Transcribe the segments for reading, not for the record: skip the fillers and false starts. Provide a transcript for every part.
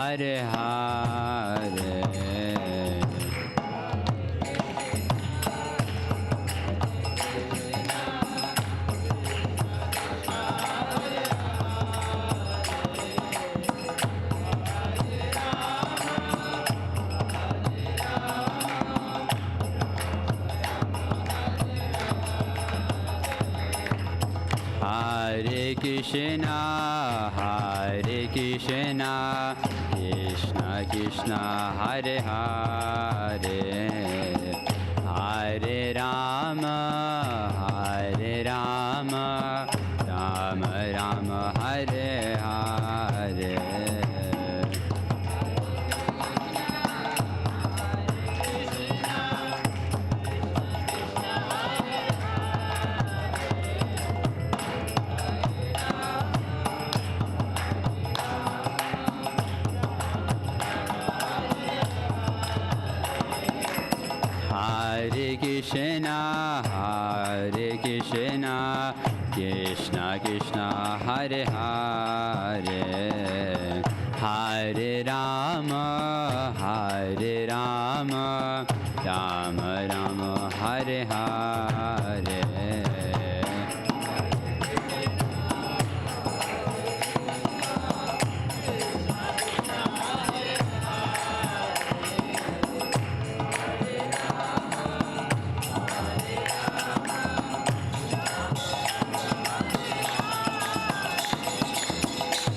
Hare Hare. Hare Krishna, Hare Krishna, Krishna Krishna, Hare Hare, Hare Rama, Hare Rama, Rama Rama, Hare Hare. Hare Krishna, Hare Krishna, Krishna Krishna, Hare Hare, Hare Rama, Hare Rama, Rama Rama, Hare Hare.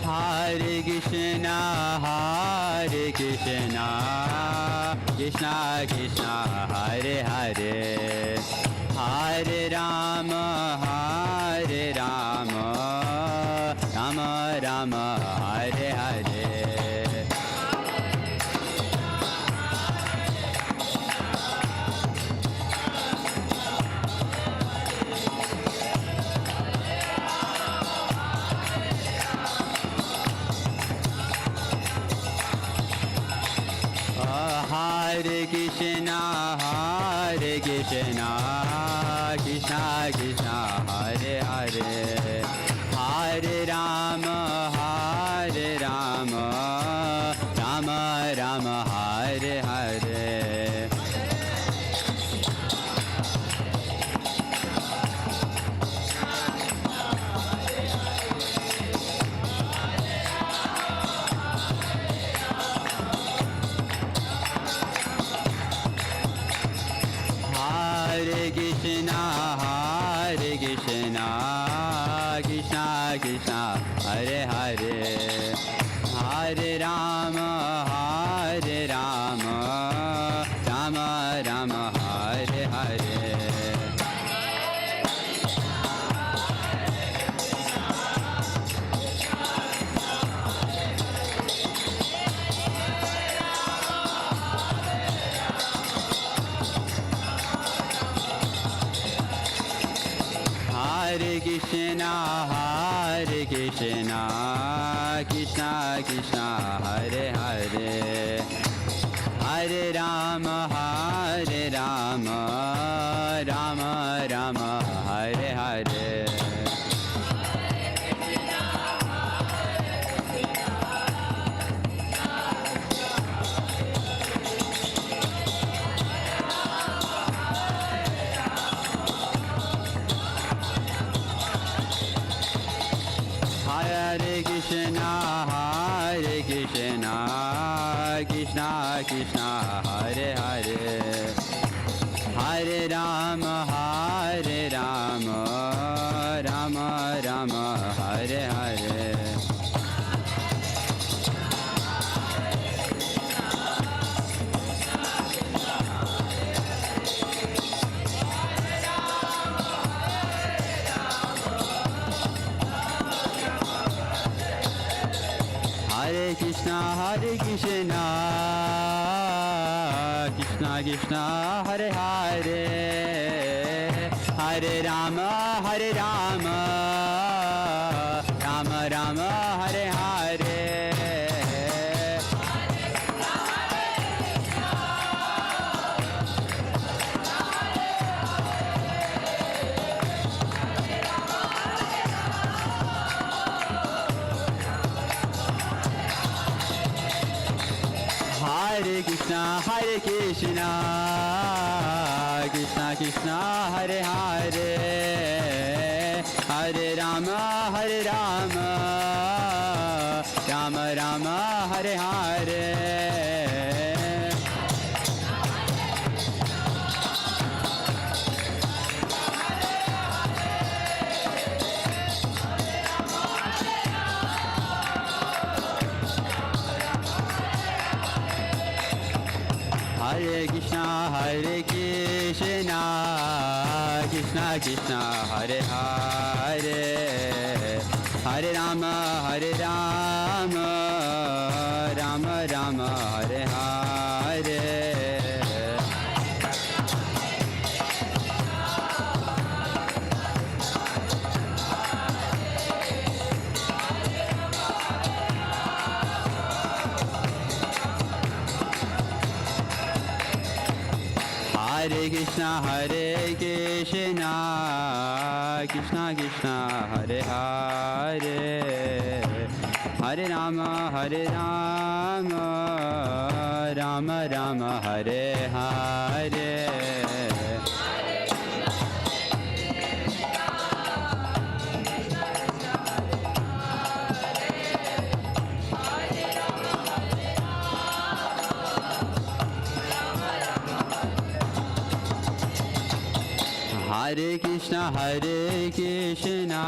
Hare Krishna, Hare Krishna, Krishna Krishna, Hare Hare, Hare Rama, Hare Rama, Rama Rama, Hare Hare. Hare Krishna, Hare Krishna, Krishna Krishna, Hare Hare, Hare Rama, Hare Rama, Rama Rama, Hare Hare. Hare Krishna, Hare Krishna, Krishna Krishna, Hare Hare, Hare Rama, Hare Rama, Rama Rama, Hare Hare. Hare Krishna, Hare Krishna, Krishna Krishna, Hare Hare, Hare Rama, Hare Rama, Rama Rama, Hare Hare. Hare Krishna, Hare Krishna, Krishna Krishna, Hare Hare, Hare Rama, Hare Rama, Rama Rama, Hare Hare. Hare Krishna, Hare Krishna, Krishna Krishna, Hare Hare, Hare Rama, Hare Rama, Rama Rama, Hare Hare. Hare Krishna, Hare Krishna, Krishna Krishna, Hare Hare, Hare Rama, Hare Rama, Rama Rama, Hare Hare. Hare Krishna, Hare Krishna, Krishna Krishna, Hare Hare, Hare Rama, Hare Rama, Rama Rama, Hare Hare. Hare Krishna, Hare Krishna, Krishna Krishna, Hare Hare, Hare Rama, Hare Rama, Rama Rama, Hare Hare. Hare Krishna, Hare Krishna,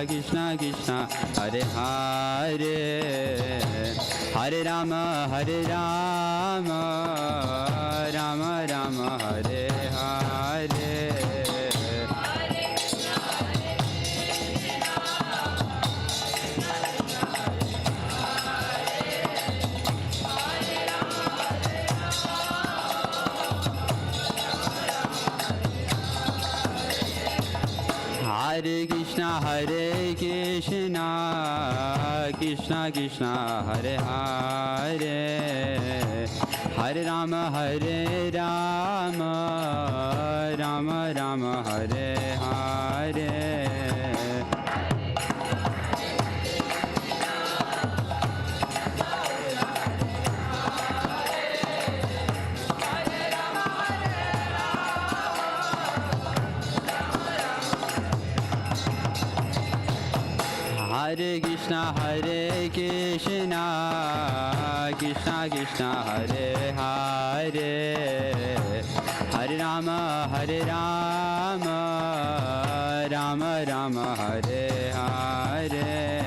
Krishna Krishna, Hare Hare, Hare Rama, Hare Rama, Rama Rama, Hare Hare. Hare Krishna, Hare Krishna, Krishna Krishna, Hare Hare, Hare Rama, Hare Rama, Rama Rama, Hare Hare. Hare Krishna, Hare Krishna, Krishna Krishna, Hare Hare, Hare Rama, Hare Rama, Rama Rama, Hare Hare.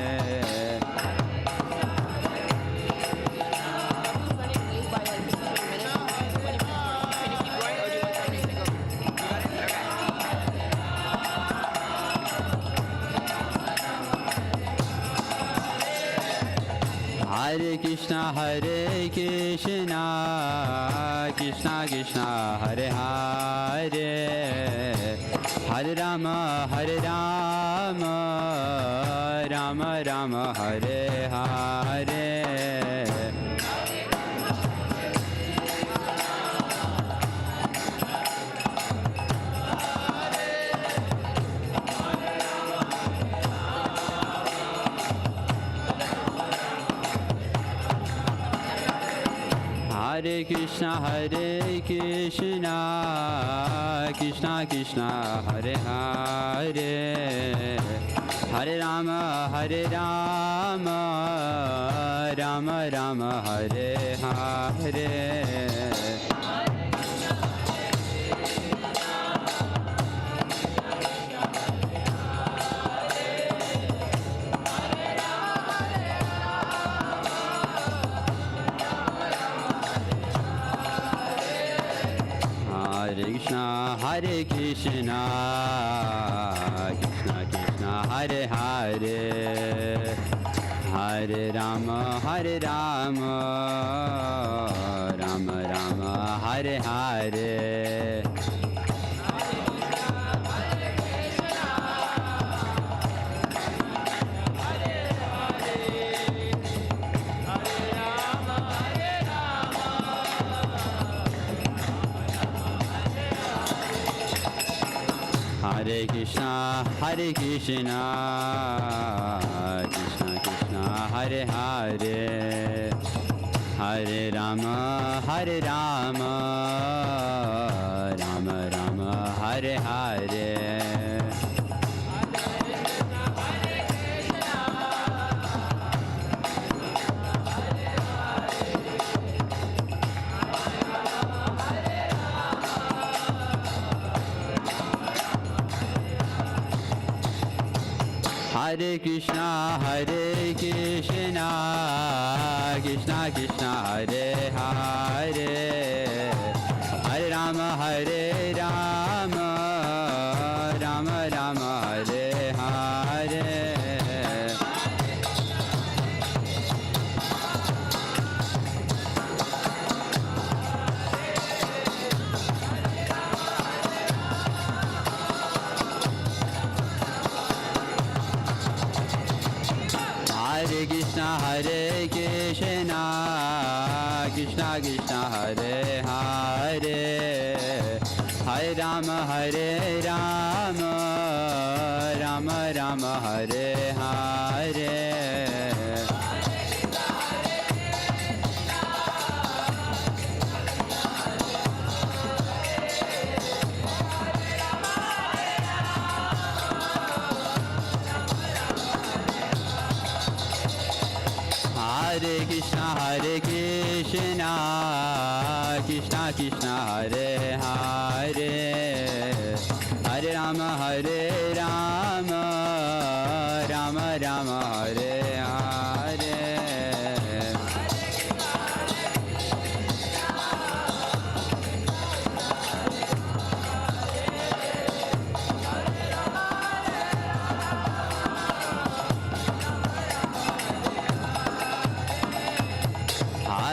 Hare Krishna, Hare Krishna, Krishna Krishna, Hare Hare, Hare Rama, Hare Rama, Rama Rama, Hare Hare. Hare Krishna, Hare Krishna, Krishna Krishna, Hare Hare, Hare Rama, Hare Rama, Rama Rama, Hare Hare. Hare Krishna, Hare Krishna, Krishna Krishna, Hare Hare, Hare Rama, Hare Rama, Rama Rama, Hare Hare. Hare Krishna, Hare Krishna, Krishna Krishna, Hare Hare, Hare Rama, Hare Rama, Rama Rama, Hare Hare. Hare Krishna, Hare Krishna, Krishna Krishna, Hare Hare, Hare Rama, Hare Rama, Rama Rama, Hare Hare. Hare Krishna, Hare Krishna, Krishna Krishna, Hare Hare, Hare Rama, Hare Rama, Rama Rama, Hare Hare. Hare Krishna, Hare Krishna, Krishna Krishna, Hare Hare, Hare Rama, Hare Rama, Rama Rama, Hare Hare.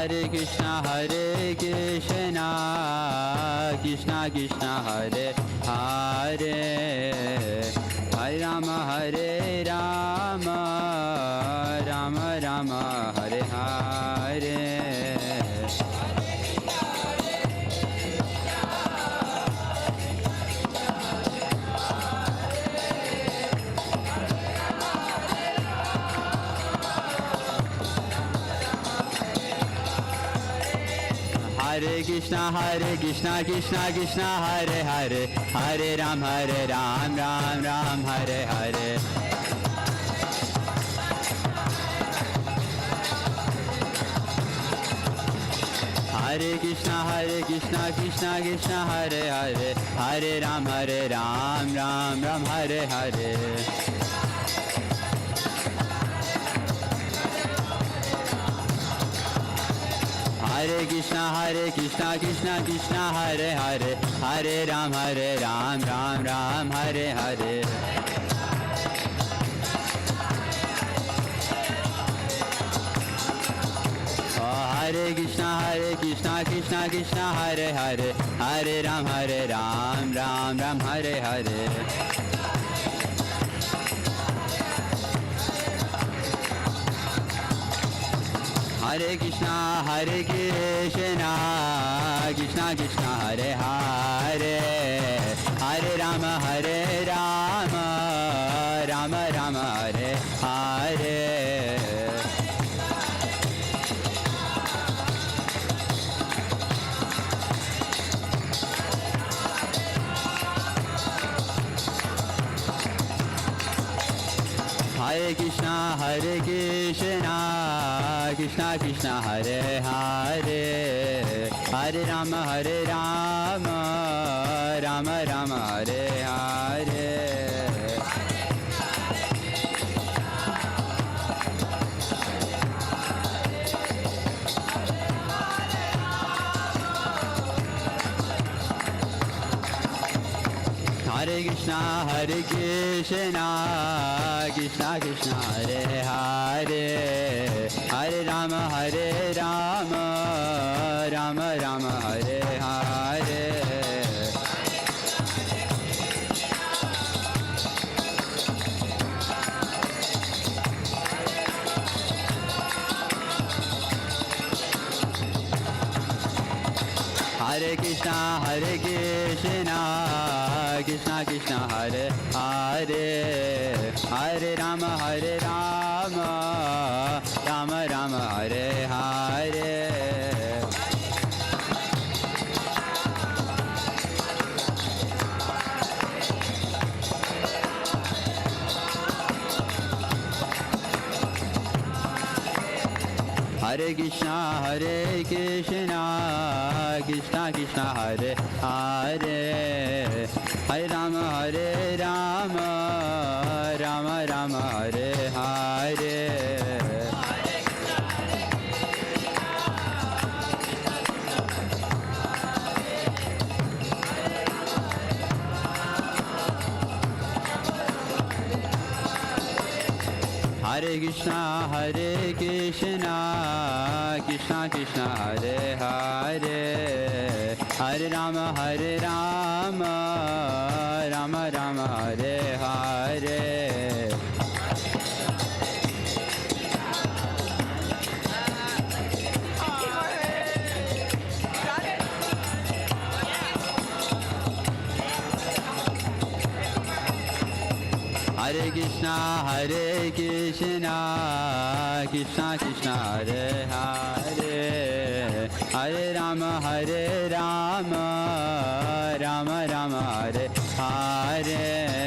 Hare Krishna, Hare Krishna, Krishna Krishna, Hare Hare, Hare Rama, Hare Rama, Rama Rama, Hare Hare. Hare Krishna, Hare Krishna, Krishna Krishna, Hare Hare, Hare Ram, Ram Ram, Hare Hare. Hare Krishna, Krishna Krishna, Hare Hare, Hare Ram, Ram Ram, Hare Hare. Hare Krishna, Krishna Krishna, Hare Hare, Hare Ram, Ram Ram, Hare Hare. Hare Krishna, Krishna Krishna, Hare Hare, Hare Ram, Ram Ram, Hare Hare. Hare Krishna, Krishna Krishna, Hare Hare, Hare Rama, Rama Rama, Hare Hare. Hare Krishna, Krishna Krishna, Hare Hare, Hare Rama, Rama Rama, Hare Hare. Hare Krishna, Krishna Krishna, Hare Hare, Hare Rama, Rama Rama, Hare Hare. Hare Krishna, Krishna Krishna, Hare Hare, Hare Rama, Rama Rama, Hare Hare. Hare Krishna Krishna Krishna Hare Hare Hare Rama Rama Rama Hare Hare Hare Krishna Krishna Krishna Hare Hare Hare Rama Rama Rama Hare Hare Hare Krishna Krishna Hare Hare Hare Rama Rama Rama Hare Hare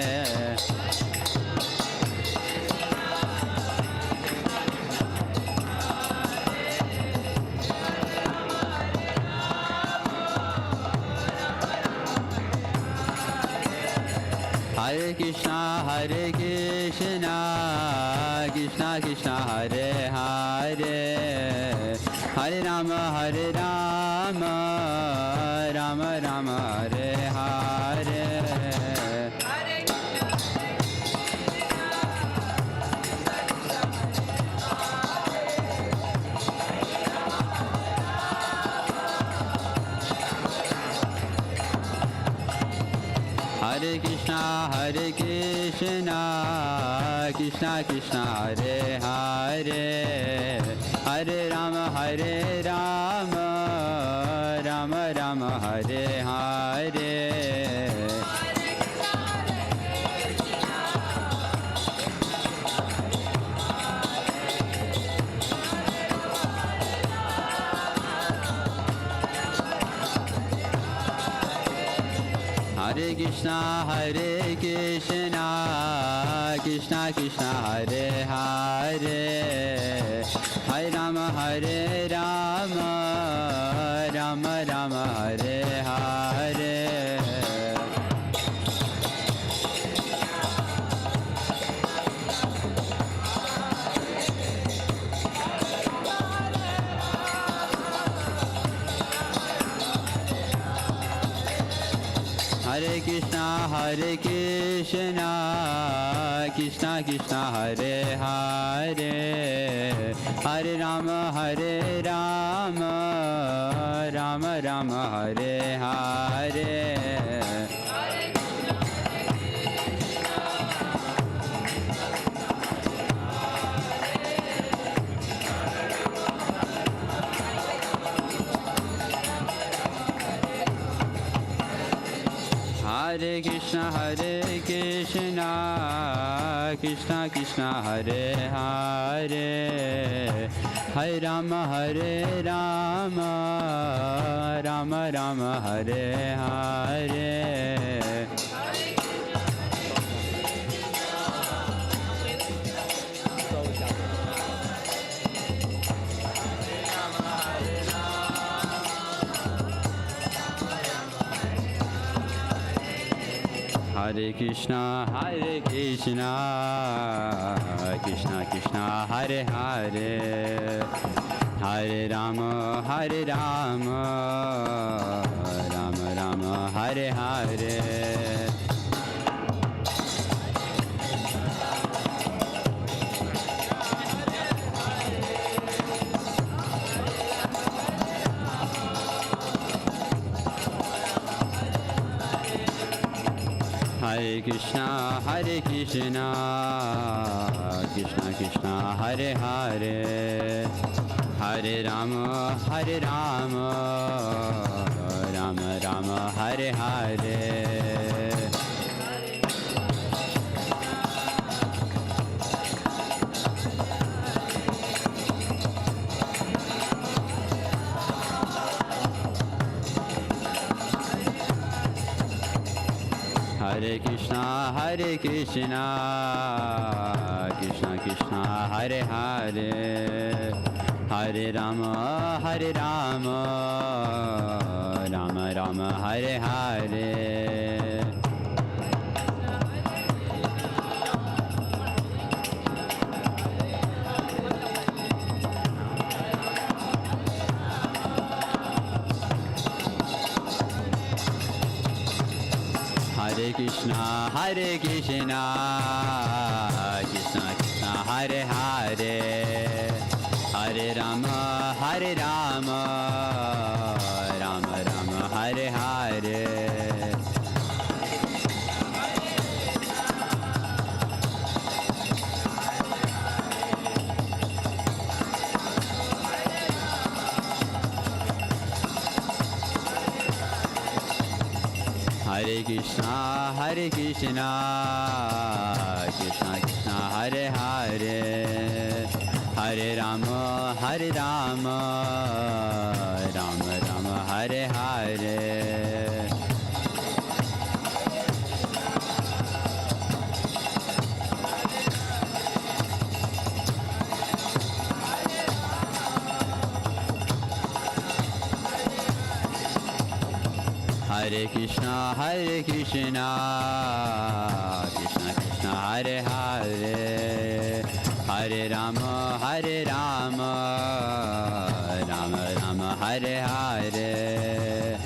Hare Krishna Krishna Hare Hare Hare Rama Rama Rama Hare Hare Hare Krishna Krishna Hare Hare Hare Rama Rama Rama Hare Hare Hare Krishna Krishna Hare Hare Hare Rama Rama Rama Hare Hare Hare Krishna Krishna Hare Hare Hare Rama Rama Rama Hare Hare Hare Krishna Krishna Hare Hare Hare Rama Rama Rama Hare Hare Hare Krishna Krishna Hare Hare Hare Rama Rama Rama Hare Hare Hare Krishna Krishna Hare Hare Hare Rama Rama Rama Hare Hare Hare Krishna Krishna Hare Hare Hare Rama, Hare Rama, Rama Rama, Hare Hare. Hare Krishna, Krishna Krishna, Hare Hare, Hare Rama, Rama Rama, Hare Hare. Hare Krishna, Krishna Krishna, Hare Hare, Hare Rama, Rama Rama, Hare Hare. Hare Krishna, Krishna Krishna, Hare Hare, Hare Rama, Rama Rama, Hare Hare.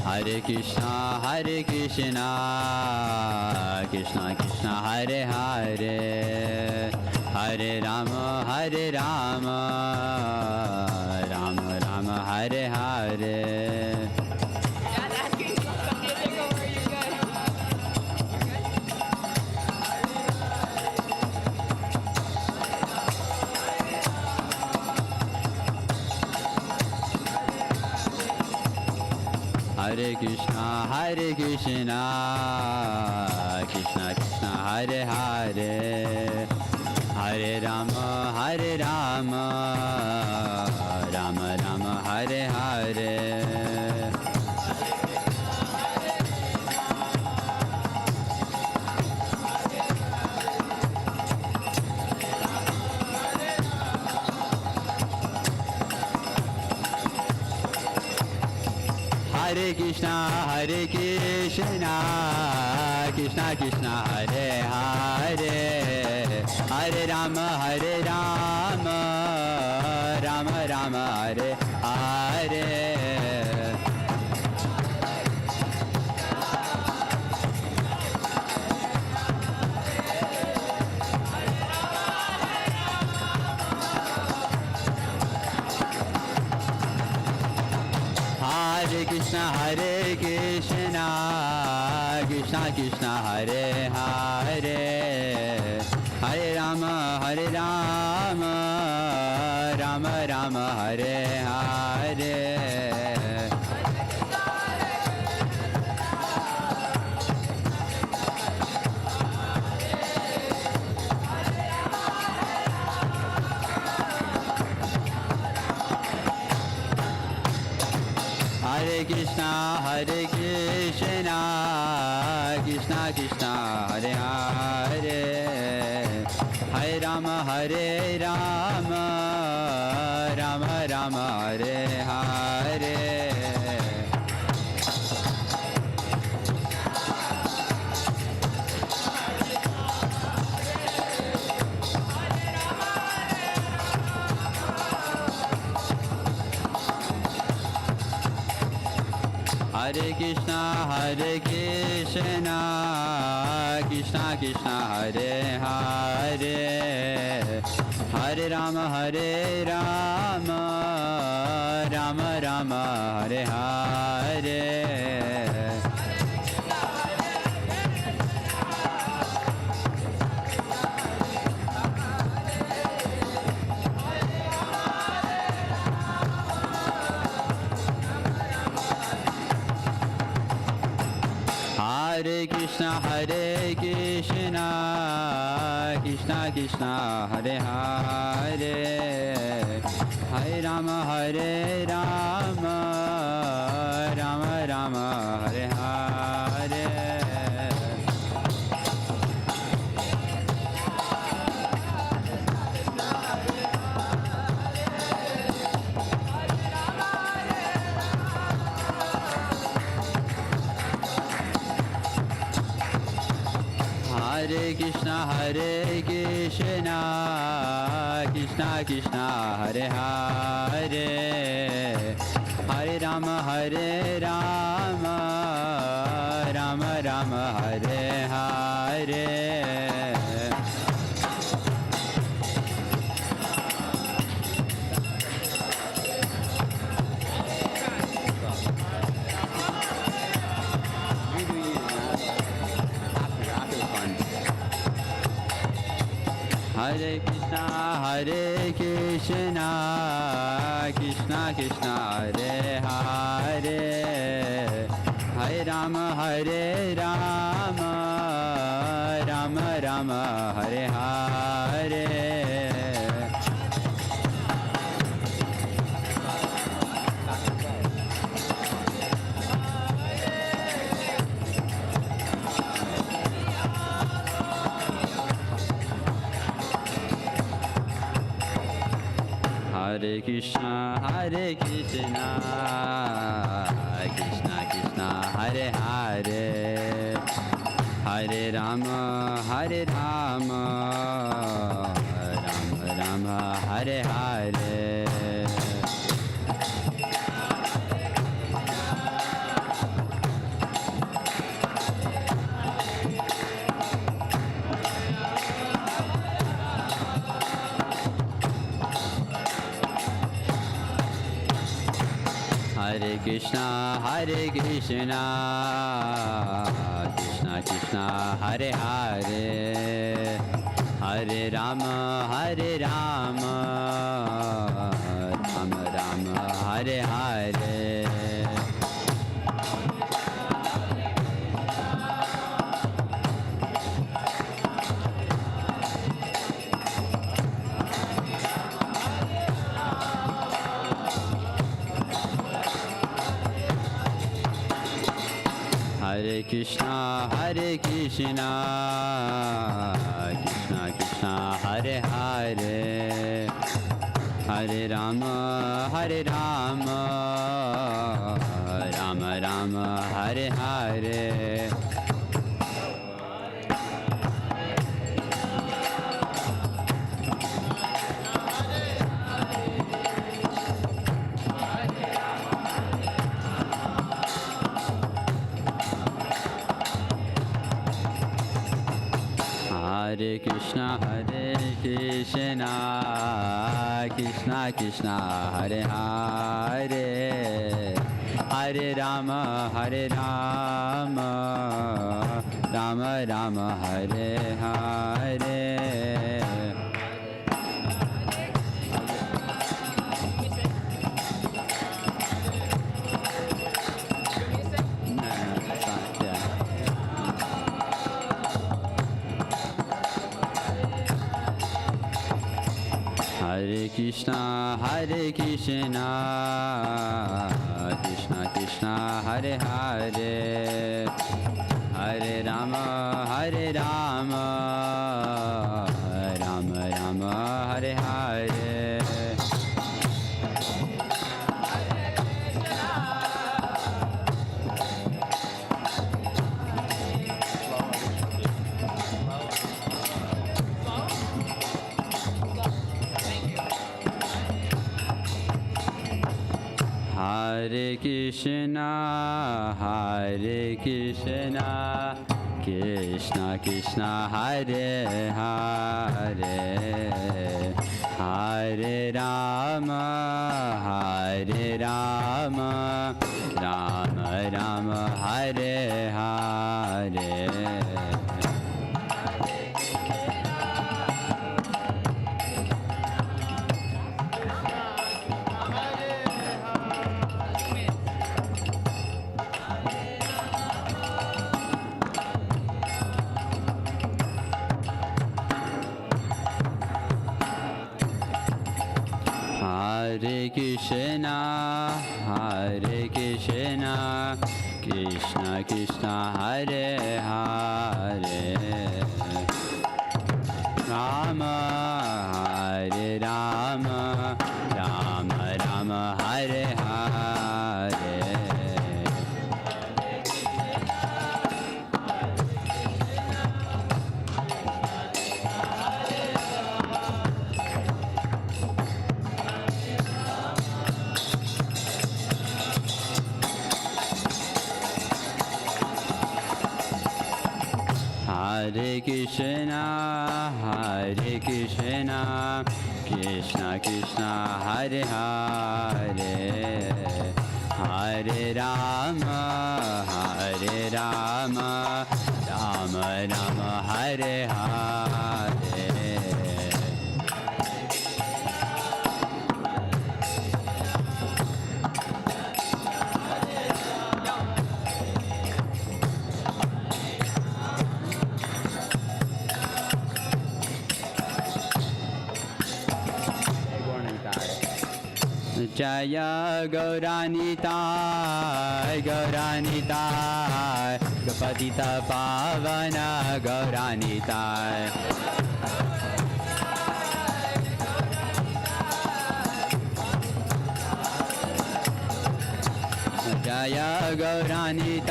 Hare Krishna, Krishna Krishna, Hare Hare, Hare Rama, Rama Rama, Hare Hare. Hare Krishna, Krishna Krishna, Hare Hare, Hare Rama, Rama Rama, Hare Hare. Hare Krishna, Krishna Krishna, Hare Hare, Hare Rama, Rama Rama, Hare Hare. Hare Krishna, Krishna Krishna, Hare Hare, Hare Rama, Rama Rama, Hare Hare. Hare Krishna, Krishna Krishna, Hare Hare, Hare Rama, Rama Rama, Hare Hare. Hare Krishna, Krishna Krishna, Hare Hare, Hare Rama, Rama Rama, Hare Hare. Hare Krishna, Krishna Krishna, Hare Hare, Hare Rama, Rama Hare Rama Rama Rama Hare Hare Hare Krishna Krishna Krishna Hare Hare Hare Rama Rama Rama Hare Hare Hare Krishna Krishna Krishna Hare Hare Hare Rama Rama Rama Hare Hare Hare Krishna Krishna Krishna Hare Hare Hare Rama Rama Rama Hare Hare Hare Krishna Krishna Krishna Hare Hare Hare Rama Rama Rama Hare Hare Hare Krishna Krishna Krishna Hare Hare Hare Rama Rama Rama Hare Hare Hare Krishna Krishna Krishna Hare Hare Hare Rama Rama Rama Hare Hare Hare Krishna Krishna Krishna Hare Hare Hare Rama Rama Rama Hare Hare Hare Krishna Krishna Krishna Hare Hare Hare Rama Rama Rama Hare Hare Hare Krishna, Hare Krishna, Krishna Krishna, Hare Hare, Rama, Hare Rama, Rama Rama, Hare Hare. Hare Krishna, Hare Krishna, Krishna Krishna, Hare Hare, Hare Rama, Hare Rama, Rama Rama, Hare Hare. Jaya Gauranitai, Gauranitai, Gopatita Pavana Gauranitai. Jaya Gauranitai,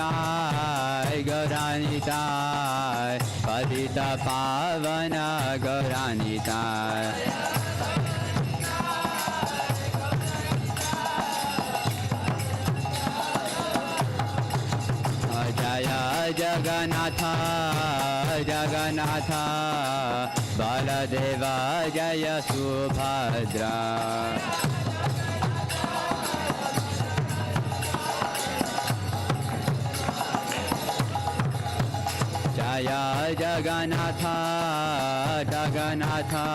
Gauranitai, Patita Pavana Gauranitai. Jaya Jagannatha, Jagannatha, Baladeva, Jaya Subhadra. Jaya Jagannatha, Jagannatha,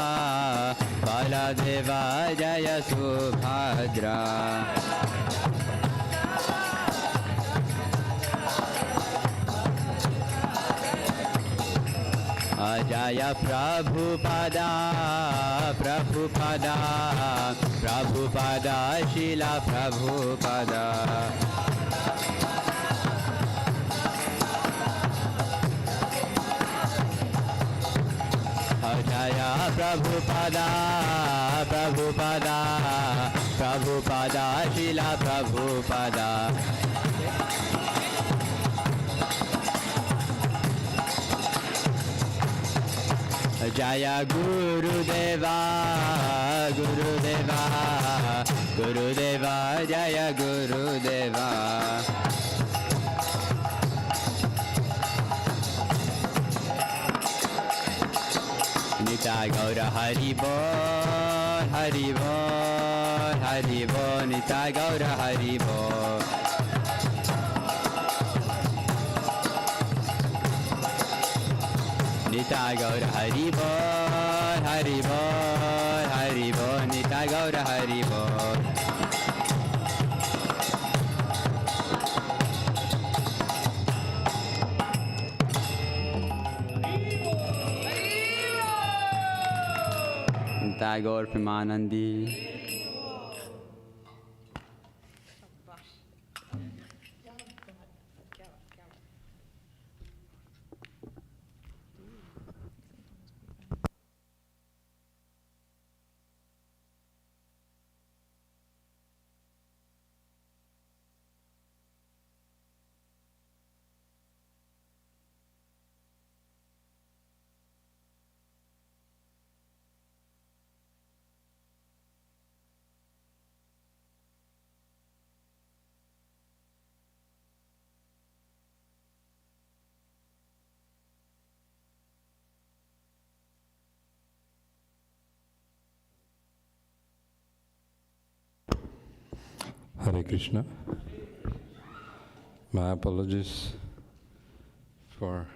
Baladeva, Jaya Subhadra. Jaya Prabhupada, Prabhupada, Prabhupada, Srila Prabhupada. Jaya Prabhupada, Prabhupada, Prabhupada, Srila Prabhupada. Jaya Gurudeva, Gurudeva, Gurudeva, Jaya Gurudeva. Nitai Gaura Hari Bol, Hari Bol, Hari Bol, Nitai Gaura Hari Bol. Nitai Gaura Hari Bol, Hari Bol, Hari Bol, Nitai Gaura Hari Bol. Nitai Gaur Premanandi. Hare Krishna. My apologies for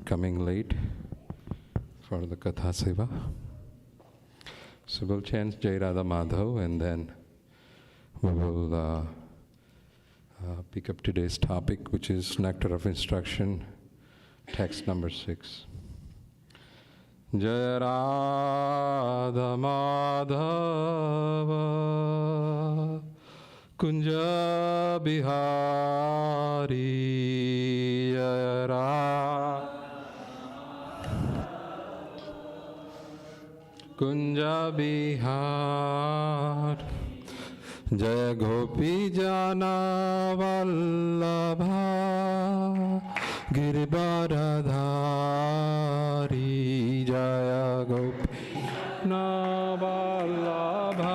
coming late for the Katha Seva. So we'll chant Jai Radha Madhav and then we will pick up today's topic, which is Nectar of Instruction, text number 6. जय राधा माधव कुंज बिहारी जय कुंज बिहार जय गोपी जना वल्लभा गिरिवरधारी जय गोपी जना वल्लभा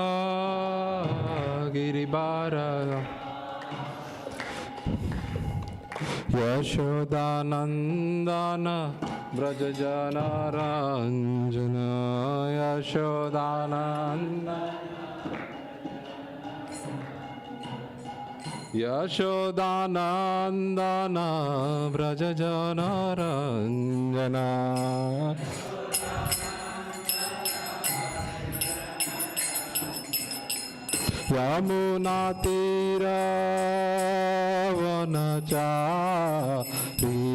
गिरिवरधारी यशोदानंदन ब्रज जनरंजन यशोदानंदन यशोदानंदन ब्रज जनरंजन यमुना तीरावनचारी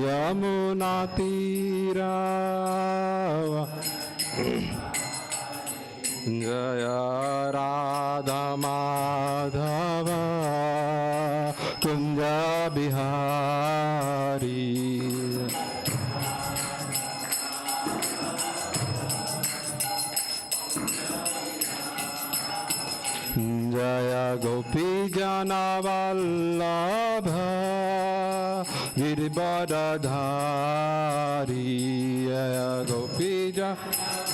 यमुना तीरा जय राधा माधव कुंज बिहारी जय गोपी जना वल्लभ गिरिवरधारी जय गोपी जना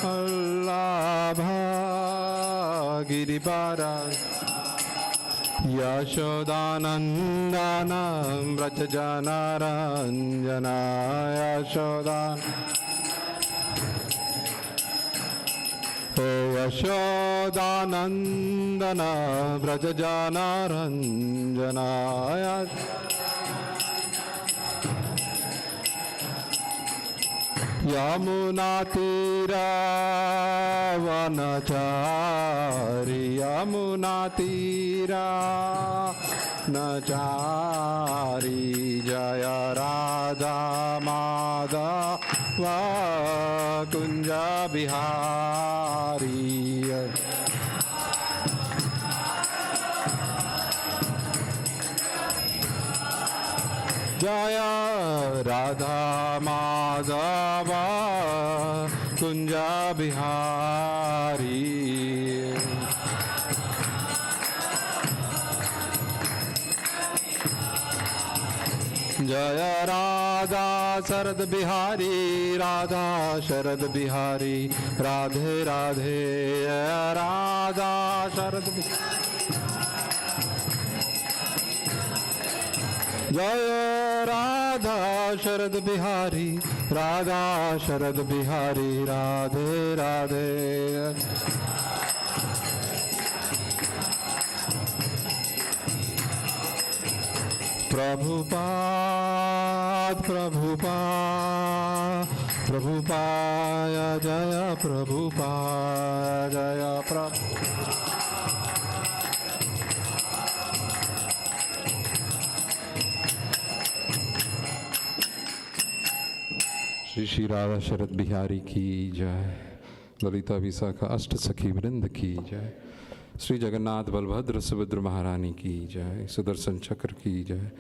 वल्लभ गिरिवरधारी यशोदानंदन ब्रज जनरंजन यशोदानंदन ब्रज जनरंजन यमुना तीरावनचारी यमुना तीरावनचारी जय राधा माधव कुंज बिहारी जय राधा माधव कुंज बिहारी जय राधा शरद बिहारी राधा शरद बिहारी राधे राधे राधा शरद जय राधा शरद बिहारी राधा शरद बिहारी राधे राधे प्रभुपाद प्रभुपाद प्रभुपाय जय प्रभुपाद जय प्रभु श्री श्री राधा शरद बिहारी की जय ललिता विशाखा अष्ट सखी वृंद की जय श्री जगन्नाथ बलभद्र सुभद्र महारानी की जय सुदर्शन चक्र की जय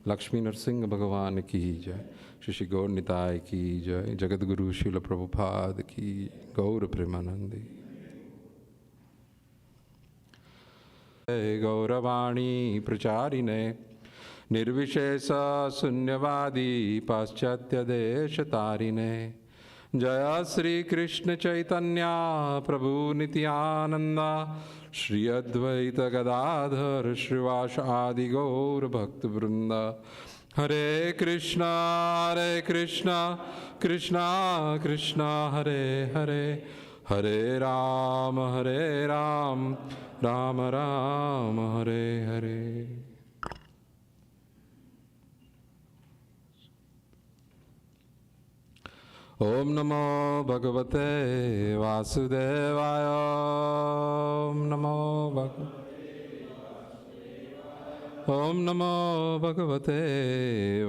लक्ष्मी नरसिंह भगवान की जय श्री श्री गौर निताय की जय जगत गुरु शिल प्रभुपाद की गौर प्रेमानंदी गौरवाणी प्रचारिणे निर्विशेष शून्यवादी पाश्चात्य देश तारिणे जय श्री कृष्ण चैतन्य प्रभु नित्यानंदा श्री अद्वैत गदाधर श्रीवास आदि गौर भक्त वृंदा हरे कृष्णा कृष्णा कृष्णा हरे हरे हरे राम राम राम हरे हरे। ओम नमो भगवते वासुदेवाय ओम नमो भगवते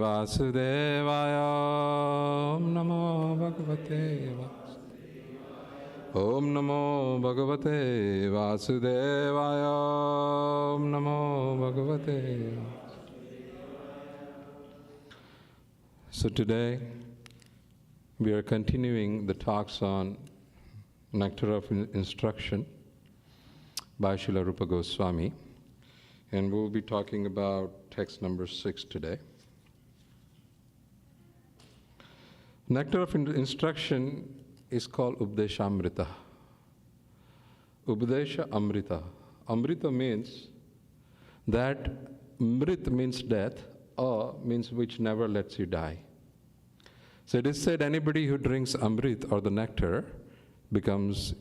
वासुदेवाय ओम नमो भगवते वासुदेवाय Om Namo Bhagavate Vasudevaya. Om Namo Bhagavate. So today we are continuing the talks on Nectar of Instruction by Srila Rupa Goswami, and we'll be talking about text number 6 today. Nectar of Instruction is called Updesha Amrita. Updesha Amrita. Amrita means that Mrit means death, means which never lets you die. So it is said anybody who drinks Amrit or the nectar becomes,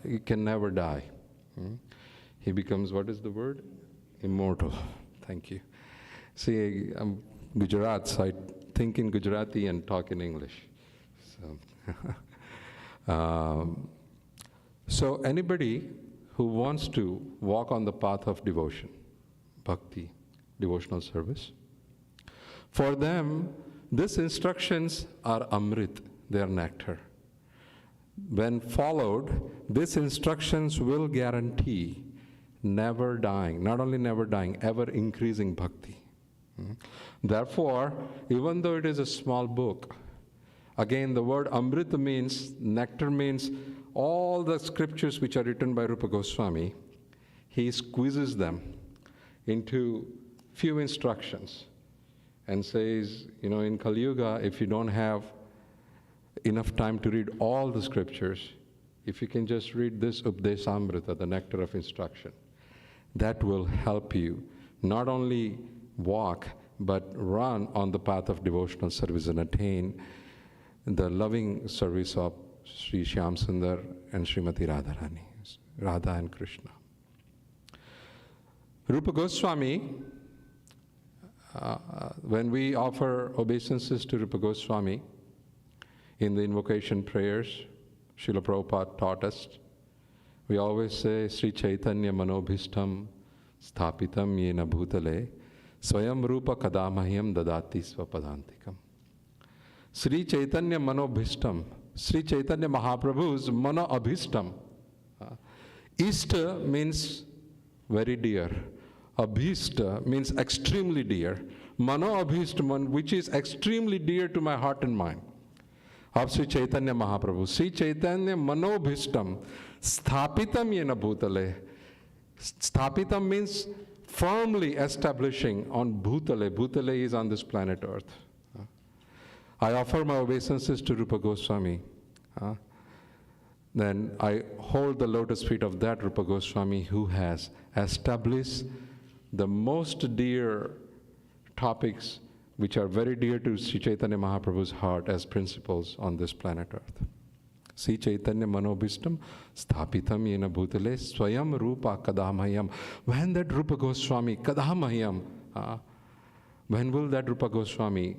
he can never die. He becomes, what is the word? Immortal. Thank you. See, I'm Gujarat, so I think in Gujarati and talk in English. So anybody who wants to walk on the path of devotion, bhakti, devotional service, for them, these instructions are Amrit, they are nectar. When followed, these instructions will guarantee never dying, not only never dying, ever increasing bhakti. Therefore, even though it is a small book, again, the word Amrita means, nectar means all the scriptures which are written by Rupa Goswami, he squeezes them into few instructions and says, you know, in Kali Yuga, if you don't have enough time to read all the scriptures, if you can just read this Updesamrita, the nectar of instruction, that will help you not only walk, but run on the path of devotional service and attain the loving service of Sri Shyam Sundar and Srimati Radharani, Radha and Krishna. Rupa Goswami, when we offer obeisances to Rupa Goswami in the invocation prayers, Srila Prabhupada taught us, we always say, Sri Chaitanya Manobhishtam Sthapitam Yena Bhutale Swayam Rupa Kadamahyam Dadati Swapadantikam. Sri Chaitanya Manobhishtam, Sri Chaitanya Mahaprabhu's Mano Abhishtam. Ishta means very dear. Abhishta means extremely dear. Mano Abhishtam, which is extremely dear to my heart and mind. Of Sri Chaitanya Mahaprabhu. Sri Chaitanya Manobhishtam Sthapitam Yena Bhutale. Sthapitam means firmly establishing on Bhutale. Bhutale is on this planet Earth. I offer my obeisances to Rupa Goswami. Then I hold the lotus feet of that Rupa Goswami who has established the most dear topics which are very dear to Sri Chaitanya Mahaprabhu's heart as principles on this planet Earth. Sri Chaitanya Manobhishtam Sthapitam Yena Bhutale Swayam Rupa Kadamahyam. When that Rupa Goswami, Kadamahyam, when will that Rupa Goswami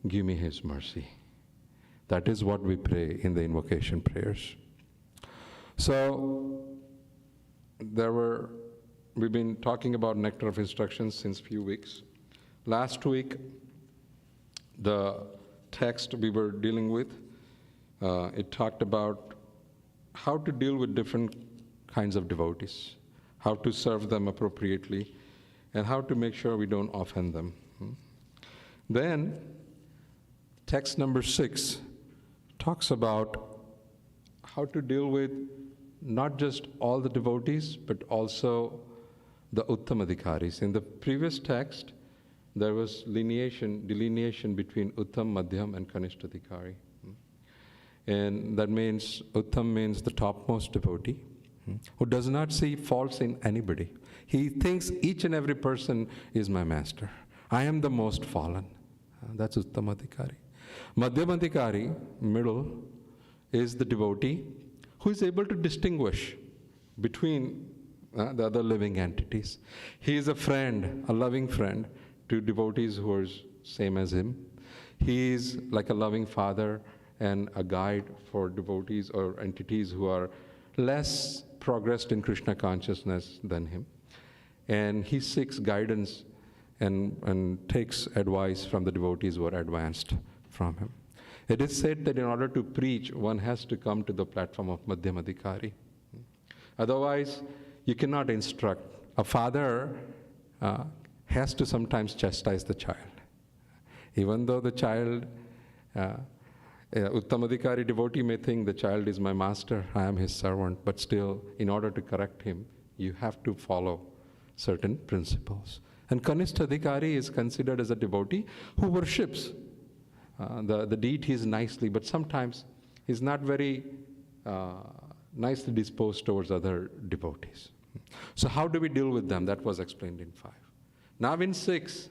give me his mercy? That is what we pray in the invocation prayers. So, we've been talking about Nectar of Instructions since few weeks. Last week, the text we were dealing with, it talked about how to deal with different kinds of devotees, how to serve them appropriately, and how to make sure we don't offend them. Then, text number 6 talks about how to deal with not just all the devotees, but also the Uttamadhikaris. In the previous text, there was delineation between Uttam, Madhyam, and Kanishtadhikari. And that means, Uttam means the topmost devotee, who does not see faults in anybody. He thinks each and every person is my master. I am the most fallen. That's Uttamadhikari. Madhyamadhikari, middle, is the devotee who is able to distinguish between the other living entities. He is a friend, a loving friend to devotees who are same as him. He is like a loving father and a guide for devotees or entities who are less progressed in Krishna consciousness than him. And he seeks guidance and takes advice from the devotees who are advanced from him. It is said that in order to preach, one has to come to the platform of Madhyamadikari. Otherwise, you cannot instruct. A father has to sometimes chastise the child. Even though the child, Uttamadikari devotee may think the child is my master, I am his servant, but still, in order to correct him, you have to follow certain principles. And Kanistha Adhikari is considered as a devotee who worships the deities nicely, but sometimes he's not very nicely disposed towards other devotees. So how do we deal with them? That was explained in 5. Now in 6,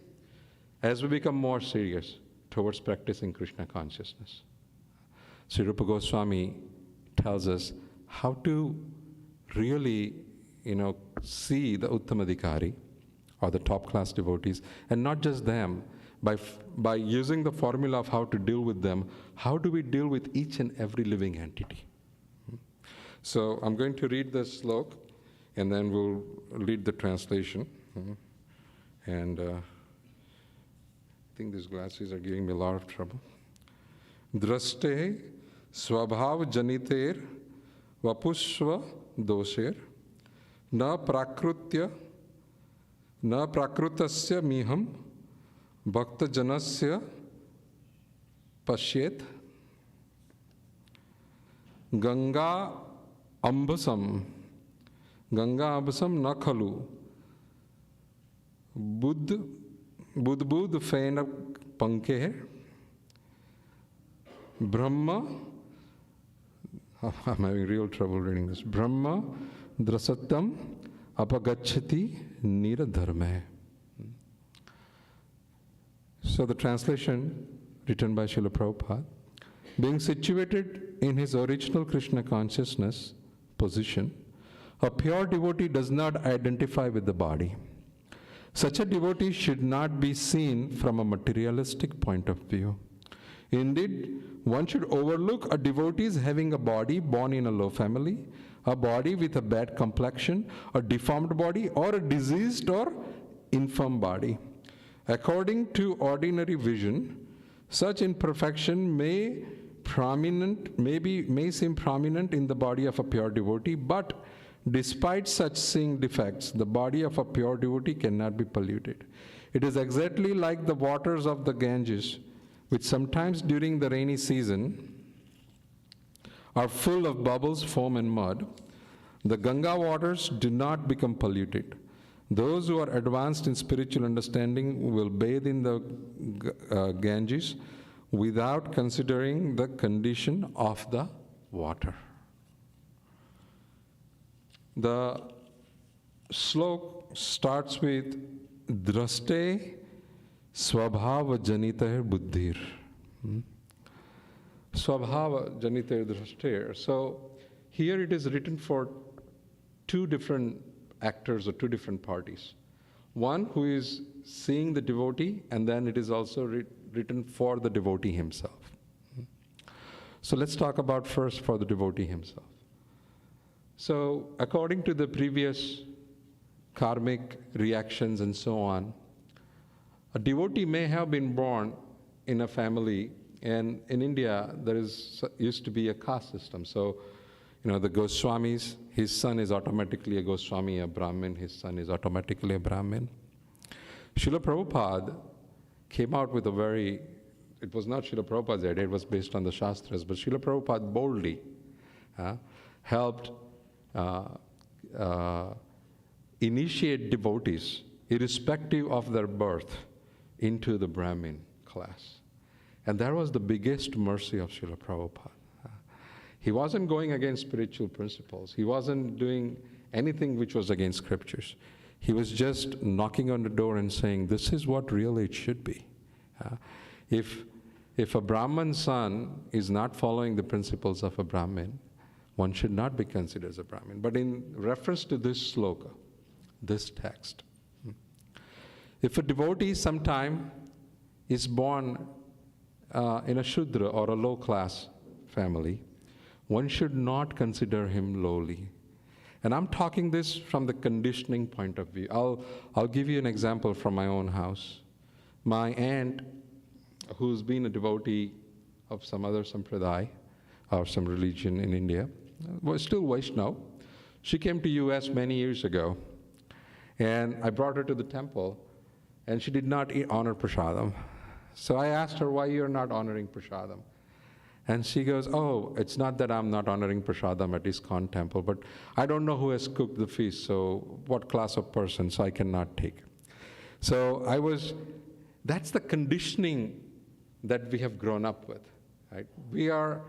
as we become more serious towards practicing Krishna consciousness, Sri Rupa Goswami tells us how to really, see the Uttamadikari, or the top-class devotees, and not just them. By using the formula of how to deal with them, how do we deal with each and every living entity? So I'm going to read the slok, and then we'll read the translation. And I think these glasses are giving me a lot of trouble. Draste swabhav janiter vapushva dosher na prakrutasya miham bhakta janasya pashyet Ganga ambasam na khalu budbud fena panke Brahma, I'm having real trouble reading this. Brahma drasatam apagachati niradharme. So the translation written by Srila Prabhupada, being situated in his original Krishna consciousness position, a pure devotee does not identify with the body. Such a devotee should not be seen from a materialistic point of view. Indeed, one should overlook a devotee as having a body born in a low family, a body with a bad complexion, a deformed body, or a diseased or infirm body. According to ordinary vision, such imperfection may seem prominent in the body of a pure devotee, but despite such seeing defects, the body of a pure devotee cannot be polluted. It is exactly like the waters of the Ganges, which sometimes during the rainy season are full of bubbles, foam, and mud. The Ganga waters do not become polluted. Those who are advanced in spiritual understanding will bathe in the Ganges without considering the condition of the water. The slok starts with Draste Swabhava Janiter Buddhir. Swabhava Janiter Drashter. So here it is written for two different actors or two different parties. One who is seeing the devotee, and then it is also written for the devotee himself. So let's talk about first for the devotee himself. So according to the previous karmic reactions and so on, a devotee may have been born in a family, and in India there used to be a caste system. So, the Goswamis, his son is automatically a Goswami, a Brahmin, his son is automatically a Brahmin. Srila Prabhupada came out with it was not Srila Prabhupada's idea, it was based on the Shastras, but Srila Prabhupada boldly helped initiate devotees, irrespective of their birth, into the Brahmin class. And that was the biggest mercy of Srila Prabhupada. He wasn't going against spiritual principles. He wasn't doing anything which was against scriptures. He was just knocking on the door and saying, this is what really it should be. If a Brahman son is not following the principles of a Brahmin, one should not be considered as a Brahmin. But in reference to this sloka, this text, if a devotee sometime is born in a Shudra or a low-class family, one should not consider him lowly. And I'm talking this from the conditioning point of view. I'll give you an example from my own house. My aunt, who's been a devotee of some other sampradaya or some religion in India, was still Vaishnava. She came to US many years ago, and I brought her to the temple, and she did not honor prasadam. So I asked her, why you're not honoring prasadam? And she goes, oh, it's not that I'm not honoring prasadam at ISKCON temple, but I don't know who has cooked the feast, so what class of person, so I cannot take. So that's the conditioning that we have grown up with, right? We are,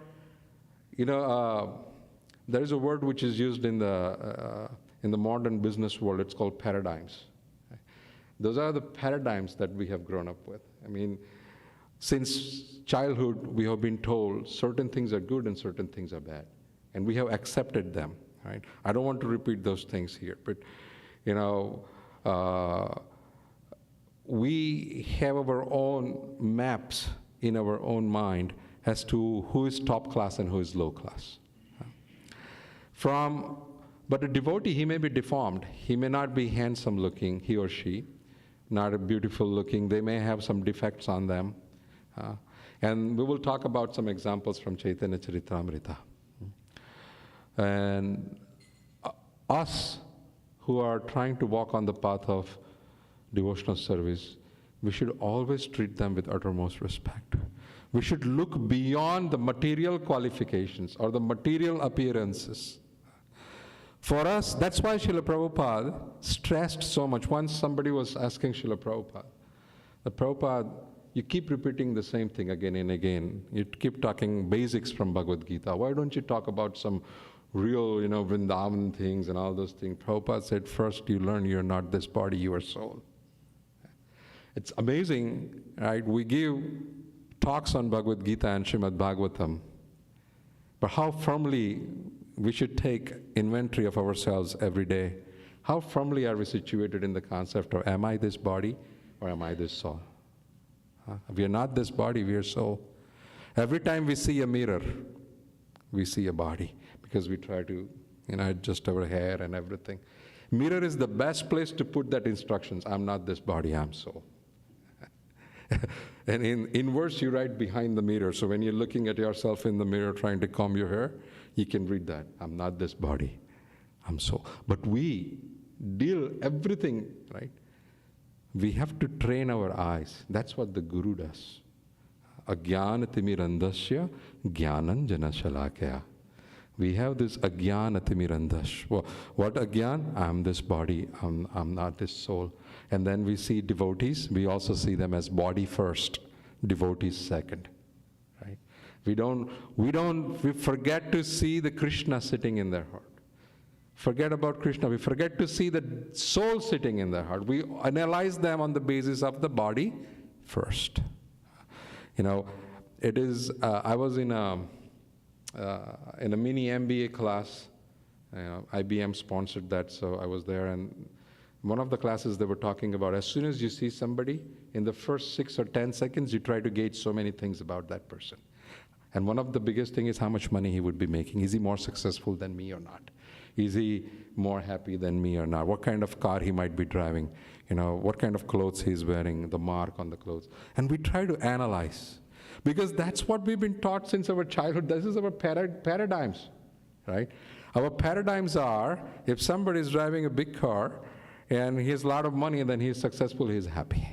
there is a word which is used in the modern business world, it's called paradigms. Right? Those are the paradigms that we have grown up with. I mean, since childhood, we have been told certain things are good and certain things are bad, and we have accepted them, right? I don't want to repeat those things here, but, we have our own maps in our own mind as to who is top class and who is low class. But a devotee, he may be deformed. He may not be handsome looking, he or she, not a beautiful looking. They may have some defects on them. And we will talk about some examples from Chaitanya Charitamrita. And us who are trying to walk on the path of devotional service, we should always treat them with uttermost respect. We should look beyond the material qualifications or the material appearances. For us, that's why Srila Prabhupada stressed so much. Once somebody was asking Srila Prabhupada, Prabhupada, you keep repeating the same thing again and again. You keep talking basics from Bhagavad Gita. Why don't you talk about some real, Vrindavan things and all those things? Prabhupada said, first you learn you're not this body, you are soul. It's amazing, right? We give talks on Bhagavad Gita and Srimad Bhagavatam, but how firmly we should take inventory of ourselves every day. How firmly are we situated in the concept of, am I this body or am I this soul? We are not this body, we are soul. Every time we see a mirror, we see a body, because we try to adjust our hair and everything. Mirror is the best place to put that instructions. I'm not this body, I'm soul. And in verse you write behind the mirror. So when you're looking at yourself in the mirror trying to comb your hair, you can read that. I'm not this body, I'm soul. But we deal everything, right? We have to train our eyes. That's what the Guru does. Agyana timirandasya jnanam jana shalakaya. We have this agyana timirandash. What agyan? I'm this body, I'm not this soul. And then we see devotees, we also see them as body first, devotees second. Right? We forget to see the Krishna sitting in their heart. Forget about Krishna. We forget to see the soul sitting in their heart. We analyze them on the basis of the body first. It is, I was in a mini MBA class. IBM sponsored that, so I was there. And one of the classes they were talking about, as soon as you see somebody, in the first 6 or 10 seconds, you try to gauge so many things about that person. And one of the biggest thing is how much money he would be making. Is he more successful than me or not? Is he more happy than me or not? What kind of car he might be driving? What kind of clothes he's wearing, the mark on the clothes. And we try to analyze, because that's what we've been taught since our childhood. This is our paradigms, right? Our paradigms are, if somebody is driving a big car and he has a lot of money and then he's successful, he's happy.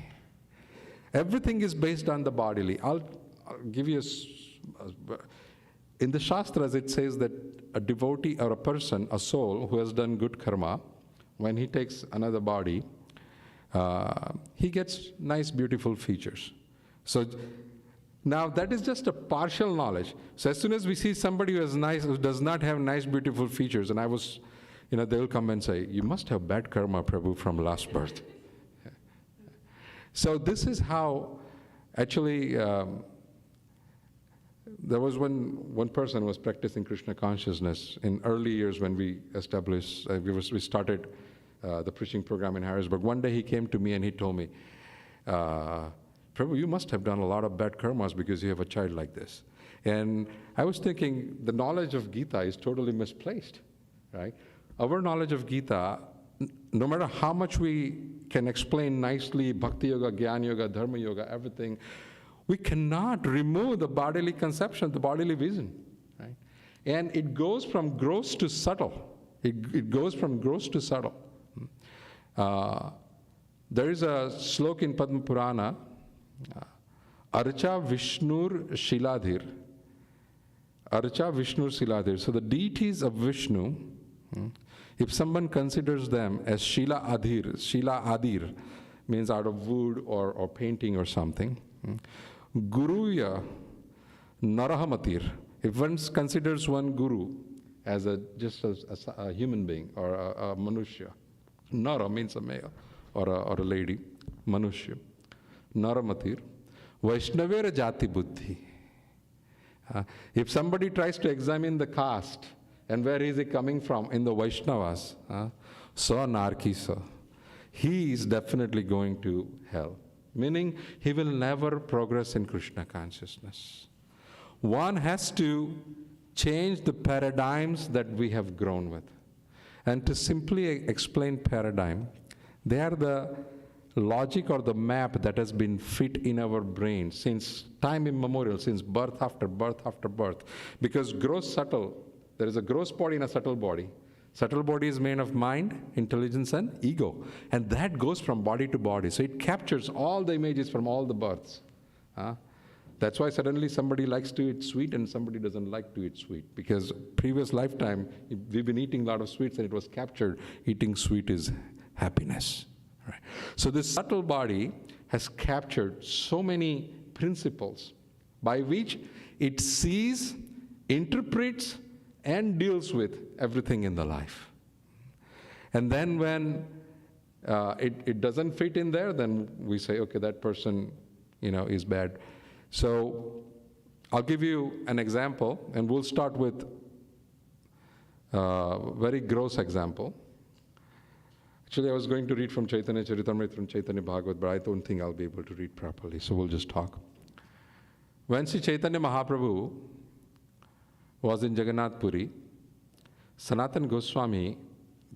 Everything is based on the bodily. I'll give you in the Shastras, it says that a devotee or a person, a soul who has done good karma, when he takes another body, he gets nice, beautiful features. So now that is just a partial knowledge. So as soon as we see somebody who does not have nice, beautiful features, and they'll come and say, you must have bad karma, Prabhu, from last birth. So this is how, actually, there was one person who was practicing Krishna consciousness in early years when we established, we started the preaching program in Harrisburg. One day he came to me and he told me, Prabhu, you must have done a lot of bad karmas because you have a child like this. And I was thinking, the knowledge of Gita is totally misplaced, right? Our knowledge of Gita, no matter how much we can explain nicely, Bhakti Yoga, Jnana Yoga, Dharma Yoga, everything, We cannot remove the bodily conception, the bodily vision. Right? And it goes from gross to subtle. It goes from gross to subtle. There is a slok in Padma Purana, Archa Vishnur Shiladhir. Archa Vishnur Shiladhir. So the deities of Vishnu, if someone considers them as Shila Adir means out of wood or painting or something. Guruya Narahamatir. If one considers one guru as just a human being or a manushya, Nara means a male or a lady, manushya. Naramatir. Vaishnavera Jati Buddhi. If somebody tries to examine the caste and where is he coming from in the Vaishnavas, so Narkisa, he is definitely going to hell. Meaning he will never progress in Krishna consciousness. One has to change the paradigms that we have grown with. And to simply explain paradigm, they are the logic or the map that has been fit in our brain since time immemorial, since birth after birth after birth. Because gross subtle, there is a gross body and a subtle body. Subtle body is made of mind, intelligence, and ego. And that goes from body to body. So it captures all the images from all the births. That's why suddenly somebody likes to eat sweet and somebody doesn't like to eat sweet. Because previous lifetime, we've been eating a lot of sweets and it was captured. Eating sweet is happiness. Right. So this subtle body has captured so many principles by which it sees, interprets, and deals with everything in the life. And then when it doesn't fit in there, then we say, okay, that person, is bad. So I'll give you an example, and we'll start with a very gross example. Actually, I was going to read from Chaitanya Charitamrita, from Chaitanya Bhagavat, but I don't think I'll be able to read properly, so we'll just talk. When Sri Chaitanya Mahaprabhu was in Jagannath Puri, Sanatana Goswami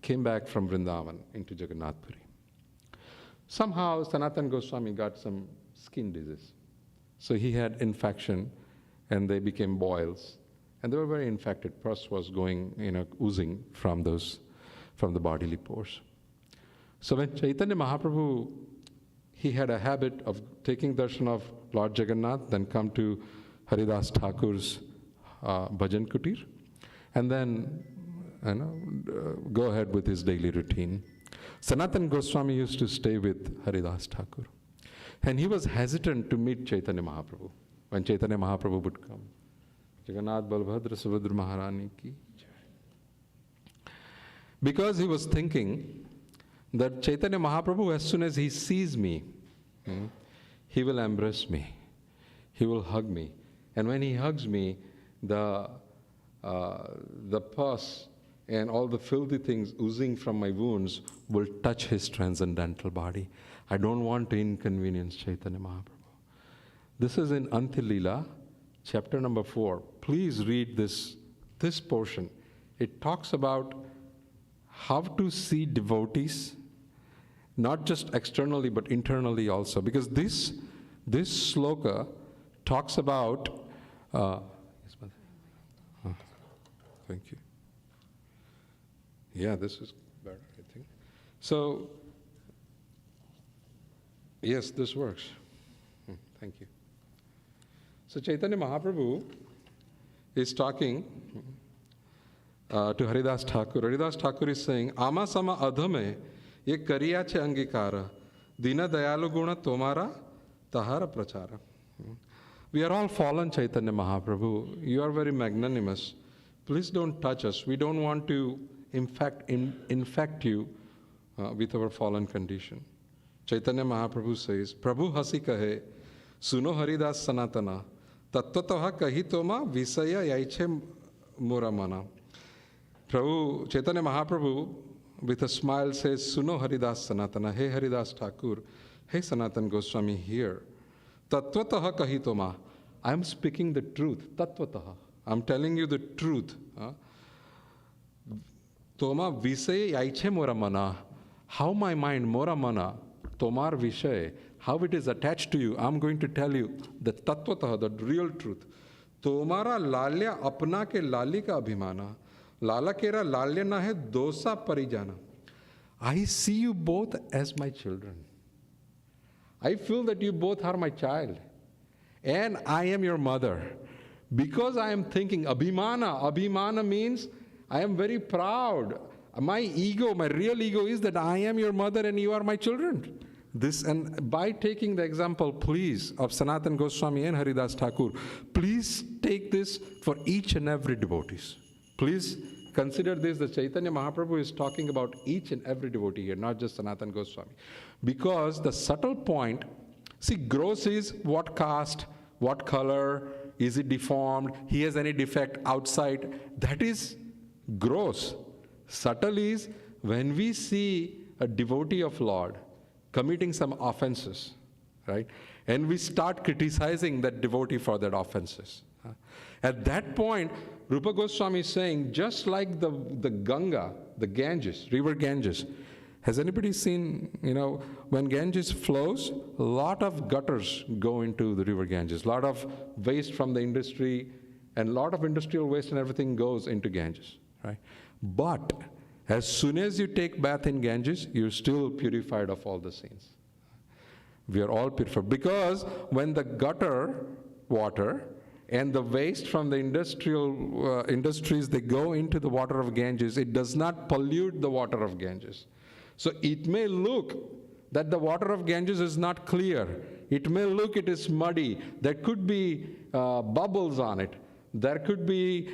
came back from Vrindavan into Jagannath Puri. Somehow, Sanatana Goswami got some skin disease. So he had infection, and they became boils. And they were very infected. Pus was going, oozing from the bodily pores. So when Chaitanya Mahaprabhu, he had a habit of taking darshan of Lord Jagannath, then come to Haridas Thakur's bhajan kutir, and then go ahead with his daily routine. Sanatana Goswami used to stay with Haridas Thakur. And he was hesitant to meet Chaitanya Mahaprabhu when Chaitanya Mahaprabhu would come. Jagannath Balbhadra Subhadra Maharani ki jai. Because he was thinking that Chaitanya Mahaprabhu, as soon as he sees me, he will embrace me. He will hug me. And when he hugs me, the pus and all the filthy things oozing from my wounds will touch his transcendental body. I don't want to inconvenience Chaitanya Mahaprabhu. This is in Antilila, chapter number 4. Please read this portion. It talks about how to see devotees, not just externally but internally also. Because this sloka talks about... thank you. Yeah, this is better, I think. So, yes, this works. Thank you. So Chaitanya Mahaprabhu is talking to Haridas Thakur. Haridas Thakur is saying, Ama sama adhame ye kariya che angikara dina dayalu guna tomara tahara prachara. We are all fallen, Chaitanya Mahaprabhu. You are very magnanimous. Please don't touch us. We don't want to infect you with our fallen condition. Chaitanya Mahaprabhu says, Prabhu hasi kahe, suno Haridas Sanatana, tattvataha kahitoma visaya yaiche muramana. Prabhu, Chaitanya Mahaprabhu, with a smile says, Suno Haridas Sanatana, hey Haridas Thakur, hey Sanatana Goswami here. Tattvataha kahitoma, I am speaking the truth, tattvataha. I am telling you the truth. Toma visaya yaiche muramana, how my mind, moramana, tomar vishay, how it is attached to you, I'm going to tell you the tattvataha, the real truth. Tomara lalya apna ke lali ka abhimana, lala kera lalya na hai dosa parijana. I see you both as my children. I feel that you both are my child. And I am your mother. Because I am thinking, abhimana means I am very proud. My ego, my real ego is that I am your mother and you are my children. This, and by taking the example, please, of Sanatan Goswami and Haridas Thakur, please take this for each and every devotees. Please consider this, the Chaitanya Mahaprabhu is talking about each and every devotee here, not just Sanatan Goswami. Because the subtle point, see, gross is what caste, what color, is it deformed, he has any defect outside, that is gross. Subtle is when we see a devotee of Lord committing some offenses, right? And we start criticizing that devotee for that offenses. At that point, Rupa Goswami is saying, just like the Ganga, the Ganges, river Ganges, has anybody seen, when Ganges flows, a lot of gutters go into the river Ganges, a lot of waste from the industry, and a lot of industrial waste and everything goes into Ganges, right? But as soon as you take bath in Ganges, you're still purified of all the sins. We are all purified. Because when the gutter water and the waste from the industries, they go into the water of Ganges, it does not pollute the water of Ganges. So it may look that the water of Ganges is not clear. It may look it is muddy. There could be bubbles on it. There could be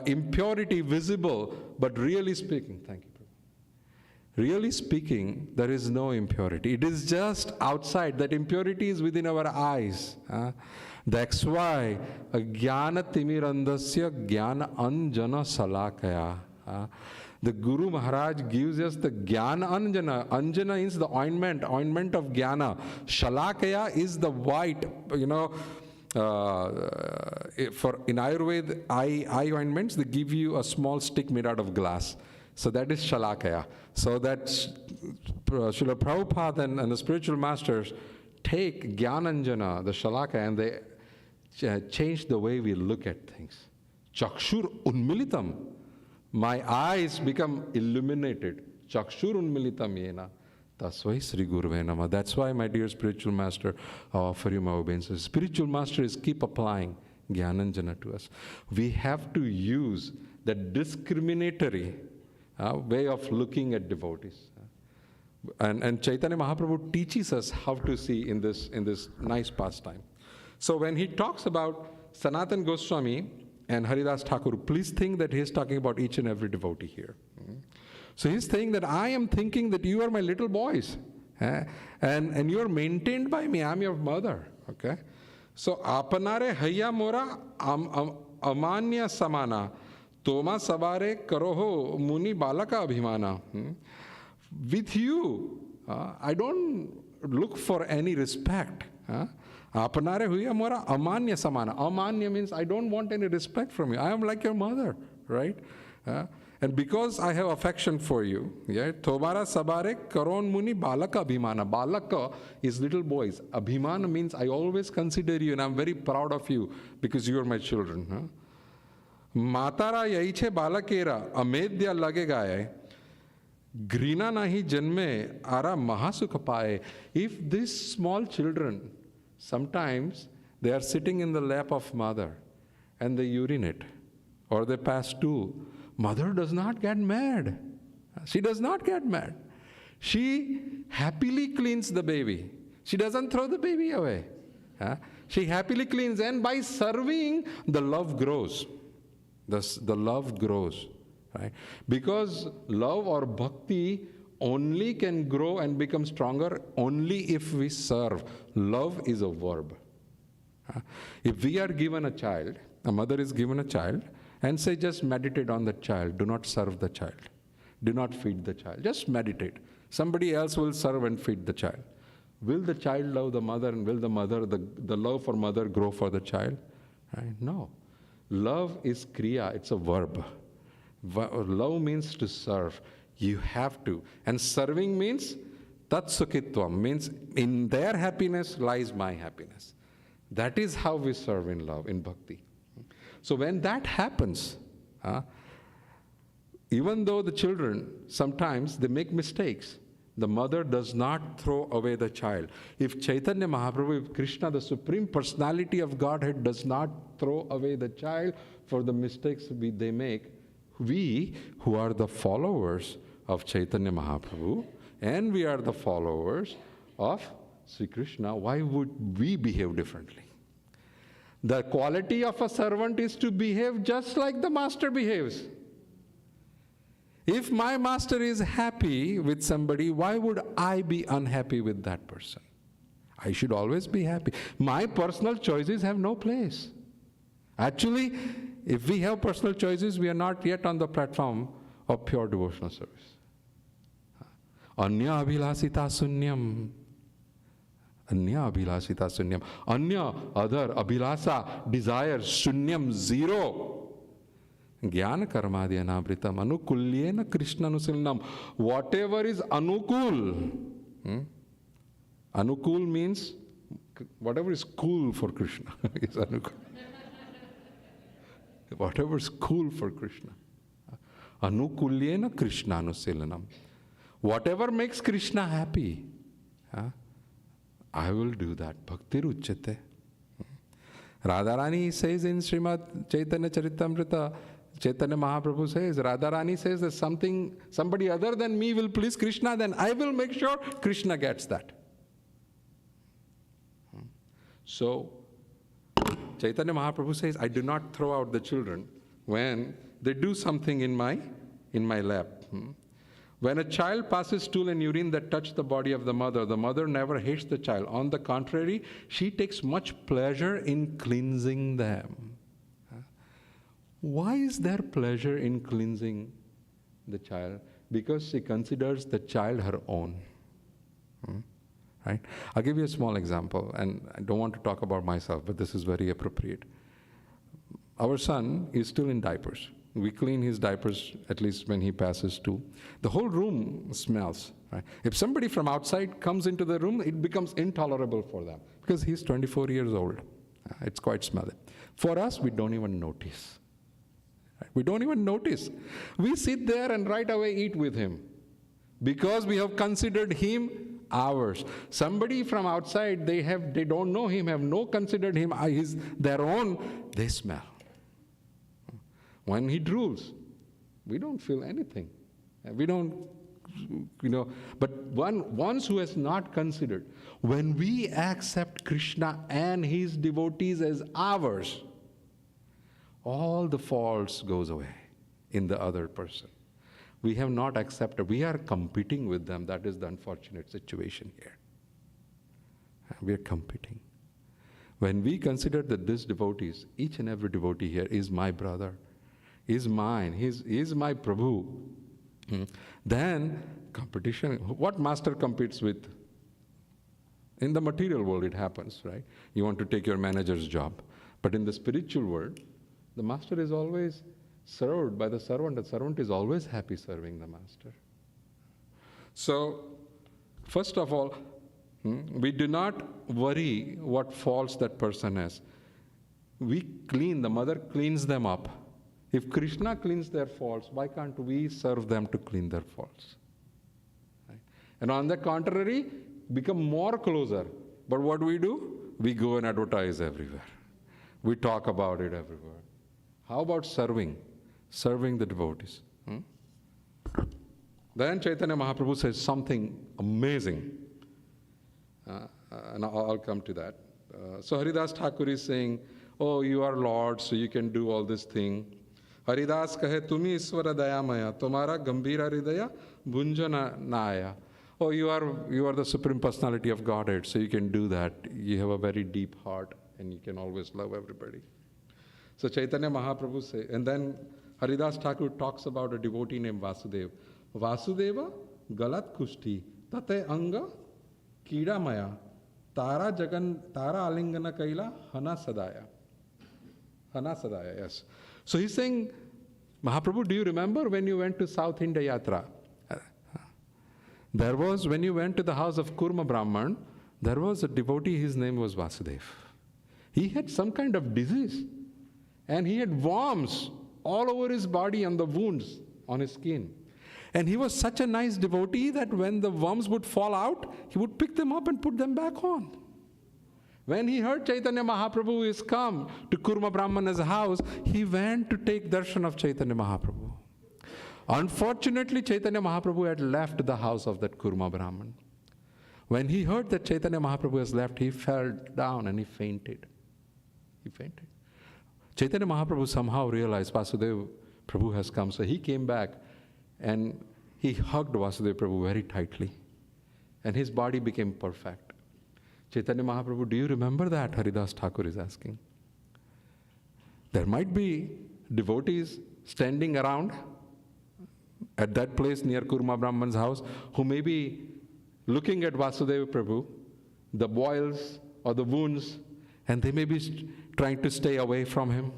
impurity visible. But really speaking, thank you. Really speaking, there is no impurity. It is just outside. That impurity is within our eyes. That's why jnana timirandasya jnana anjana salakaya. The Guru Maharaj gives us the Jnana Anjana. Anjana is the ointment of Jnana. Shalakaya is the white, for in Ayurveda, eye ointments, they give you a small stick made out of glass. So that is Shalakaya. So that Srila Prabhupada and the spiritual masters take Jnananjana, the Shalakaya, and they change the way we look at things. Chakshur Unmilitam. My eyes become illuminated. Chakshur Unmilitam yena. Tasvai Sri Guruve Namah. That's why, my dear spiritual master, I offer you my obeisance. Spiritual masters keep applying Jnananjana to us. We have to use the discriminatory way of looking at devotees. And Chaitanya Mahaprabhu teaches us how to see in this nice pastime. So when he talks about Sanatan Goswami and Haridas Thakur, please think that he is talking about each and every devotee here. So he's saying that I am thinking that you are my little boys, and you are maintained by me. I'm your mother. Okay. So apanare hayya mora amanya samana toma savare karoho muni balaka abhimana. With you, I don't look for any respect. Apanare huya mora amanya samana. Amanya means I don't want any respect from you. I am like your mother, right? And because I have affection for you, yeah, Tomara sabare karon muni balaka abhimana. Balaka is little boys. Abhimana means I always consider you and I'm very proud of you because you are my children. Matara yaiche balakera amedya lage gaye. Grina nahi janme ara mahasukha paye. If these small children, sometimes they are sitting in the lap of mother and they urinate or they pass stool, mother does not get mad. She does not get mad. She happily cleans the baby. She doesn't throw the baby away. She happily cleans, and by serving, the love grows. The love grows. Right? Because love or bhakti only can grow and become stronger only if we serve. Love is a verb. If we are given a child, a mother is given a child, and say just meditate on the child, do not serve the child. Do not feed the child, just meditate. Somebody else will serve and feed the child. Will the child love the mother, and will the love for mother grow for the child? Right? No. Love is kriya, it's a verb. Love means to serve. You have to. And serving means Tat Sukhitvam means in their happiness lies my happiness. That is how we serve in love, in bhakti. So when that happens, even though the children, sometimes they make mistakes, the mother does not throw away the child. If Chaitanya Mahaprabhu, if Krishna, the Supreme Personality of Godhead, does not throw away the child for the mistakes they make, we who are the followers of Chaitanya Mahaprabhu, and we are the followers of Sri Krishna, why would we behave differently? The quality of a servant is to behave just like the master behaves. If my master is happy with somebody, why would I be unhappy with that person? I should always be happy. My personal choices have no place. Actually, if we have personal choices, we are not yet on the platform of pure devotional service. Anya abhilasita sunyam. Anya abhilasita sunyam. Anya, other, abhilasa, desire, sunyam, zero. Jnana karmadya nabritam anukulyena krishna anusilnam. Whatever is anukul. Anukul means whatever is cool for Krishna is anukul. Whatever is cool for Krishna. Anukulyena krishna anusilnam. Whatever makes Krishna happy, I will do that. Bhakti ruchyate. Radharani says in Srimad Chaitanya Charitamrita, Chaitanya Mahaprabhu says, Radharani says that somebody other than me will please Krishna, then I will make sure Krishna gets that. So, Chaitanya Mahaprabhu says, I do not throw out the children when they do something in my lap. When a child passes stool and urine that touch the body of the mother never hates the child. On the contrary, she takes much pleasure in cleansing them. Why is there pleasure in cleansing the child? Because she considers the child her own. Right? I'll give you a small example, and I don't want to talk about myself, but this is very appropriate. Our son is still in diapers. We clean his diapers at least when he passes too. The whole room smells. Right? If somebody from outside comes into the room, it becomes intolerable for them because he's 24 years old. It's quite smelly. For us, we don't even notice. Right? We don't even notice. We sit there and right away eat with him because we have considered him ours. Somebody from outside, they don't know him, have no considered him their own, they smell. When he drools, we don't feel anything. We don't, but once who has not considered, when we accept Krishna and his devotees as ours, all the faults goes away in the other person. We have not accepted, we are competing with them. That is the unfortunate situation here. We are competing. When we consider that these devotees, each and every devotee here is my brother, is mine, is my Prabhu, then competition, what master competes with? In the material world it happens, right? You want to take your manager's job. But in the spiritual world, the master is always served by the servant. The servant is always happy serving the master. So, first of all, we do not worry what faults that person has. We clean, the mother cleans them up. If Krishna cleans their faults, why can't we serve them to clean their faults? Right? And on the contrary, become more closer. But what do? We go and advertise everywhere. We talk about it everywhere. How about serving the devotees? Then Chaitanya Mahaprabhu says something amazing. And I'll come to that. So Haridas Thakur is saying, oh, you are Lord, so you can do all this thing. Haridas kahe, tumi Iswara dayamaya, tumara gambhira hridaya bhunjana naya. Oh, you are the Supreme Personality of Godhead, so you can do that. You have a very deep heart, and you can always love everybody. So Chaitanya Mahaprabhu says, and then Haridas Thakur talks about a devotee named Vasudeva. Vasudeva galat kushti tate anga kida maya tara alingana kaila hana sadaya. Hana sadaya, yes. So he's saying, Mahaprabhu, do you remember when you went to South India Yatra? There was, when you went to the house of Kurma Brahman, there was a devotee, his name was Vasudev. He had some kind of disease, and he had worms all over his body and the wounds on his skin. And he was such a nice devotee that when the worms would fall out, he would pick them up and put them back on. When he heard Chaitanya Mahaprabhu is come to Kurma Brahmana's house, he went to take darshan of Chaitanya Mahaprabhu. Unfortunately, Chaitanya Mahaprabhu had left the house of that Kurma Brahman. When he heard that Chaitanya Mahaprabhu has left, he fell down and he fainted. He fainted. Chaitanya Mahaprabhu somehow realized Vasudev Prabhu has come, so he came back and he hugged Vasudev Prabhu very tightly, and his body became perfect. Chaitanya Mahaprabhu, do you remember that? Haridas Thakur is asking. There might be devotees standing around at that place near Kurma Brahman's house who may be looking at Vasudeva Prabhu, the boils or the wounds, and they may be trying to stay away from him.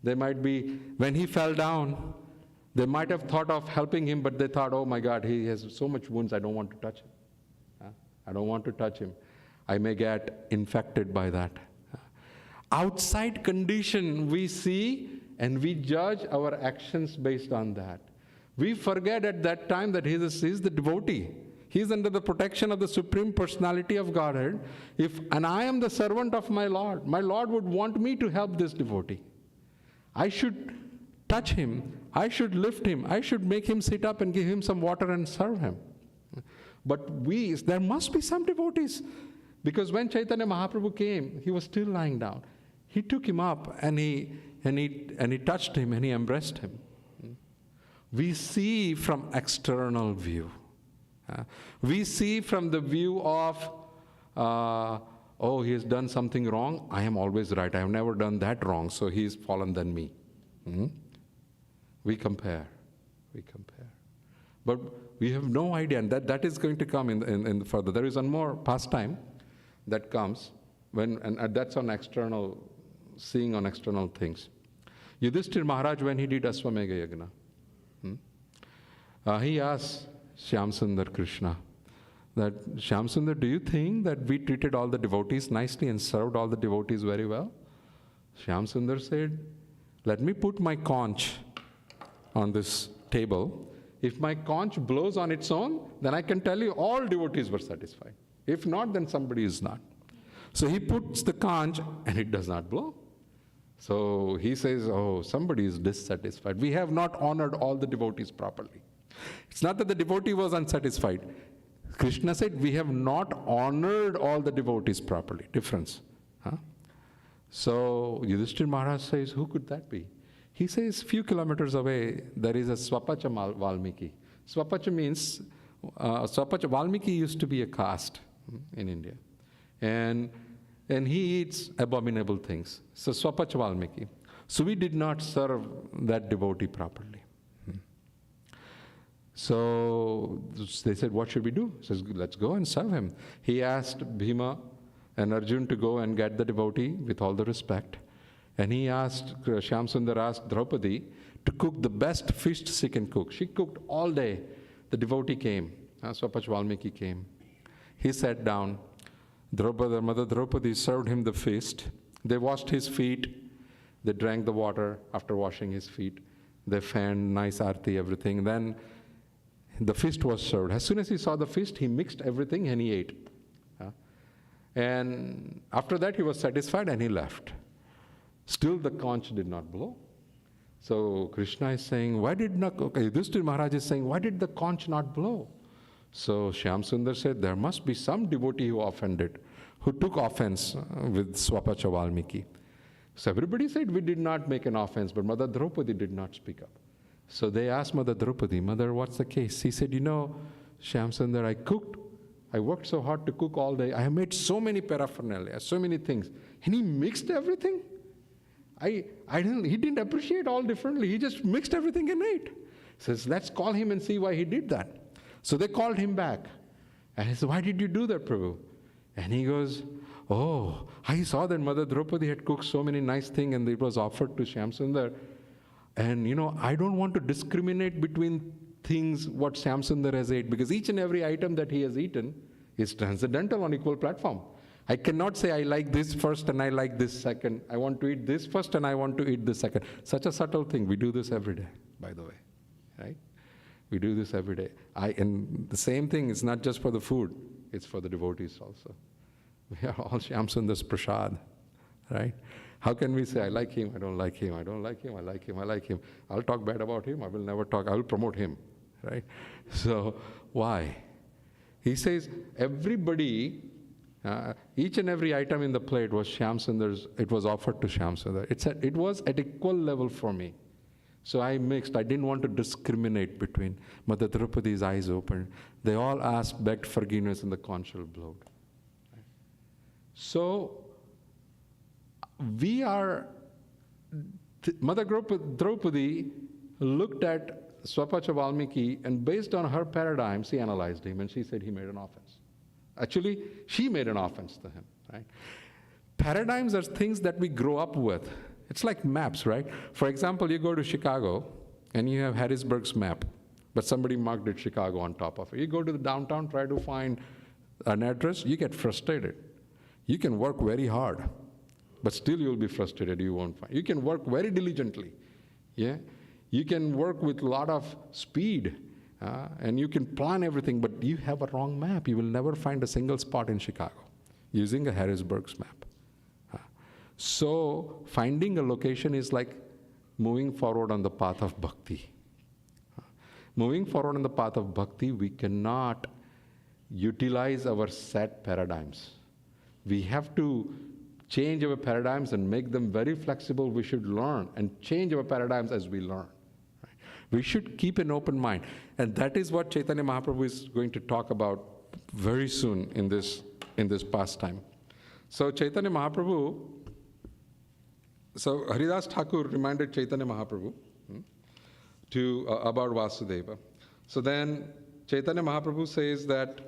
They might be, when he fell down, they might have thought of helping him, but they thought, oh my God, he has so much wounds, I don't want to touch him. I don't want to touch him. I may get infected by that. Outside condition we see and we judge our actions based on that. We forget at that time that he is the devotee. He is under the protection of the Supreme Personality of Godhead. And I am the servant of my Lord would want me to help this devotee. I should touch him. I should lift him. I should make him sit up and give him some water and serve him. But there must be some devotees. Because when Chaitanya Mahaprabhu came, he was still lying down. He took him up and he touched him and he embraced him. We see from external view. We see from the view of, oh, he has done something wrong. I am always right. I have never done that wrong, so he is fallen than me. We compare. But we have no idea, and that is going to come in the further. There is one more pastime that comes, and that's on external, seeing on external things. Yudhishthira Maharaj, when he did Ashwamedha Yagna, he asked Shyam Sundar Krishna that, Shyam Sundar, do you think that we treated all the devotees nicely and served all the devotees very well? Shyam Sundar said, let me put my conch on this table. If my conch blows on its own, then I can tell you all devotees were satisfied. If not, then somebody is not. So he puts the conch and it does not blow. So he says, oh, somebody is dissatisfied. We have not honored all the devotees properly. It's not that the devotee was unsatisfied. Krishna said, we have not honored all the devotees properly. Difference. So Yudhishthira Maharaj says, who could that be? He says, few kilometers away, there is a Swapacha Valmiki. Swapacha means, Valmiki used to be a caste in India. And he eats abominable things. So Swapacha Valmiki. So we did not serve that devotee properly. So they said, what should we do? He says, let's go and serve him. He asked Bhima and Arjun to go and get the devotee with all the respect. And he asked, Shyam Sundar asked Draupadi to cook the best fish she can cook. She cooked all day. The devotee came. Swapacha Valmiki came. He sat down. Mother Draupadi served him the feast. They washed his feet. They drank the water after washing his feet. They fanned, nice arti, everything. Then the feast was served. As soon as he saw the feast, he mixed everything and he ate. And after that, he was satisfied and he left. Still, the conch did not blow. So Krishna is saying, Yudhishthira Maharaj is saying, why did the conch not blow? So Shyam Sundar said, there must be some devotee who took offense with Swapacha Valmiki. So everybody said, we did not make an offense, but Mother Draupadi did not speak up. So they asked Mother Draupadi, Mother, what's the case? He said, Shyam Sundar, I worked so hard to cook all day. I have made so many paraphernalia, so many things. And he mixed everything. He didn't appreciate all differently. He just mixed everything and ate. He says, let's call him and see why he did that. So they called him back. And he said, why did you do that, Prabhu? And he goes, oh, I saw that Mother Draupadi had cooked so many nice things and it was offered to Shyam Sundar. And I don't want to discriminate between things what Shyamsundar has ate, because each and every item that he has eaten is transcendental on equal platform. I cannot say I like this first and I like this second. I want to eat this first and I want to eat this second. Such a subtle thing. We do this every day, by the way, right? We do this every day. And the same thing is not just for the food, it's for the devotees also. We are all Shyamsundar's prasad, right? How can we say, I like him, I don't like him, I don't like him, I like him, I like him. I'll talk bad about him, I will never talk, I will promote him, right? So, why? He says, everybody, each and every item in the plate was Shyamsundar's, it was offered to Shyamsundar. It was at equal level for me. So I mixed, I didn't want to discriminate between. Mother Draupadi's eyes opened. They all asked, begged forgiveness, and the conch shell blowed. So, we are, Mother Draupadi looked at Swapacha Valmiki, and based on her paradigm, she analyzed him, and she said he made an offense. Actually, she made an offense to him, right? Paradigms are things that we grow up with. It's like maps, right? For example, you go to Chicago, and you have Harrisburg's map, but somebody marked it Chicago on top of it. You go to the downtown, try to find an address, you get frustrated. You can work very hard, but still you'll be frustrated, you won't find. You can work very diligently, yeah? You can work with a lot of speed, and you can plan everything, but you have a wrong map. You will never find a single spot in Chicago using a Harrisburg's map. So finding a location is like moving forward on the path of bhakti. Moving forward on the path of bhakti, we cannot utilize our set paradigms. We have to change our paradigms and make them very flexible. We should learn and change our paradigms as we learn. Right? We should keep an open mind. And that is what Chaitanya Mahaprabhu is going to talk about very soon in this pastime. So Chaitanya Mahaprabhu, so Haridas Thakur reminded Chaitanya Mahaprabhu about Vasudeva. So then Chaitanya Mahaprabhu says that,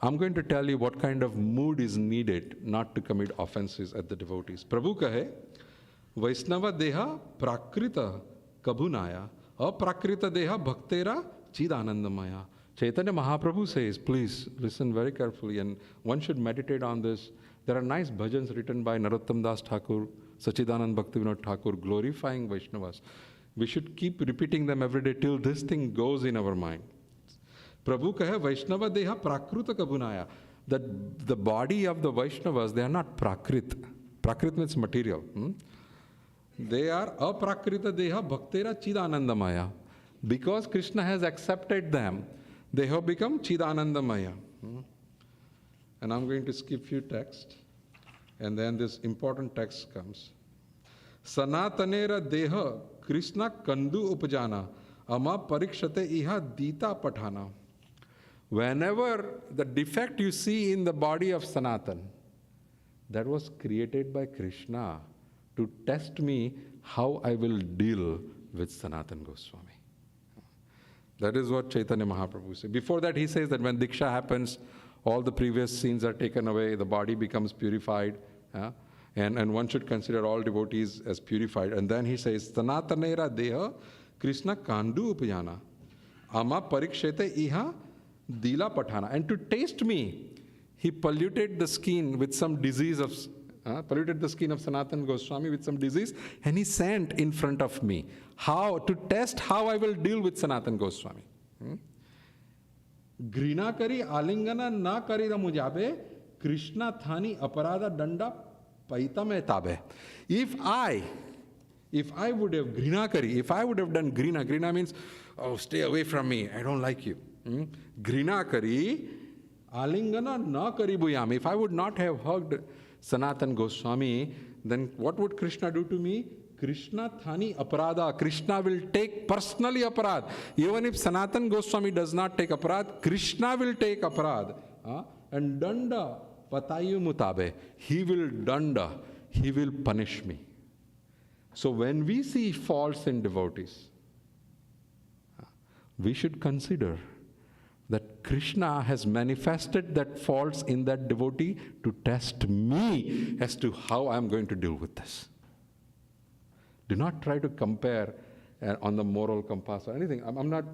I'm going to tell you what kind of mood is needed not to commit offenses at the devotees. Prabhu kahe, Vaishnava deha prakrita kabhunaya, aprakrita deha bhaktera chidanandamaya. Chaitanya Mahaprabhu says, please listen very carefully, and one should meditate on this. There are nice bhajans written by Narottam Das Thakur, Sachidanand Bhaktivinoda Thakur, glorifying Vaishnavas. We should keep repeating them every day till this thing goes in our mind. Prabhu kahe Vaishnava deha prakruta kabunaya. That the body of the Vaishnavas, they are not prakrit. Prakrit means material. They are aprakrita deha bhaktera chidanandamaya. Because Krishna has accepted them, they have become chidanandamaya. And I'm going to skip few texts, and then this important text comes. Sanatanera deha Krishna kandu upajana ama parikshate iha dita pathana. Whenever the defect you see in the body of Sanatan, that was created by Krishna to test me how I will deal with Sanatan Goswami. That is what Chaitanya Mahaprabhu said. Before that, he says that when Diksha happens, all the previous sins are taken away, the body becomes purified, and one should consider all devotees as purified. And then he says, Sanatanera deha Krishna kandu upayana ama parikshete iha dila pathana. And to taste me, he polluted the skin with some disease of, polluted the skin of Sanatan Goswami with some disease, and he sent in front of me. How? To test how I will deal with Sanatan Goswami. Grina kari alingana na kari da mujabe, Krishna thani aparada danda paita me tabe. If I would have grina kari, if I would have done grina means, oh, stay away from me, I don't like you. Grina kari, alingana na kari buyam. If I would not have hugged Sanatan Goswami, then what would Krishna do to me? Krishna thani aparada. Krishna will take personally aparad. Even if Sanatan Goswami does not take aparad, Krishna will take aparad. And danda patayu mutabe. He will danda. He will punish me. So when we see faults in devotees, we should consider that Krishna has manifested that faults in that devotee to test me as to how I'm going to deal with this. Do not try to compare on the moral compass or anything. I'm not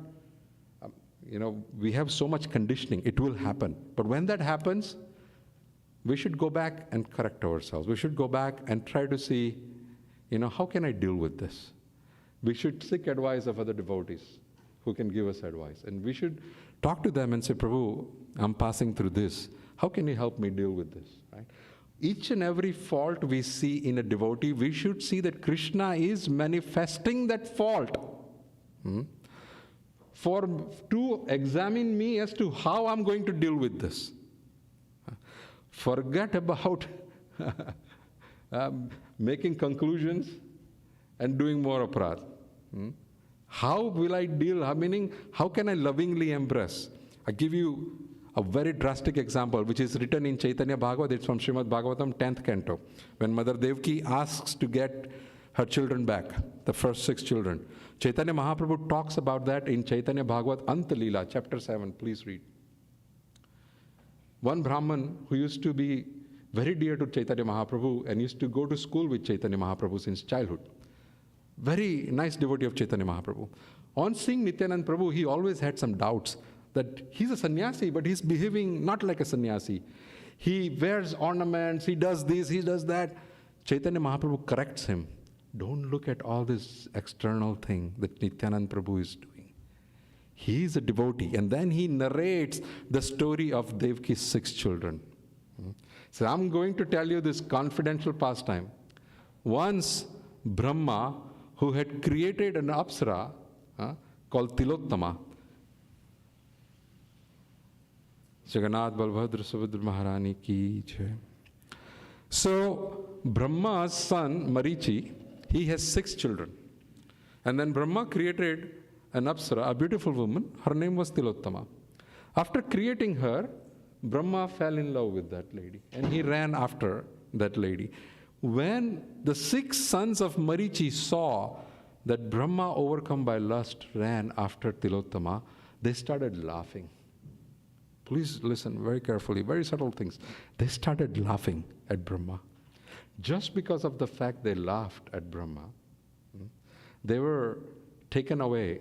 we have so much conditioning. It will happen. But when that happens, we should go back and correct ourselves. We should go back and try to see, how can I deal with this? We should seek advice of other devotees who can give us advice. And we should talk to them and say, Prabhu, I'm passing through this. How can you help me deal with this? Right? Each and every fault we see in a devotee, we should see that Krishna is manifesting that fault. To examine me as to how I'm going to deal with this. Forget about making conclusions and doing more aparadh. How will I deal? Meaning, how can I lovingly embrace? I give you a very drastic example, which is written in Chaitanya Bhagavad. It's from Srimad Bhagavatam, 10th canto, when Mother Devaki asks to get her children back, the first 6 children. Chaitanya Mahaprabhu talks about that in Chaitanya Bhagavad Anta Leela, chapter 7. Please read. One Brahman who used to be very dear to Chaitanya Mahaprabhu and used to go to school with Chaitanya Mahaprabhu since childhood. Very nice devotee of Chaitanya Mahaprabhu. On seeing Nityanand Prabhu, he always had some doubts that he's a sannyasi, but he's behaving not like a sannyasi. He wears ornaments, he does this, he does that. Chaitanya Mahaprabhu corrects him. Don't look at all this external thing that Nityanand Prabhu is doing. He is a devotee. And then he narrates the story of Devaki's 6 children. So I'm going to tell you this confidential pastime. Once Brahma, who had created an apsara called Tilottama, Jagannath Balbhadra Subhadra Maharani ki jai. So Brahma's son Marichi, he has 6 children. And then Brahma created an apsara, a beautiful woman. Her name was Tilottama. After creating her, Brahma fell in love with that lady. And he ran after that lady. When the 6 sons of Marichi saw that Brahma, overcome by lust, ran after Tilottama, they started laughing. Please listen very carefully, very subtle things. They started laughing at Brahma. Just because of the fact they laughed at Brahma, they were taken away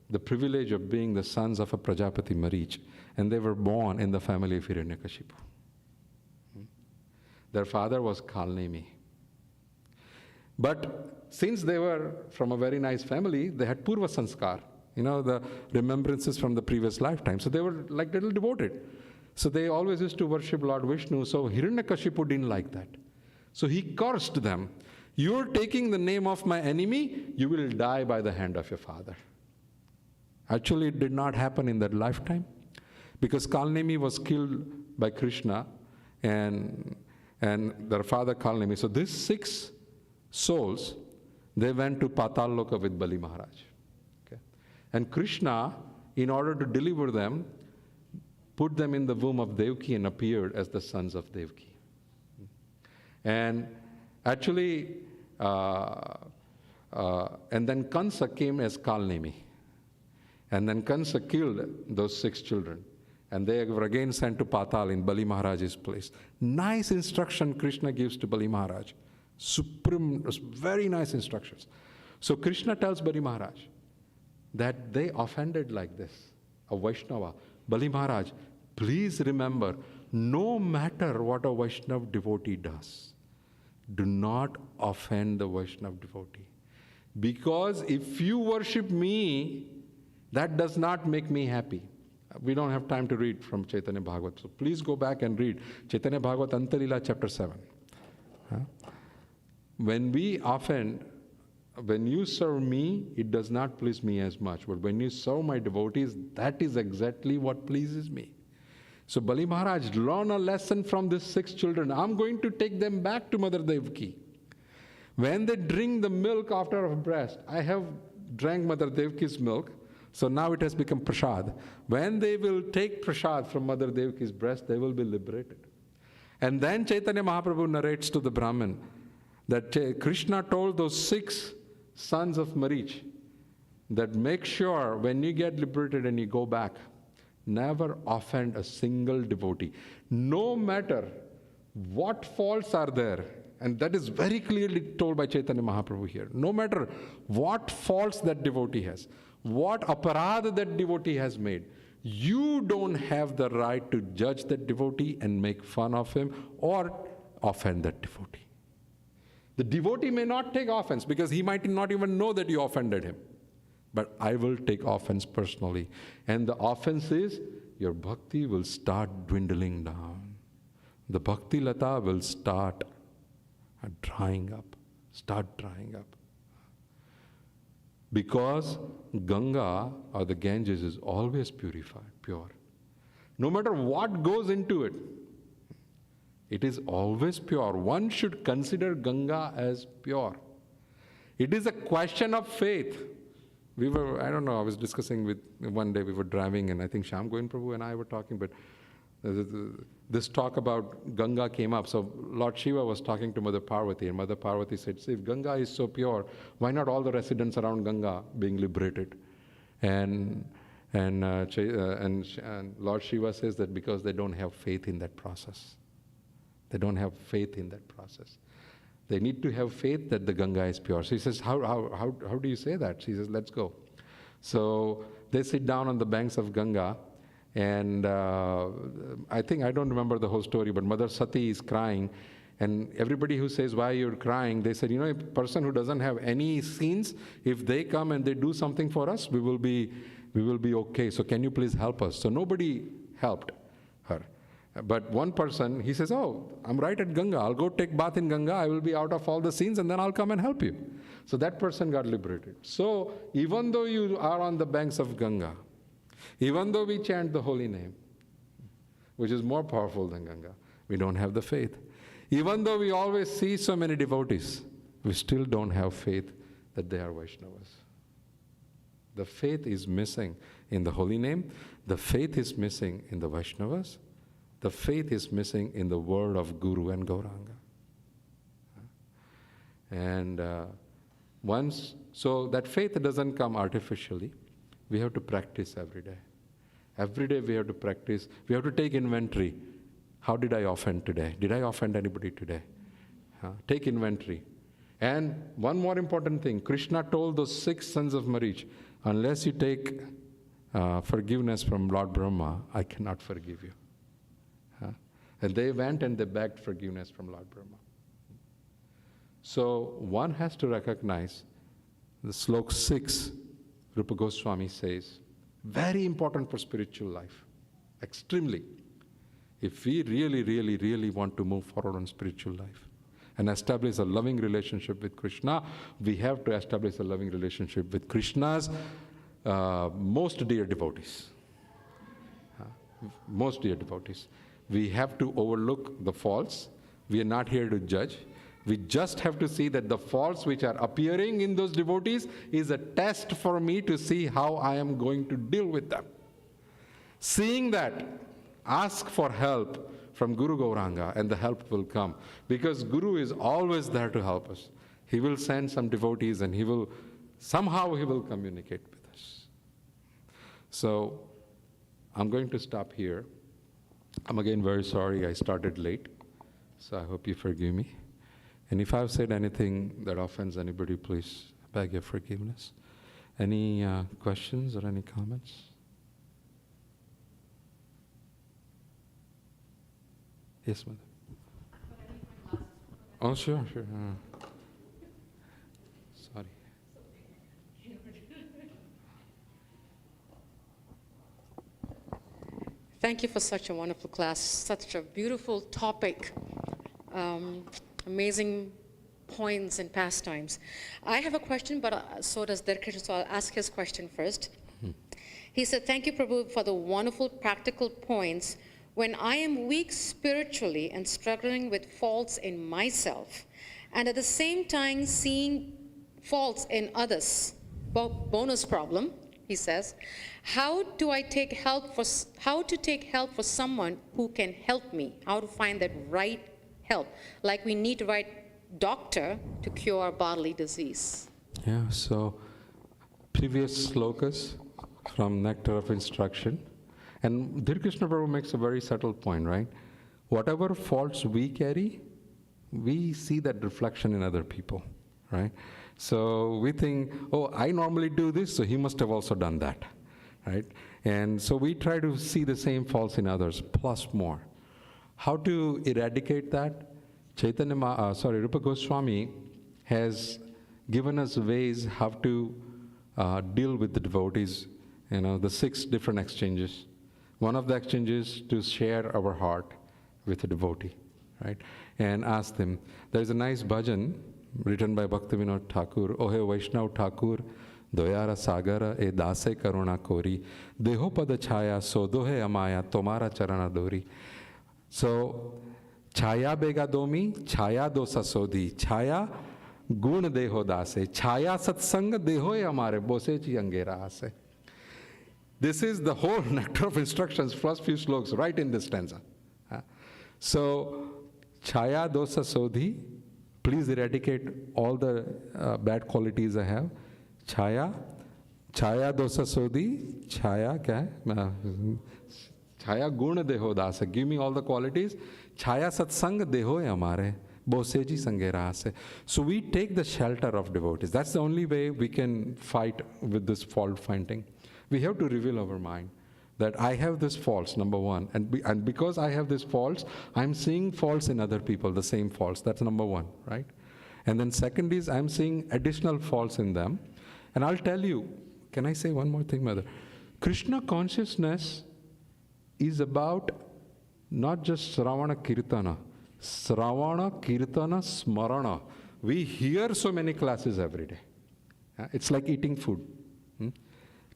the privilege of being the sons of a Prajapati Marich, and they were born in the family of Hiranyakashipu. Their father was Kalnemi. But since they were from a very nice family, they had Purva Sanskar, the remembrances from the previous lifetime. So they were like little devoted. So they always used to worship Lord Vishnu. So Hiranyakashipu didn't like that. So he cursed them. You're taking the name of my enemy, you will die by the hand of your father. Actually, it did not happen in that lifetime, because Kalnemi was killed by Krishna and their father Kalnemi. So these 6 souls, they went to Patal Loka with Bali Maharaj. Okay? And Krishna, in order to deliver them, put them in the womb of Devaki and appeared as the sons of Devaki. And actually, and then Kansa came as Kalnemi. And then Kansa killed those 6 children. And they were again sent to Patal in Bali Maharaj's place. Nice instruction Krishna gives to Bali Maharaj. Supreme, very nice instructions. So Krishna tells Bali Maharaj that they offended like this, a Vaishnava. Bali Maharaj, please remember, no matter what a Vaishnava devotee does, do not offend the Vaishnava devotee. Because if you worship me, that does not make me happy. We don't have time to read from Chaitanya Bhagavat. So please go back and read Chaitanya Bhagavat Anta Leela, chapter 7. When we offend, when you serve me, it does not please me as much. But when you serve my devotees, that is exactly what pleases me. So Bali Maharaj learned a lesson from these 6 children. I'm going to take them back to Mother Devaki. When they drink the milk after her breast, I have drank Mother Devaki's milk, so now it has become prasad. When they will take prasad from Mother Devaki's breast, they will be liberated. And then Chaitanya Mahaprabhu narrates to the Brahmin that Krishna told those 6 sons of Marich that make sure when you get liberated and you go back, never offend a single devotee. No matter what faults are there, and that is very clearly told by Chaitanya Mahaprabhu here. No matter what faults that devotee has, what aparadha that devotee has made, You don't have the right to judge that devotee and make fun of him or offend that devotee. The devotee may not take offense because he might not even know that you offended him. But I will take offense personally. And the offense is your bhakti will start dwindling down. The bhakti lata will start drying up. Because Ganga or the Ganges is always purified, pure. No matter what goes into it, it is always pure. One should consider Ganga as pure. It is a question of faith. I was discussing with, one day we were driving and I think Shyam Govind Prabhu and I were talking, but this talk about Ganga came up. So Lord Shiva was talking to Mother Parvati, and Mother Parvati said, see, if Ganga is so pure, why not all the residents around Ganga being liberated? And Lord Shiva says that because they don't have faith in that process. They don't have faith in that process. They need to have faith that the Ganga is pure. So he says, how do you say that? She says, let's go. So they sit down on the banks of Ganga, and I don't remember the whole story, but Mother Sati is crying, and everybody who says, why you're crying, they said, a person who doesn't have any sins, if they come and they do something for us, we will be okay. So can you please help us? So nobody helped her. But one person, he says, oh, I'm right at Ganga. I'll go take bath in Ganga. I will be out of all the sins, and then I'll come and help you. So that person got liberated. So even though you are on the banks of Ganga, even though we chant the holy name, which is more powerful than Ganga, we don't have the faith. Even though we always see so many devotees, we still don't have faith that they are Vaishnavas. The faith is missing in the holy name. The faith is missing in the Vaishnavas. The faith is missing in the word of Guru and Gauranga. And so that faith doesn't come artificially. We have to practice every day. Every day we have to practice. We have to take inventory. How did I offend today? Did I offend anybody today? Take inventory. And one more important thing, Krishna told those 6 sons of Marich, unless you take forgiveness from Lord Brahma, I cannot forgive you. And they went and they begged forgiveness from Lord Brahma. So one has to recognize the slok 6, Rupa Goswami says, very important for spiritual life, extremely. If we really, really, really want to move forward on spiritual life and establish a loving relationship with Krishna, we have to establish a loving relationship with Krishna's most dear devotees. Most dear devotees. We have to overlook the faults. We are not here to judge. We just have to see that the faults which are appearing in those devotees is a test for me to see how I am going to deal with them. Seeing that, ask for help from Guru Gauranga and the help will come. Because Guru is always there to help us. He will send some devotees and somehow he will communicate with us. So, I'm going to stop here. I'm again very sorry I started late, so I hope you forgive me. And if I've said anything that offends anybody, please beg your forgiveness. Any questions or any comments? Yes, madam. Oh, sure. Sorry. Thank you for such a wonderful class, such a beautiful topic, amazing points and pastimes. I have a question, but so does Darkesh, so I'll ask his question first. He said, thank you, Prabhu, for the wonderful practical points. When I am weak spiritually and struggling with faults in myself, and at the same time seeing faults in others, bonus problem, he says, how to take help for someone who can help me? How to find that right help? Like we need the right doctor to cure bodily disease. Yeah, so previous slokas from Nectar of Instruction. And Dhir Krishna Prabhu makes a very subtle point, right? Whatever faults we carry, we see that reflection in other people, right? So we think, oh, I normally do this, so he must have also done that, right? And so we try to see the same faults in others, plus more. How to eradicate that? Rupa Goswami has given us ways how to deal with the devotees, the 6 different exchanges. One of the exchanges to share our heart with a devotee, right? And ask them. There's a nice bhajan written by Bhaktivinoda Thakur, Ohe Vaishnav Thakur, Doyara Sagara e dase karuna kori, deho pada chaya sodohe amaya tomara charana dori. So, chaya bega domi, chaya dosa sodhi, chaya gun deho dase, chaya satsang deho amare bose chi angera ase. This is the whole nectar of instructions, first few slokas, right in this stanza. So, chaya dosa sodhi, please eradicate all the bad qualities I have. Chaya dosa sodhi, chaya kya hai? Chaya guna deho dasa, give me all the qualities. Chaya satsang deho hai hamare, boseji sangerase. So we take the shelter of devotees. That's the only way we can fight with this fault finding. We have to reveal our mind that I have this faults, number one. And because I have this faults, I'm seeing faults in other people, the same faults. That's number one, right? And then second is I'm seeing additional faults in them. And I'll tell you, can I say one more thing, Mother? Krishna consciousness is about not just Sravana Kirtana, Smarana. We hear so many classes every day. It's like eating food,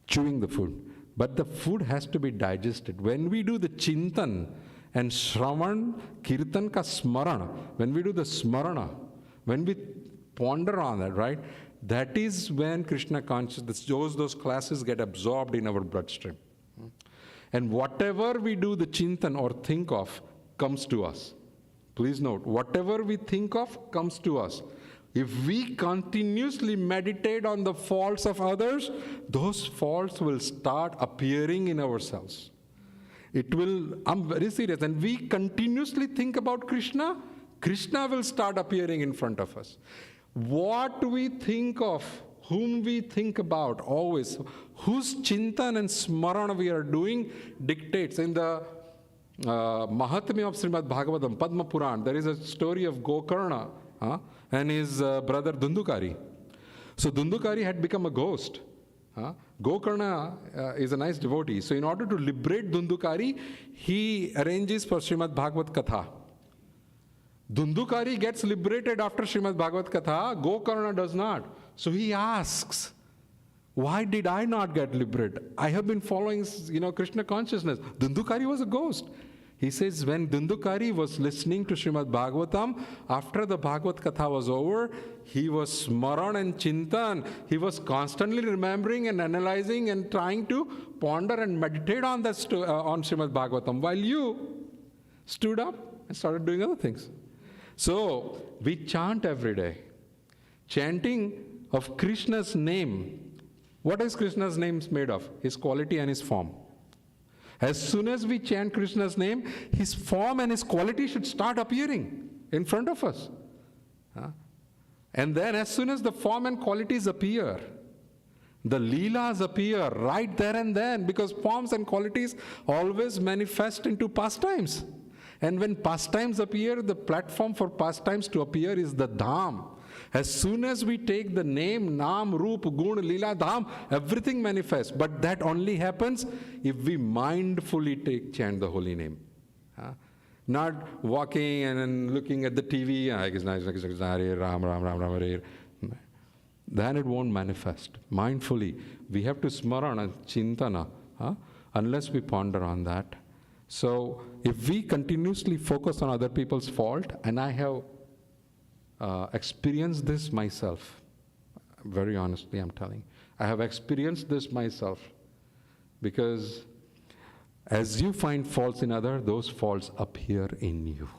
chewing the food. But the food has to be digested. When we do the Chintan and Shravan, Kirtan ka Smarana, when we do the Smarana, when we ponder on that, right? That is when Krishna consciousness, those classes get absorbed in our bloodstream. And whatever we do the Chintan or think of comes to us. Please note, whatever we think of comes to us. If we continuously meditate on the faults of others, those faults will start appearing in ourselves. It will, I'm very serious, and we continuously think about Krishna, Krishna will start appearing in front of us. What we think of, whom we think about always, whose chintan and smarana we are doing dictates. In the Mahatmya of Srimad Bhagavatam, Padma Puran, there is a story of Gokarna and his brother Dundukari. So Dundukari had become a ghost. Gokarna is a nice devotee. So in order to liberate Dundukari, he arranges for Srimad Bhagavat Katha. Dundukari gets liberated after Srimad Bhagavat Katha, Gokarna does not. So he asks, why did I not get liberated? I have been following, Krishna consciousness. Dundukari was a ghost. He says when Dundukari was listening to Srimad Bhagavatam, after the Bhagavat Katha was over, he was smaran and chintan. He was constantly remembering and analyzing and trying to ponder and meditate on on Srimad Bhagavatam, while you stood up and started doing other things. So we chant every day. Chanting of Krishna's name. What is Krishna's name made of? His quality and his form. As soon as we chant Krishna's name, his form and his quality should start appearing in front of us. And then as soon as the form and qualities appear, the leelas appear right there and then, because forms and qualities always manifest into pastimes. And when pastimes appear, the platform for pastimes to appear is the dham. As soon as we take the name, Nam, Roop, Gun, Leela, Dham, everything manifests. But that only happens if we mindfully chant the holy name. Not walking and looking at the TV, Ram, Ram, Ram, Ram, Hare. Then it won't manifest. Mindfully, we have to smarana, chintana, unless we ponder on that. So if we continuously focus on other people's fault, and I have experienced this myself, very honestly I'm telling, I have experienced this myself, because as you find faults in others, those faults appear in you.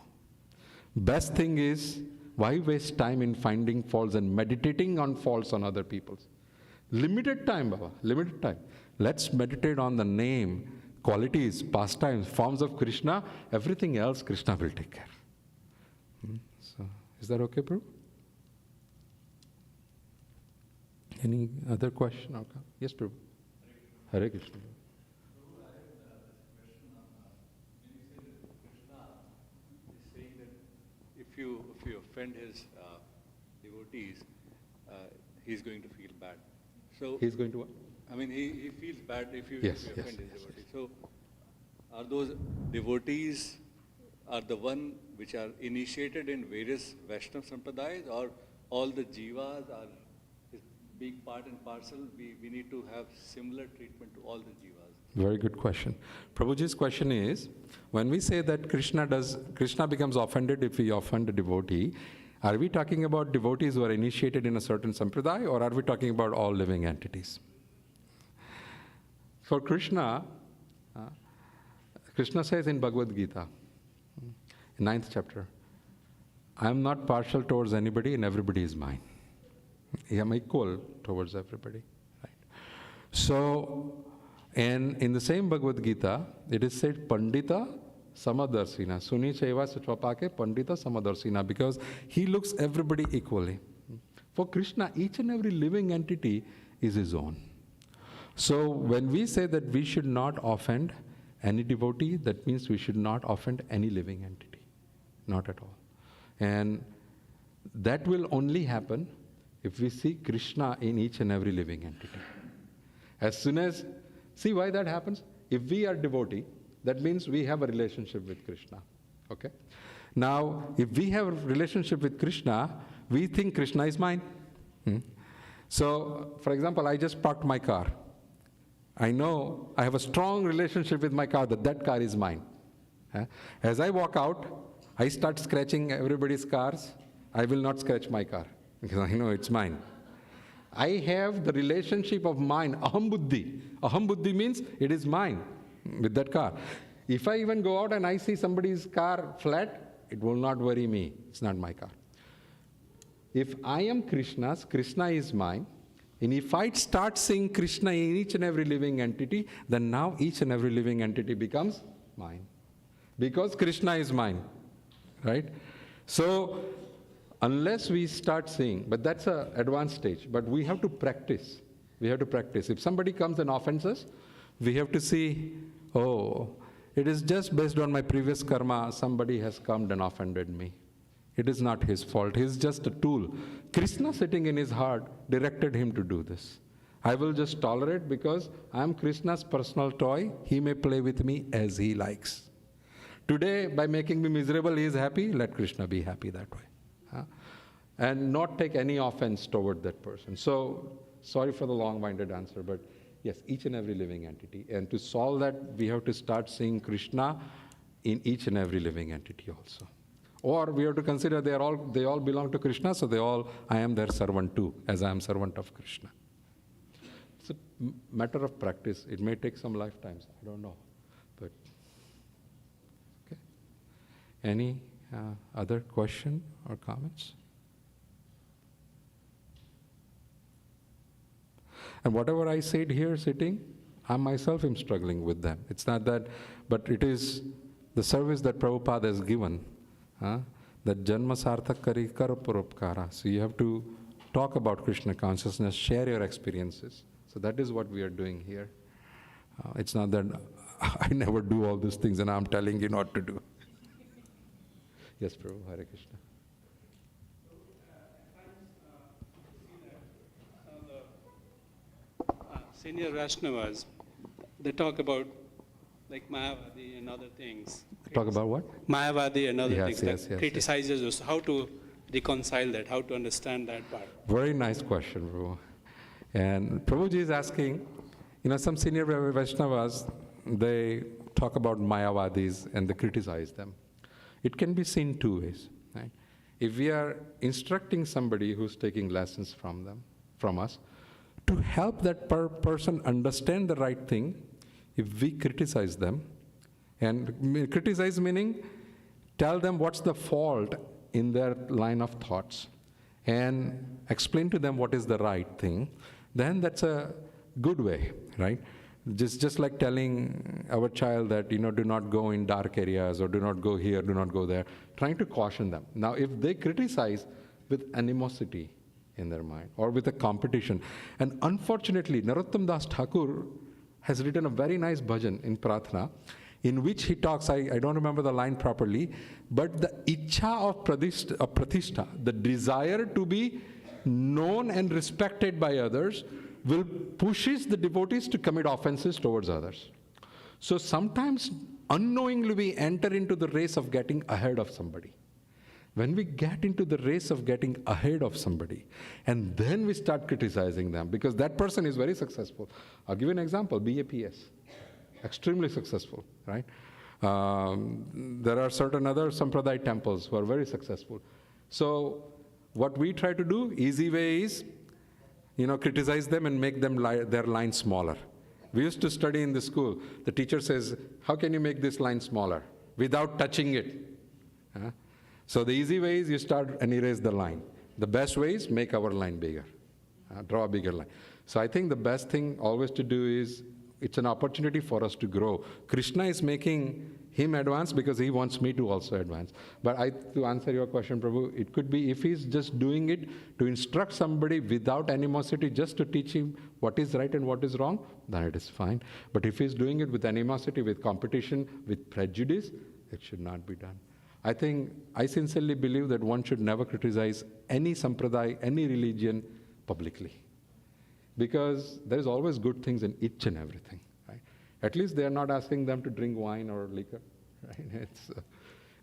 Best thing is, why waste time in finding faults and meditating on faults on other people's? Limited time, Baba, limited time. Let's meditate on the name, qualities, pastimes, forms of Krishna. Everything else, Krishna will take care. So, is that okay, Prabhu? Any other question? Okay. Yes, Prabhu. Hare Krishna. if you offend his devotees, he's going to feel bad. So He's going to what? I mean, he feels bad if you, Yes, if you yes, offend his yes, devotees. So are those devotees are the one which are initiated in various Vaishnava sampradayas, or all the jivas are is being part and parcel? We need to have similar treatment to all the jivas. Very good question. Prabhuji's question is, when we say that Krishna becomes offended if we offend a devotee, are we talking about devotees who are initiated in a certain sampradaya, or are we talking about all living entities? For Krishna, Krishna says in Bhagavad Gita, 9th chapter, I am not partial towards anybody and everybody is mine. I am equal towards everybody. Right? So, and in the same Bhagavad Gita, it is said, Pandita Samadarsina. Suni Chaiva Sachvapake Pandita Samadarsina, because he looks everybody equally. For Krishna, each and every living entity is his own. So when we say that we should not offend any devotee, that means we should not offend any living entity. Not at all. And that will only happen if we see Krishna in each and every living entity. As soon as, see why that happens? If we are devotee, that means we have a relationship with Krishna. Okay? Now, if we have a relationship with Krishna, we think Krishna is mine. So, for example, I just parked my car. I know I have a strong relationship with my car, that car is mine. As I walk out, I start scratching everybody's cars. I will not scratch my car because I know it's mine. I have the relationship of mine, aham buddhi. Aham buddhi means it is mine with that car. If I even go out and I see somebody's car flat, it will not worry me. It's not my car. If I am Krishna's, Krishna is mine. And if I start seeing Krishna in each and every living entity, then now each and every living entity becomes mine. Because Krishna is mine. Right? So, unless we start seeing, but that's an advanced stage, but we have to practice. We have to practice. If somebody comes and offends us, we have to see, oh, it is just based on my previous karma, somebody has come and offended me. It is not his fault. He is just a tool. Krishna sitting in his heart directed him to do this. I will just tolerate because I am Krishna's personal toy. He may play with me as he likes. Today, by making me miserable, he is happy. Let Krishna be happy that way. And not take any offense toward that person. So, sorry for the long-winded answer, but yes, each and every living entity. And to solve that, we have to start seeing Krishna in each and every living entity also. Or we have to consider they all belong to Krishna, so I am their servant too, as I am servant of Krishna. It's a matter of practice. It may take some lifetimes, I don't know. But okay. Any other question or comments? And whatever I said here sitting, I myself am struggling with them. It's not that, but it is the service that Prabhupada has given. That janma sarthak kari kar purupkara. So you have to talk about Krishna consciousness, share your experiences. So that is what we are doing here. It's not that I never do all these things and I'm telling you not to do. Yes, Prabhu, Hare Krishna. Senior Vaishnavas, they talk about like Mayavadi and other things. Talk about what? Mayavadi and other Yes, things that yes, criticizes us. How to reconcile that? How to understand that part? Very nice question, Prabhu. And Prabhuji is asking, some senior Vaishnavas, they talk about Mayavadis and they criticize them. It can be seen two ways. Right? If we are instructing somebody who's taking lessons from us, to help that person understand the right thing, if we criticize them, and criticize meaning tell them what's the fault in their line of thoughts and explain to them what is the right thing, then that's a good way, right? Just like telling our child that, do not go in dark areas or do not go here, do not go there, trying to caution them. Now, if they criticize with animosity in their mind or with a competition, and unfortunately, Narottam Das Thakur has written a very nice bhajan in Pratna. in which he talks, I don't remember the line properly, but the ichha of pratishtha, the desire to be known and respected by others, will pushes the devotees to commit offenses towards others. So sometimes unknowingly we enter into the race of getting ahead of somebody. When we get into the race of getting ahead of somebody, and then we start criticizing them, because that person is very successful. I'll give you an example, BAPS, extremely successful, right? There are certain other Sampradaya temples who are very successful. So what we try to do, easy way is, criticize them and make them their line smaller. We used to study in the school. The teacher says, how can you make this line smaller without touching it? So the easy way is you start and erase the line. The best way is make our line bigger, draw a bigger line. So I think the best thing always to do is, it's an opportunity for us to grow. Krishna is making him advance because he wants me to also advance. But to answer your question, Prabhu, it could be if he's just doing it to instruct somebody without animosity, just to teach him what is right and what is wrong, then it is fine. But if he's doing it with animosity, with competition, with prejudice, it should not be done. I sincerely believe that one should never criticize any sampradaya, any religion publicly. Because there is always good things in each and everything, right? At least they are not asking them to drink wine or liquor, right?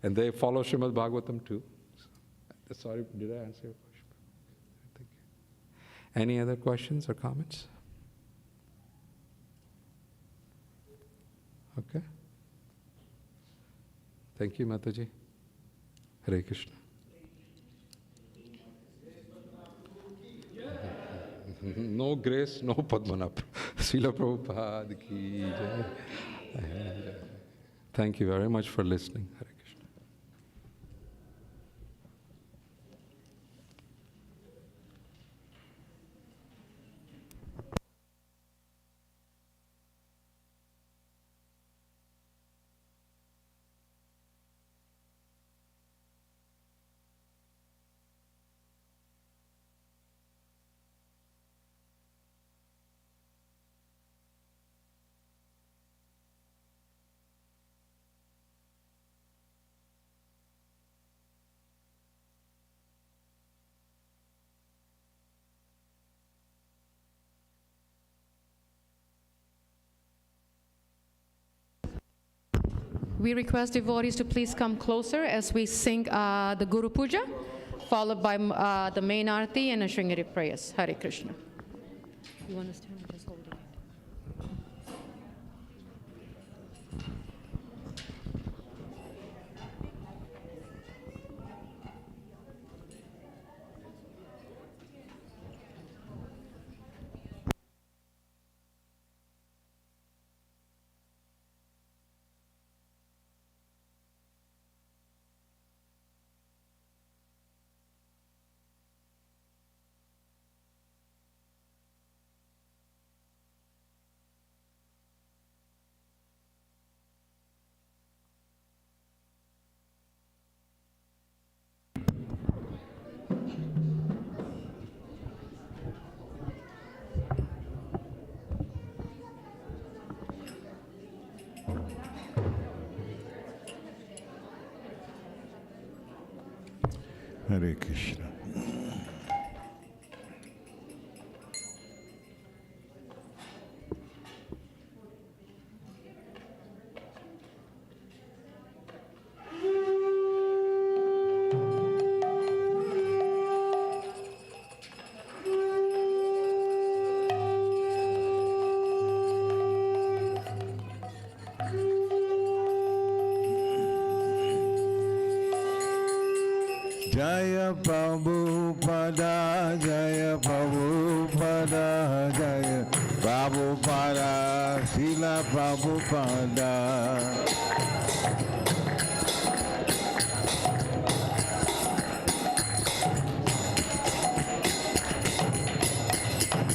And they follow Srimad Bhagavatam too. So, sorry, did I answer your question? Thank you. Any other questions or comments? Okay. Thank you, Mataji. Hare Krishna. No grace, no Padmana. Srila Prabhupada ki jai. Thank you very much for listening. Hare Krishna. We request devotees to please come closer as we sing the Guru Puja, followed by the main Aarti and a Sringari prayers. Hare Krishna. You want to stand or just hold it? Hare Krishna. Jaya Prabhupada, Jaya Prabhupada, Jaya Prabhupada, Srila Prabhupada.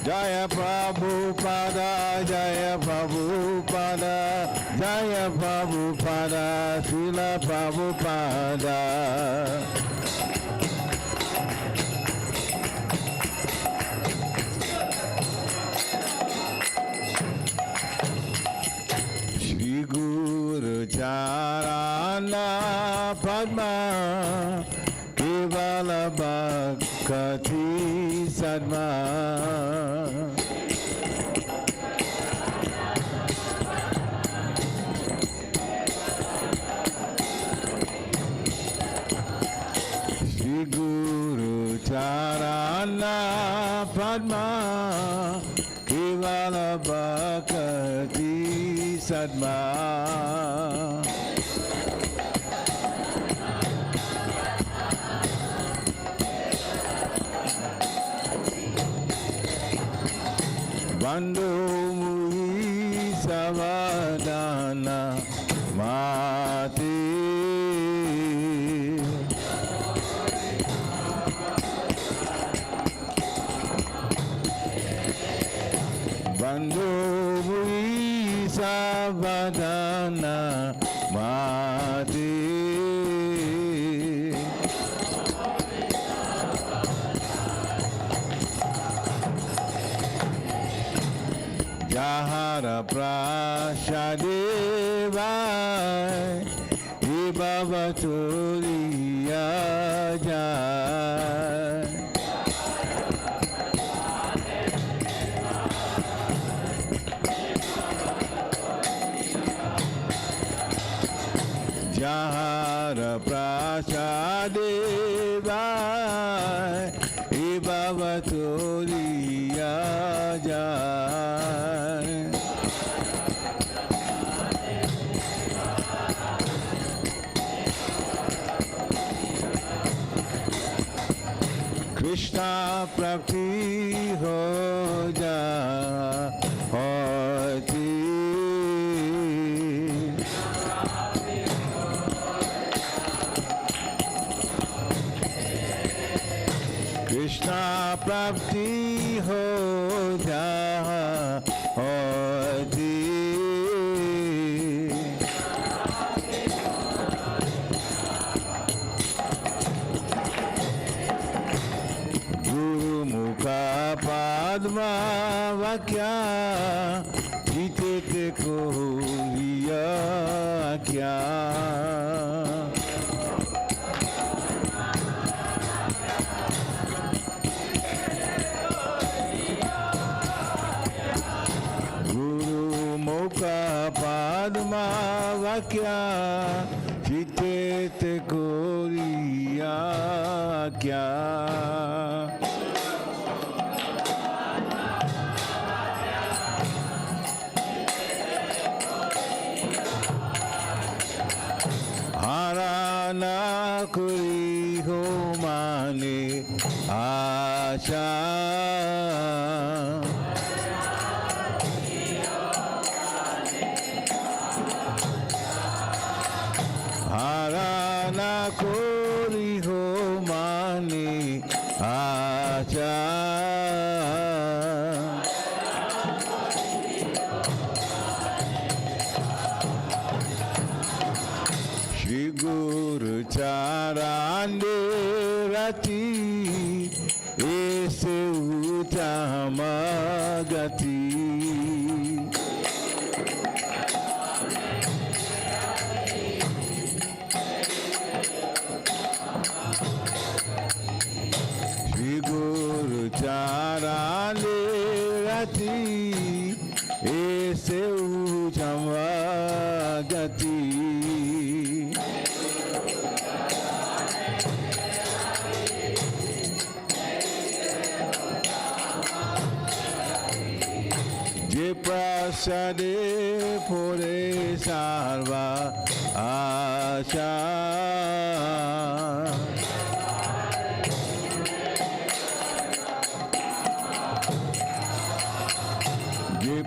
Jaya Prabhupada, Jaya Prabhupada, Jaya Prabhupada, Srila Prabhupada. Shri Guru Bhakti Sadma Shri Guru Charana Padma Kevala Bhakti Sadma Bandhu Mui Savadana Mati Bandhu Mui Savadana Mati Jahara Prashadevai Ibavaturiya Jai Jahara Prashadevai Ibavaturiya Jai Krishna Prapti Ho Ja Hoti Krishna Prapti Ho Ja Hoti Guru Mukha Padma Vakya Jitete Kohiya Kya Padma Vakya Chitete Koriya Kya Harana Kuri Ho Mane Asha Harana Kori Ho Mani Acha Shri Guru Charande Rati Ese Utamagati Guru Charale Rati Ese Ujamagati Je prasade pore sarva acha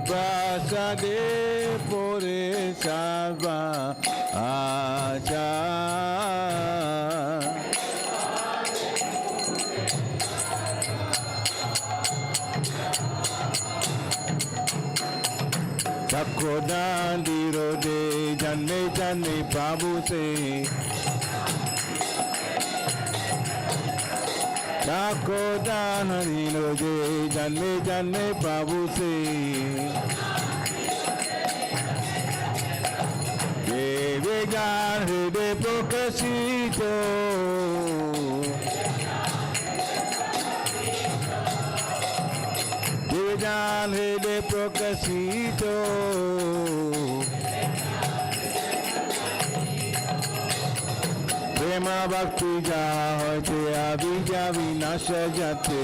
Prasade pore sarva acha Chakodandiro de janne janne Prabhu se Chakodandiro de janne janne Prabhu se Vegan hriday prokasito Pranal hede prokasito Prema bhakti ja hoite abhija vinasha jate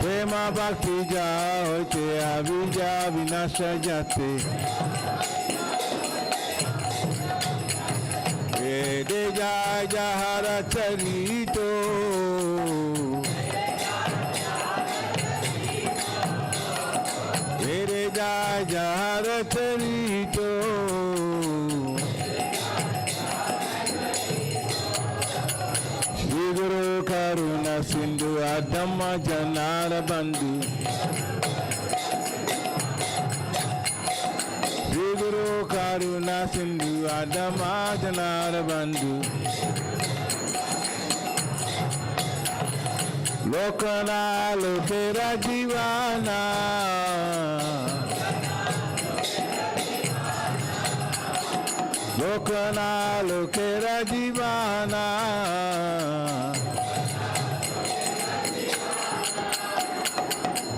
Prema bhakti ja hoite abhija vinasha jate Vede jaya jahara charito Vede jaya jahara charito Shri Guru Karuna Sindhu Adhamma Janara Bandhu Shri Guru Karuna Sindhu Adhamma Janara Bandhu Lokana Lokera Jivana Lokana Lokera Jivana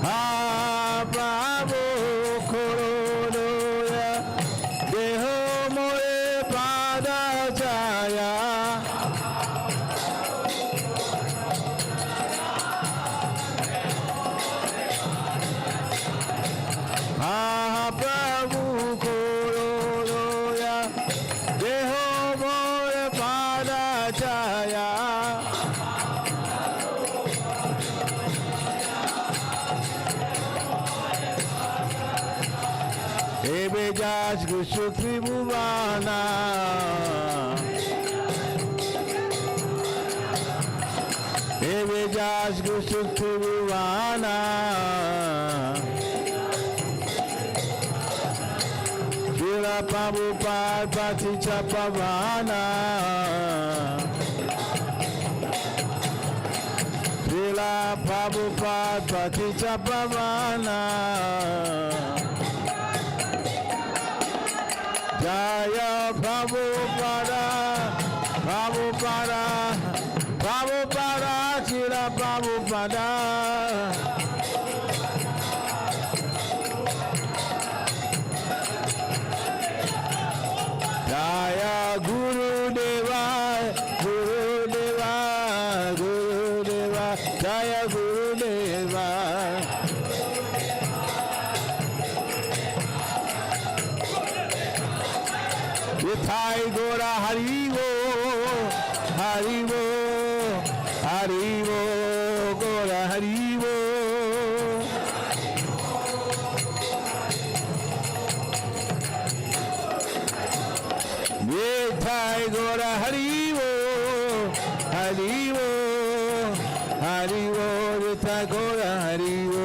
Ha Prabhu Korodoya Deho More Pada Jaya Ha Prabhu Korodoya Deho More Pada Jaya Ebe jas Gushu Tribhuvana Ebe jas Gushu Tribhuvana Shila Prabhupada Paticha Pavana Shila Prabhupada Paticha Pavana Jaya Prabhupada, Prabhupada, Prabhupada, Shila Prabhupada. Jaya Guru Deva, Guru Deva, Guru Deva, Jaya Guru Deva. Thai Gora Haribo, Haribo, Haribo, Gora Haribo. Thai Gora Haribo, Haribo, Haribo, Thai Gora Haribo.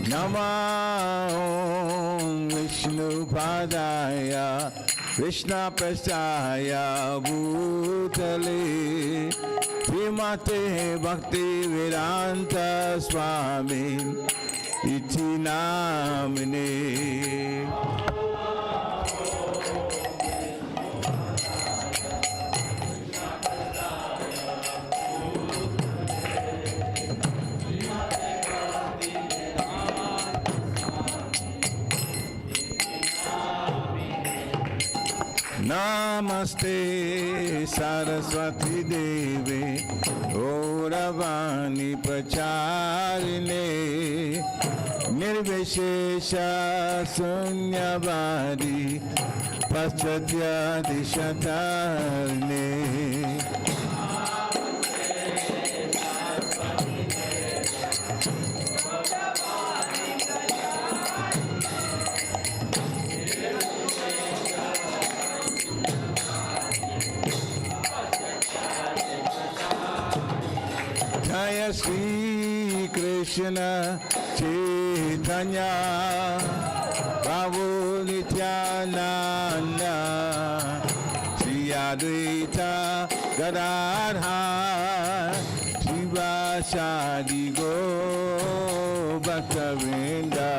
Nama Vishnu Padaya Krishna Prasthaya Bhutale Srimate Bhakti Vedanta Swami Iti Namine Namaste Saraswati Devi Gauravani Pracharine Nirvishesha Sunyavadi Paschatya Dishatarne Jaya Shri Krishna Chaitanya Prabhu Nityananda Shri Advaita Gadadhar Shivasadi Go Bhaktavrinda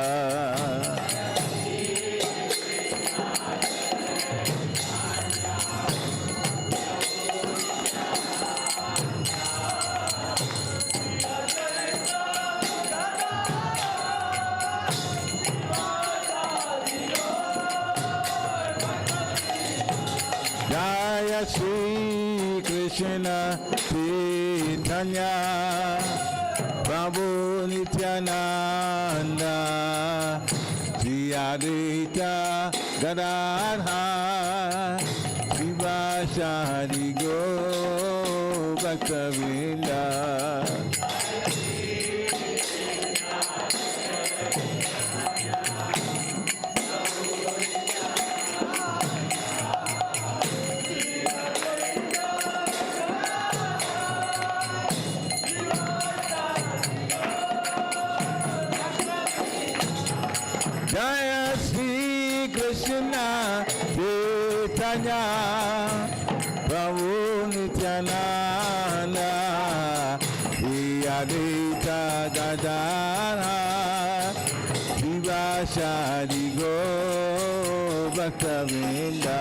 Krishna Chaitanya Prabhu Nityananda Shri Advaita Gadadhar Srivasadi Gaur Bhaktavinda Jaya Shri Krishna Chaitanya Prabhu Nityananda Shri Advaita Gadadhar Srivasadi Gaur Bhaktavinda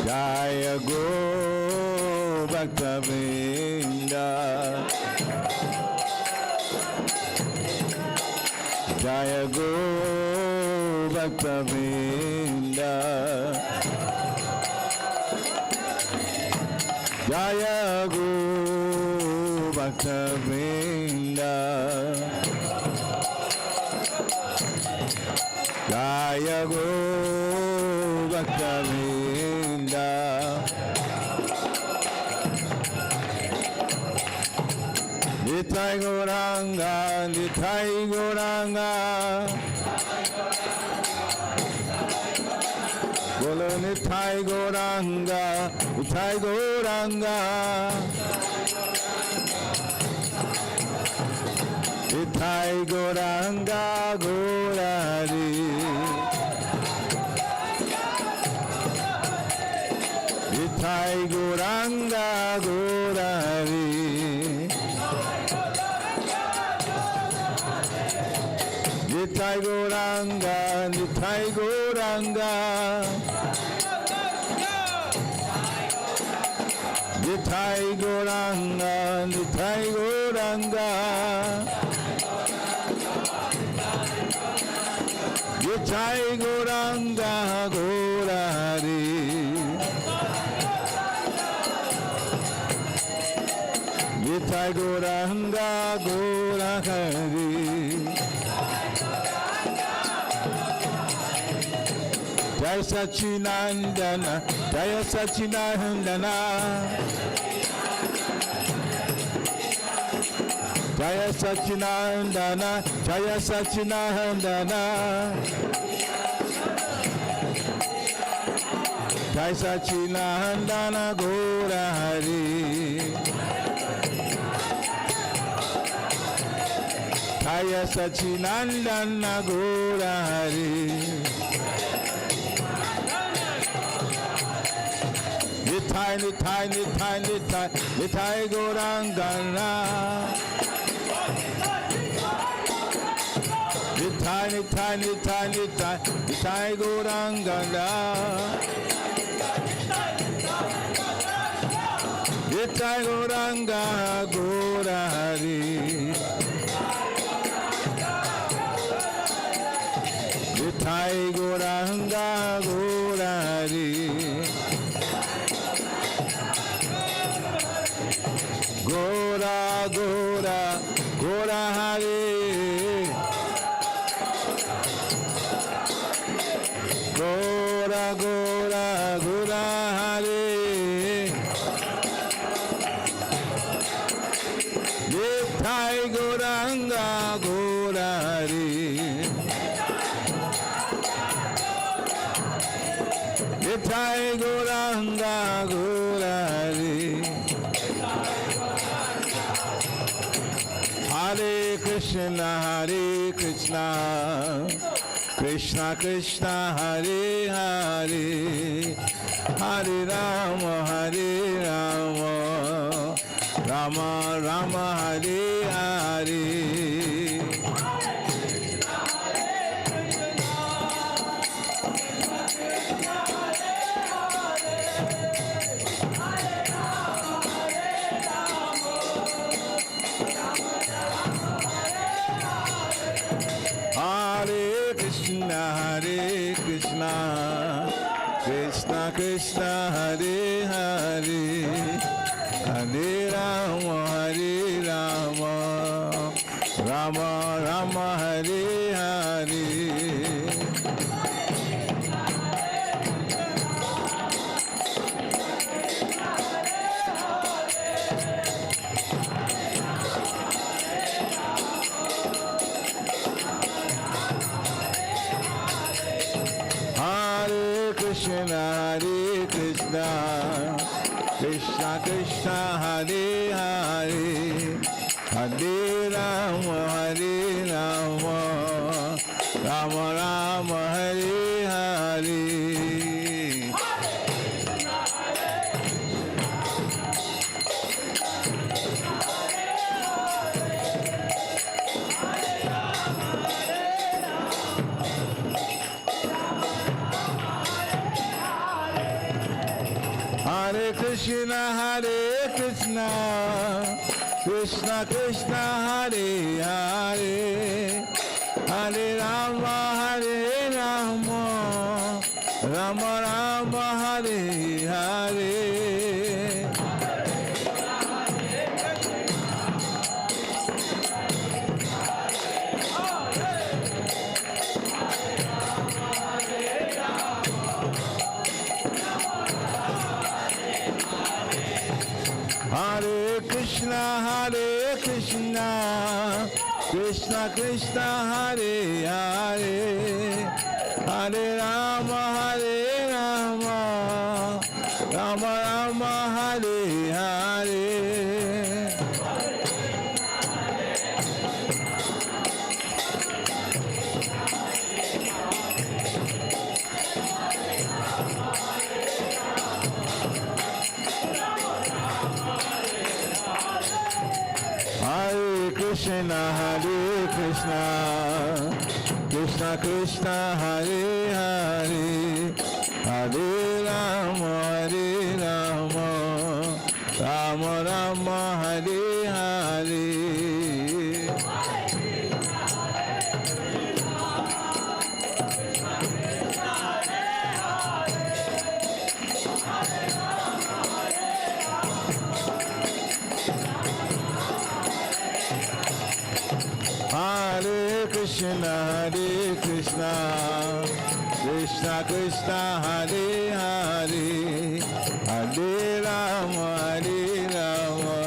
Jaya Gaur Bhaktavinda Jaya Gaur Bhaktavinda Jaya Gaur Bhaktavinda Jaya Gaur Bhaktavinda Nitai Gauranga, Nitai Gauranga Bolo Nitai Gauranga, Nitai Gauranga Nitai Gauranga Gaurari Nitai Gauranga Gaurari Nitai Gauranga, Nitai Gauranga Nitai Gauranga, Nitai Gauranga Nitai Gauranga Gaurari Nitai Gauranga Gaurari Jaya Sachinandana, Jaya Sachinandana Jaya Sachinandana, Jaya Sachinandana Jaya Sachinandana Gaurari Jaya Sachinandana Gaurari Nitai, Nitai, Nitai, Nitai, Nitai Gaurangana Nitai, Nitai, Nitai, Nitai, Nitai Gaurangana Nitai Gauranga Gaurari Nitai Gauranga Gaurari Gora, Gora, Gora Hare Gora, Gora, Gora Hare Nitai Gauranga Gaurari Nitai Gauranga Gaurari Hare Krishna, Krishna Krishna, Hare Hare, Hare Rama, Rama Rama, Hare Hare. Krishna Hare Hare Hare Rama Hare Rama Rama Rama Hare Hare Krishna Hare Krishna Krishna Krishna Hare Hare Hare Rama Hare Rama Rama Rama Hare Hare Hare Krishna Krishna Krishna Hare Hare Hare Rama Rama Rama Hare Hare Hare Krishna Krishna Krishna Hare Hare Hare Rama Rama Rama Hare Hare Krishna Krishna Krishna Hare Hare Hare Rama Rama Rama Hare Hare Hare Krishna Krishna Krishna Hare Hare Hare Rama Rama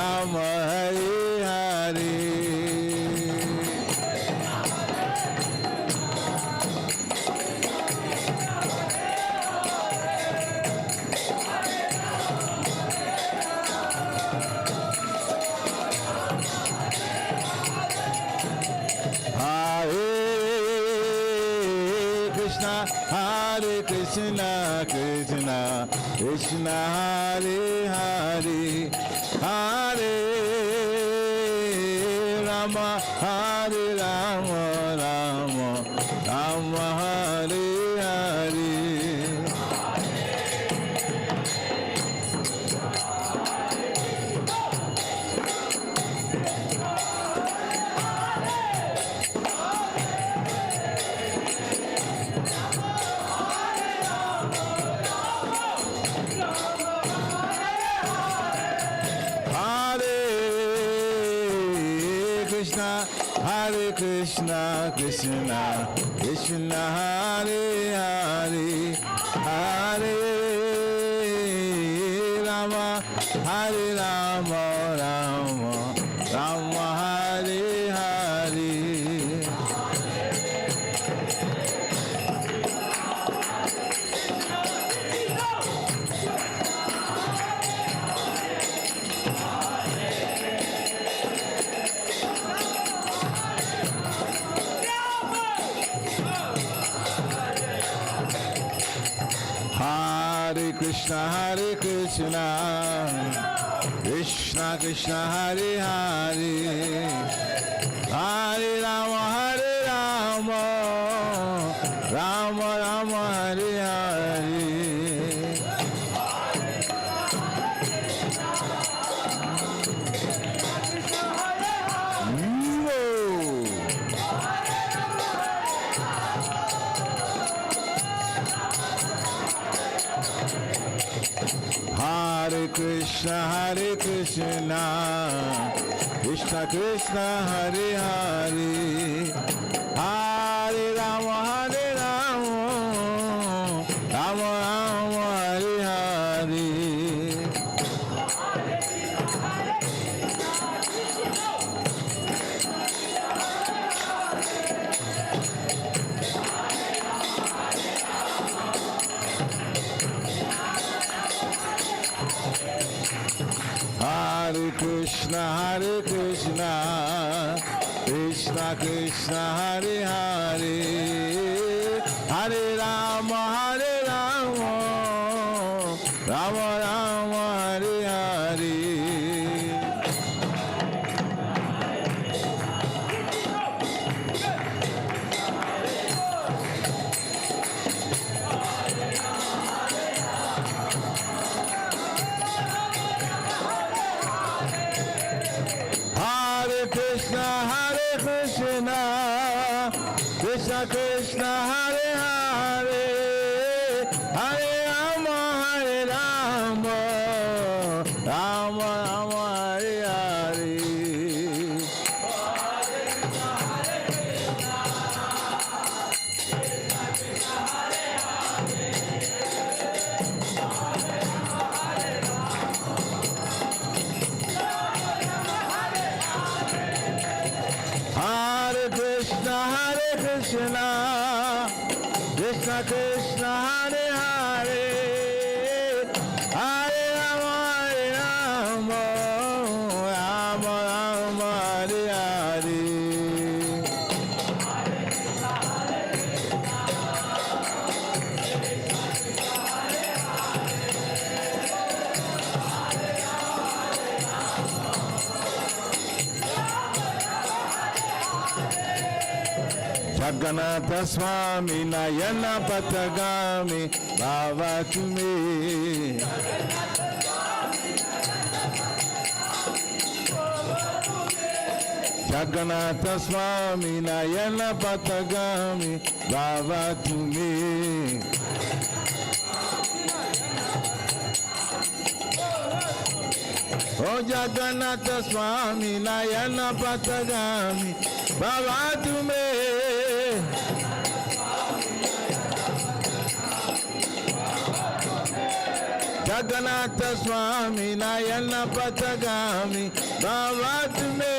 Rama Hare Hare Hare Krishna Krishna Hare Hare Hare Rama Rama Rama Hare Hare Hare Krishna Krishna Hare Hare Hare Rama Rama Rama Hare Hare Hare Krishna Krishna Krishna Hare Hare Hare Rama Rama Rama Hare Hare Krishna, Krishna Krishna, Hare Hare, Hare Rama, Rama Rama, Hare Hare. Hare Krishna, Krishna Krishna, Hare Hare, Hare Rama, Rama Rama, Hare Hare. Hare Krishna, Krishna Krishna, Hare Hare, Hare Rama, Rama Rama, Hare Hare. Hare Krishna, Krishna Krishna, Hare Hare, Hare Rama, Rama Rama, Hare Hare. Jagannatha Swami Nayana Patagami Bhava to me. Jagannatha Swami Nayana Patagami Bhava to me. Oh Jagannatha Swami Nayana Patagami Bhava to me. Jagannatha Swami Nayana Patagami Bhava to me.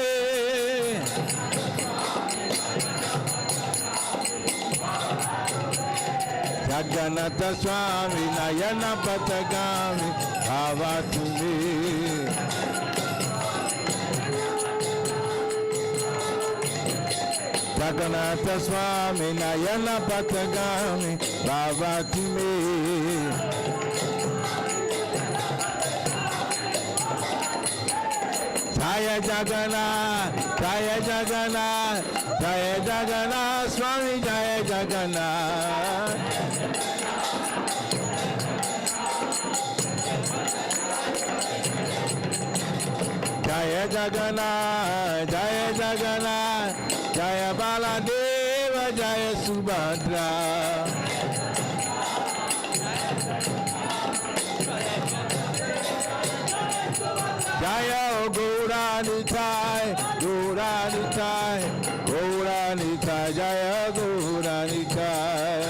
Jagannatha Swami Nayana Patagami Bhava to me. Jagannatha Swami Nayana Patagami Bhava to me. Jaya Jagannath, Jaya Jagannath, Jaya Jagannath, Swami Jaya Jagannath. Jaya Jagannath, Jaya Jagannath, Jaya Baladeva, Jaya Subhadra. Jaya Gauranitai, Gauranitai, Gauranitai, Jaya Gauranitai.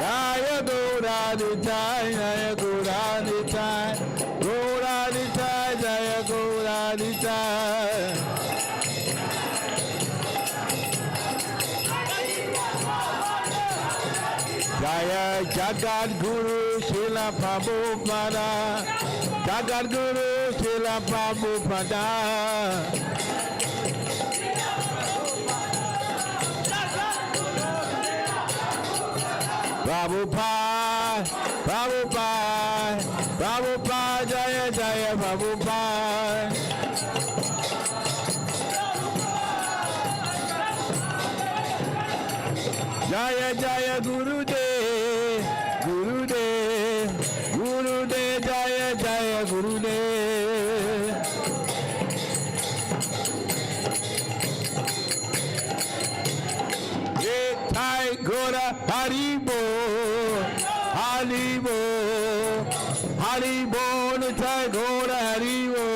Jaya Gauranitai, Jaya Gauranitai, Gauranitai, Jaya Gauranitai. Jaya Jagat Guru Srila Prabhupada, Jagat Guru Srila Prabhupada. Prabhupada, Prabhupada, Prabhupada, Jaya Jaya Prabhupada. Jaya Jaya Gurudev, Gurudev, Gurudev, Jaya Jaya Gurudev. Jai Gora Haribo, Haribo, Haribo, Nitai Gaura Haribo.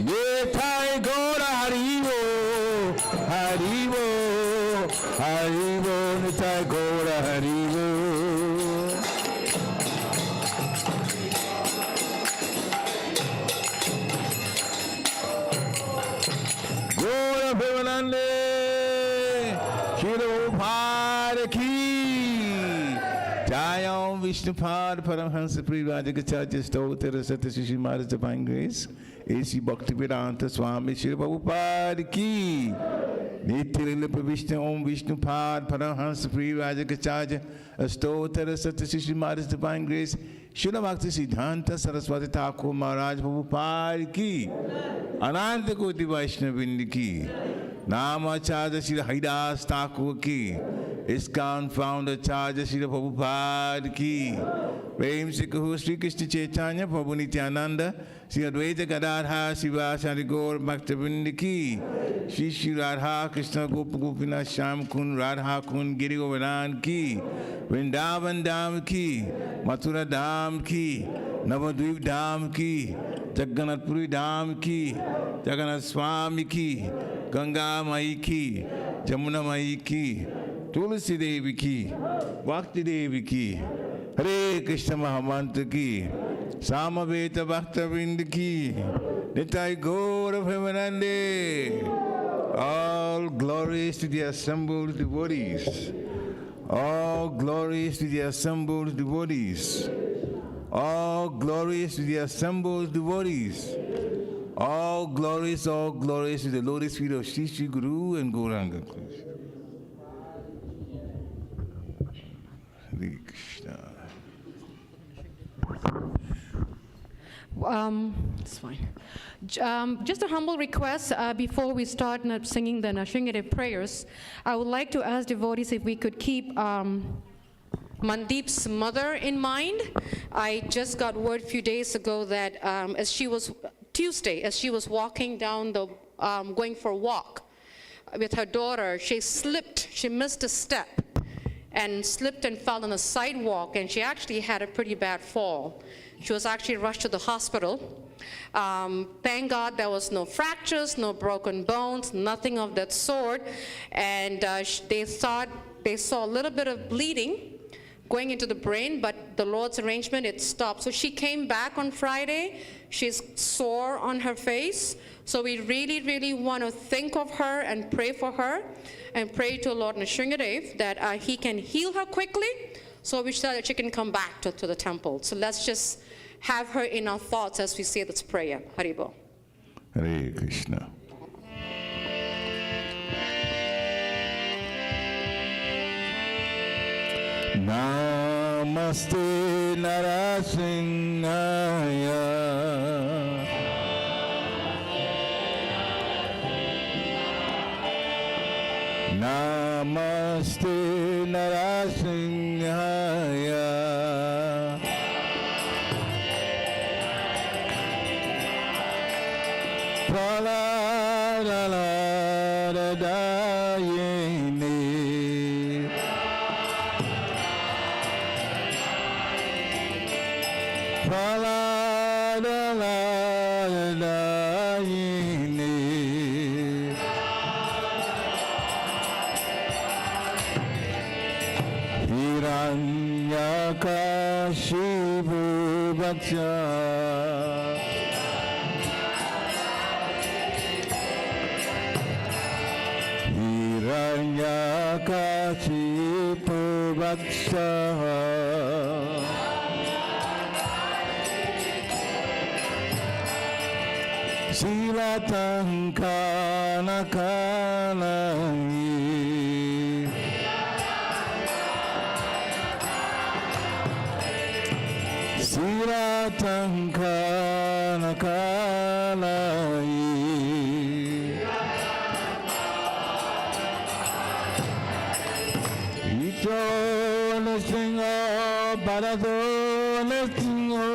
Nitai Gaura Haribo, Haribo, Haribo, Nitai Gaura Haribo. Gaura Bhivanande, Shri Prabhupada ki. Jayam Vishnupad Paramhansa Privajagacharya Stotara Satyashishi Maharaj Divine Grace. A.C. Bhaktivedanta Swami Shri Prabhupada ki. Nityalila Pravishna Om Vishnupad Paramhansa Privajagacharya Stotara Satyashishi Maharaj Divine Grace. Srila Bhakti Siddhanta Saraswati Thakur Maharaj Prabhupada ki. Ananta Koti Vaishnavind ki. Namacharya Shri Haridas Thakur ki. ISKCON founder Charya Shri Prabhupada ki. Prem Sikhu Sri Krishna Chaitanya Prabhu Nityananda Shri Advaita Gadadhar Shiva Shri Gaur Bhaktivinoda ki. Shri Shri Radha Krishna Gopa Gopinath Shyam Kund Radha Kund Giri Govardhan ki. Vrindavan Dham ki. Mathura Dham ki. Navadvip Dham ki. Jagannath Puri Dham ki. Jagannath Swami ki. Ganga Mai ki. Jamuna Mai ki. Tulsi Devi ki. Bhakti Devi ki. Hare Krishna Mahamantra ki. Samaveta Bhaktavind ki. Nitai Gaura Bhivanande. All glories to the assembled devotees. All glories to the assembled devotees. All glories to the assembled devotees. All glories to the lotus feet of Shri Shri Guru and Gauranga. Hare Krishna. It's fine. Just a humble request before we start singing the Nrsimha prayers. I would like to ask devotees if we could keep Mandeep's mother in mind. I just got word a few days ago that as she was walking down the, going for a walk with her daughter, she slipped, she missed a step and slipped and fell on the sidewalk, and she actually had a pretty bad fall. She was actually rushed to the hospital. Thank God there was no fractures, no broken bones, nothing of that sort. And they saw a little bit of bleeding going into the brain, but the Lord's arrangement, it stopped. So she came back on Friday. She's sore on her face. So we really, really want to think of her and pray for her and pray to Lord Nrsimhadev that he can heal her quickly so that she can come back to the temple. So let's just have her in our thoughts as we say this prayer. Haribo. Hare Krishna. Namaste Narasimhaya. Namaste Narasimhaya. Praladayini. Praladayini. Hiranyakashipu Bhaksha. Hiranyakashipu Bhaksha. Silatankanakanai. Silatankanakanai. Ito nasingo barato nasingo.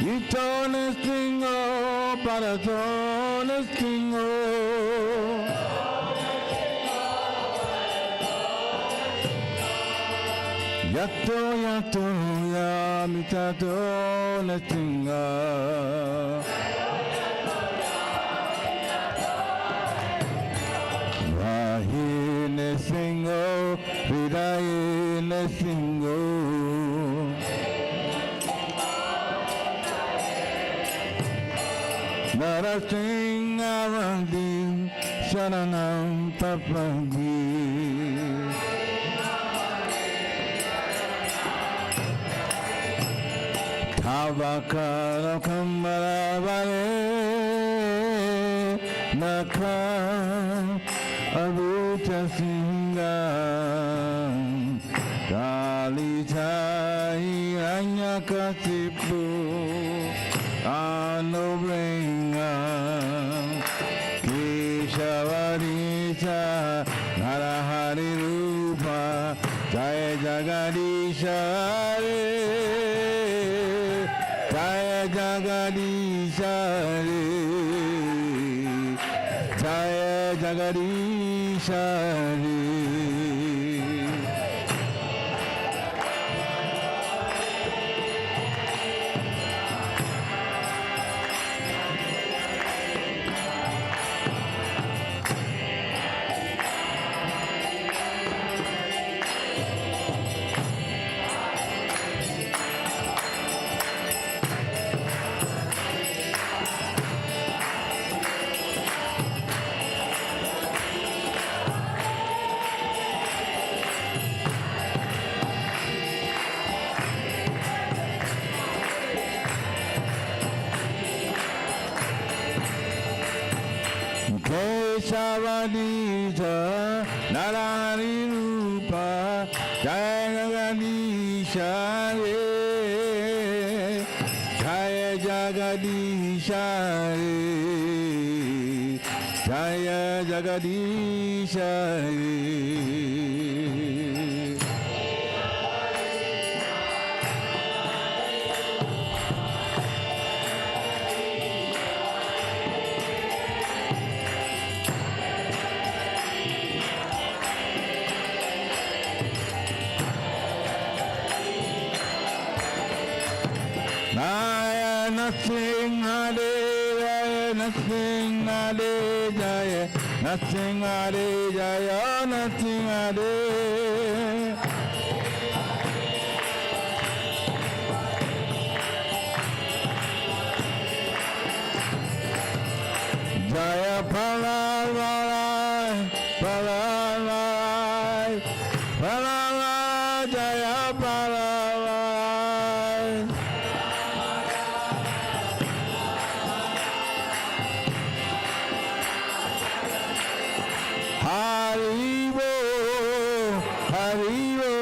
Itone stingo, paratone stingo. Yato yato ya mitato ne stinga. Rahine singo, vidayine singo. Narasingarandi Sharanam Papagi Tavakara Kamaravare Naka Arucha Singa Kali Chai Anyakatipu Anubringa Keshavarisa Narahari Rupa Jaya Jagadisha Re Jaya Jagadisha Re Jaya Jagadisha Re Keshavadisa Narahari Rupa Jaya Jagadisha Re Jaya Jagadisha Re Jaya Jagadisha Re Nothing ade, nothing ade, jaya, nothing ade, jaya, nothing ade. Jaya Palalai, Palalai, Palalai, Jaya Palalai. Haribo, Haribo,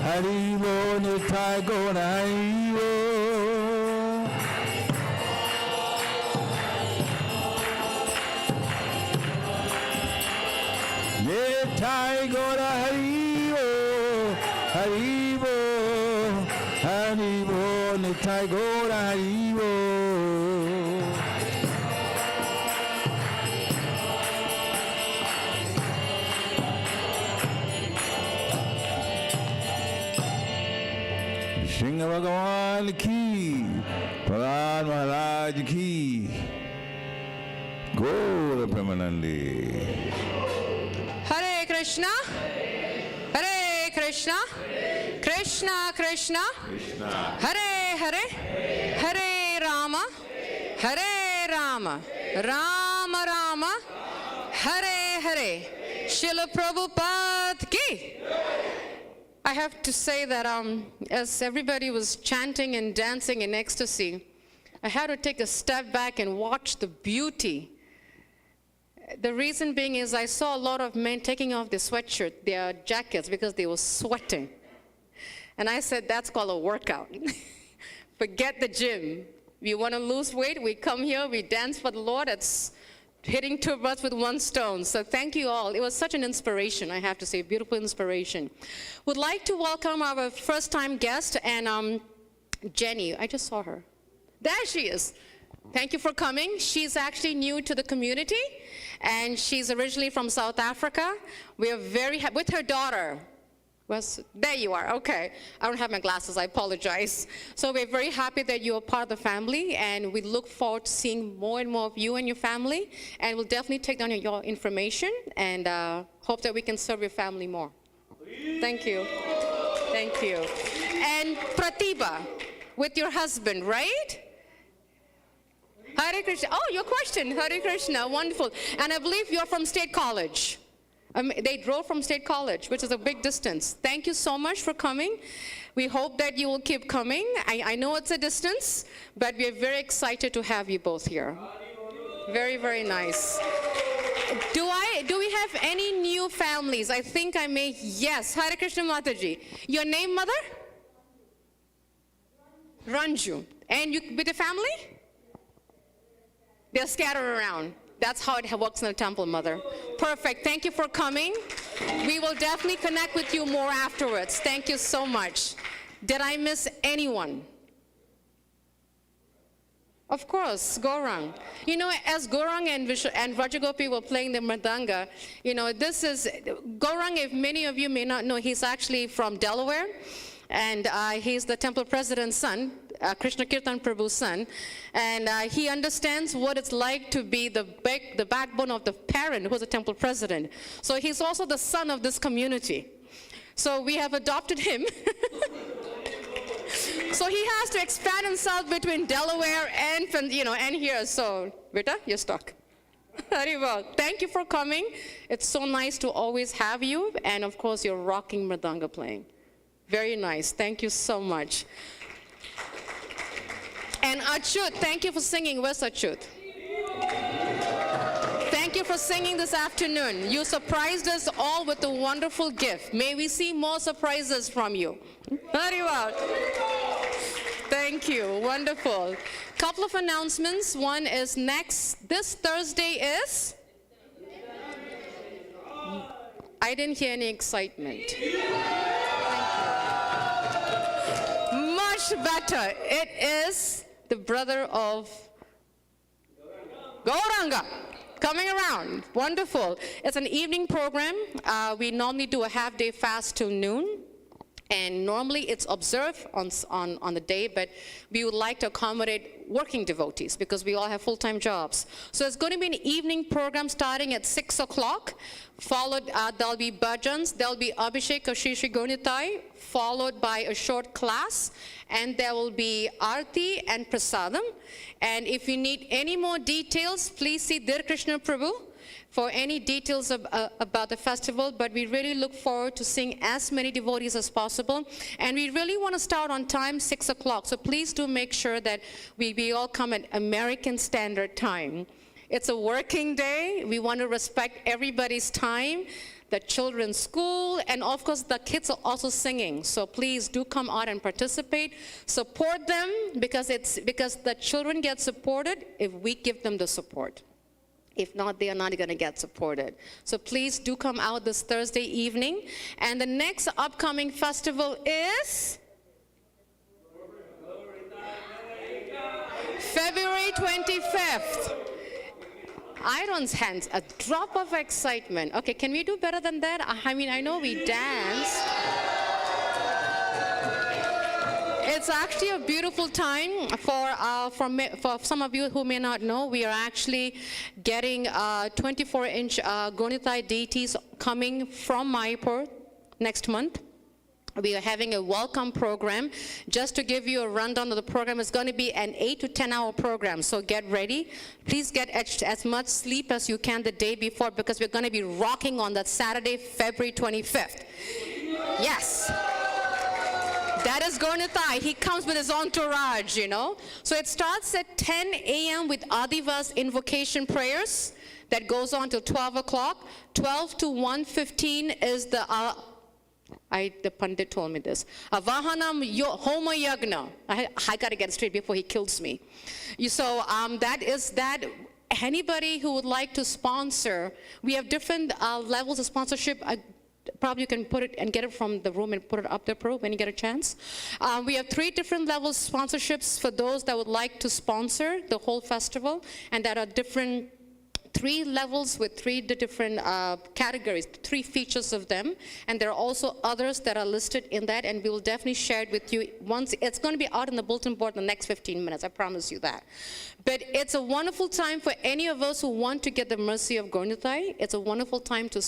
Haribo, Nitai Goraibo. Nitai Goraibo, Haribo, Haribo, Nitai Goraibo. Singh भगवान की प्रहलाद महाराज की गौर Premanandi Hare Krishna, Hare Krishna, Krishna Krishna, Hare Hare, Hare Rama, Hare Rama, Rama Rama, Hare Hare, Srila Prabhupada ki. I have to say that as everybody was chanting and dancing in ecstasy, I had to take a step back and watch the beauty. The reason being is I saw a lot of men taking off their sweatshirt, their jackets, because they were sweating. And I said, that's called a workout. Forget the gym. You want to lose weight, we come here, we dance for the Lord. It's hitting two birds with one stone. So thank you all. It was such an inspiration, I have to say, beautiful inspiration. Would like to welcome our first-time guest, and Jenny, I just saw her. There she is. Thank you for coming. She's actually new to the community, and she's originally from South Africa. We are very happy with her daughter. There you are, okay. I don't have my glasses, I apologize. So we're very happy that you are part of the family, and we look forward to seeing more and more of you and your family, and we'll definitely take down your information, and hope that we can serve your family more. Thank you. Thank you. And Pratibha, with your husband, right? Hare Krishna. Oh, your question, Hare Krishna, wonderful. And I believe you're from State College. They drove from State College, which is a big distance. Thank you so much for coming. We hope that you will keep coming. I know it's a distance, but we're very excited to have you both here. Very, very nice. Do we have any new families? I think I may, yes. Hare Krishna Mataji. Your name, mother? Ranju. And you with the family? They're scattered around. That's how it works in the temple, mother. Perfect. Thank you for coming. We will definitely connect with you more afterwards. Thank you so much. Did I miss anyone? Of course, Gaurang. You know, as Gaurang and Rajagopi were playing the mridanga, you know, this is, Gaurang, if many of you may not know, he's actually from Delaware, and he's the temple president's son, Krishna Kirtan Prabhu's son, and he understands what it's like to be the backbone of the parent who's a temple president. So he's also the son of this community. So we have adopted him. So he has to expand himself between Delaware and, you know, and here. So, Vita, you're stuck. Very well. Thank you for coming. It's so nice to always have you, and of course, you're rocking mridanga playing. Very nice. Thank you so much. And Achut, thank you for singing. Where's Achut? Thank you for singing this afternoon. You surprised us all with a wonderful gift. May we see more surprises from you. Very well. Thank you. Wonderful. Couple of announcements. One is this Thursday is? I didn't hear any excitement. Much better. It is the brother of Gauranga coming around. Wonderful. It's an evening program. We normally do a half-day fast till noon. And normally it's observed on the day, but we would like to accommodate working devotees because we all have full-time jobs. So it's going to be an evening program starting at 6 o'clock, followed, there'll be bhajans, there'll be Abhishek of Shri Shri Gaunitai, followed by a short class, and there will be Aarti and Prasadam. And if you need any more details, please see Dir Krishna Prabhu for any details about the festival, but we really look forward to seeing as many devotees as possible. And we really want to start on time, 6 o'clock. So please do make sure that we all come at American Standard Time. It's a working day. We want to respect everybody's time, the children's school, and of course the kids are also singing. So please do come out and participate. Support them because the children get supported if we give them the support. If not, they are not going to get supported. So please do come out this Thursday evening. And the next upcoming festival is February 25th. Iron's hands, a drop of excitement. Okay, can we do better than that? I mean, I know we danced. It's actually a beautiful time for some of you who may not know. We are actually getting 24-inch Gaunitai deities coming from Mayapur next month. We are having a welcome program. Just to give you a rundown of the program, it's going to be an 8 to 10 hour program, so get ready. Please get as much sleep as you can the day before because we're going to be rocking on that Saturday, February 25th. Yes. That is Gaunitai. He comes with his entourage, you know. So it starts at 10 a.m. with Adivas invocation prayers. That goes on till 12 o'clock. 12 to 1:15 is the Pandit told me this. Avahanam Homa Yagna. I got to get it straight before he kills me. So that is that. Anybody who would like to sponsor, we have different levels of sponsorship. Probably you can put it and get it from the room and put it up there, Pro, when you get a chance. We have 3 different levels sponsorships for those that would like to sponsor the whole festival, and that are different 3 levels with 3 different categories, 3 features of them, and there are also others that are listed in that, and we will definitely share it with you once. It's going to be out in the bulletin board in the next 15 minutes, I promise you that. But it's a wonderful time for any of us who want to get the mercy of Gornitai. It's a wonderful time to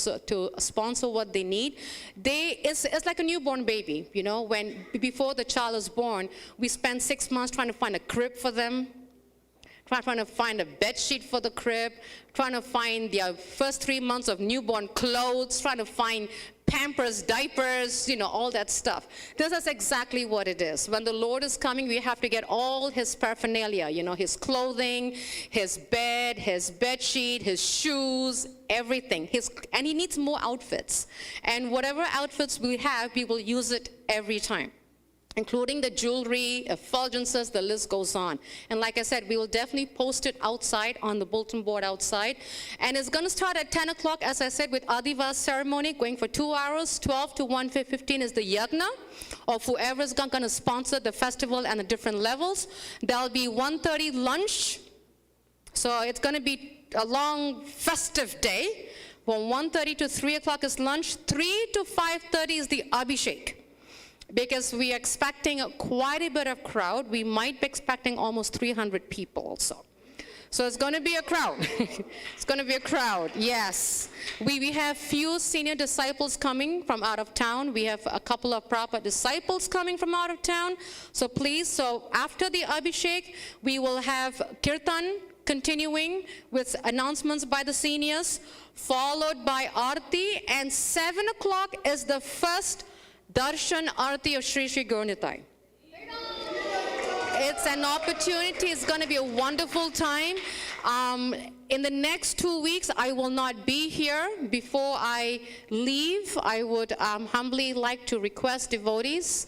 sponsor what they need. It's like a newborn baby, you know, when before the child is born, we spend 6 months trying to find a crib for them, trying to find a bed sheet for the crib, trying to find their first 3 months of newborn clothes, trying to find Pampers, diapers, you know, all that stuff. This is exactly what it is. When the Lord is coming, we have to get all his paraphernalia, you know, his clothing, his bed sheet, his shoes, everything. And he needs more outfits. And whatever outfits we have, we will use it every time, including the jewelry, effulgences, the list goes on. And like I said, we will definitely post it outside on the bulletin board outside. And it's going to start at 10 o'clock, as I said, with Adivas ceremony, going for 2 hours. 12 to 1:15 is the yagna of whoever is going to sponsor the festival and the different levels. There'll be 1:30 lunch. So it's going to be a long festive day. From 1:30 to 3 o'clock is lunch. 3 to 5:30 is the Abhishek. Because we are expecting quite a bit of crowd. We might be expecting almost 300 people also. So it's going to be a crowd. It's going to be a crowd, yes. We have few senior disciples coming from out of town. We have a couple of proper disciples coming from out of town. So please, so after the Abhishek, we will have Kirtan continuing with announcements by the seniors, followed by Aarti, and 7 o'clock is the first Darshan Aarti of Sri Sri Gornitai. It's an opportunity. It's going to be a wonderful time. In the next 2 weeks, I will not be here. Before I leave, I would humbly like to request devotees,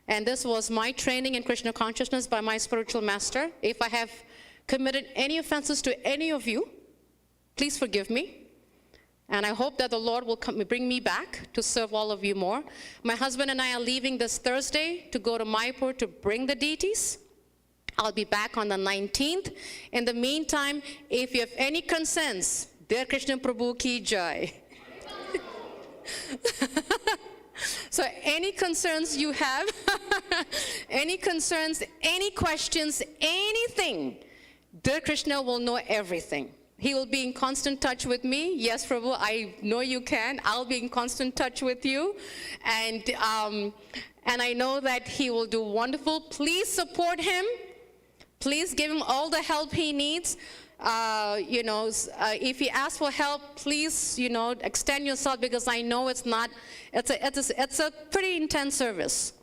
and this was my training in Krishna consciousness by my spiritual master. If I have committed any offenses to any of you, please forgive me. And I hope that the Lord will bring me back to serve all of you more. My husband and I are leaving this Thursday to go to Mayapur to bring the deities. I'll be back on the 19th. In the meantime, if you have any concerns, Dear Krishna Prabhu ki jai. So any concerns you have, any concerns, any questions, anything, Dear Krishna will know everything. He will be in constant touch with me. Yes, Prabhu, I know you can. I'll be in constant touch with you. And I know that he will do wonderful. Please support him. Please give him all the help he needs. If he asks for help, please, extend yourself, because I know it's a pretty intense service.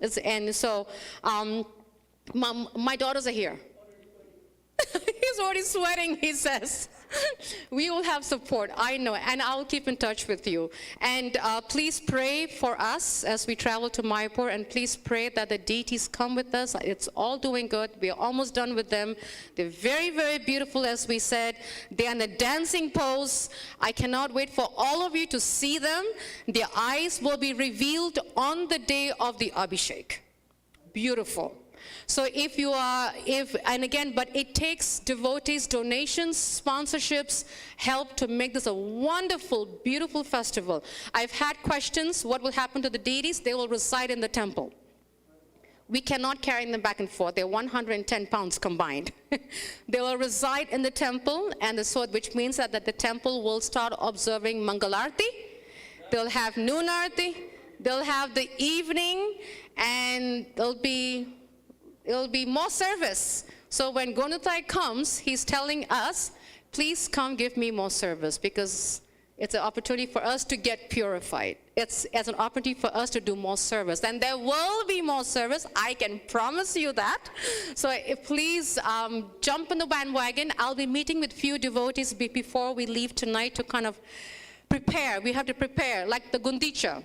My daughters are here. He's already sweating, he says. We will have support, I know, and I'll keep in touch with you. And please pray for us as we travel to Mayapur, and please pray that the deities come with us. It's all doing good. We are almost done with them. They're very, very beautiful, as we said. They're in the dancing pose. I cannot wait for all of you to see them. Their eyes will be revealed on the day of the Abhishek. Beautiful. So but it takes devotees, donations, sponsorships, help to make this a wonderful, beautiful festival. I've had questions, what will happen to the deities? They will reside in the temple. We cannot carry them back and forth. They're 110 pounds combined. They will reside in the temple, which means that the temple will start observing Mangalarti. They'll have noon arti, they'll have the evening, and it'll be more service. So when Gornitai comes, he's telling us, please come give me more service, because it's an opportunity for us to get purified. It's an opportunity for us to do more service. And there will be more service, I can promise you that. So please jump in the bandwagon. I'll be meeting with few devotees before we leave tonight to kind of prepare. We have to prepare, like the Gundicha.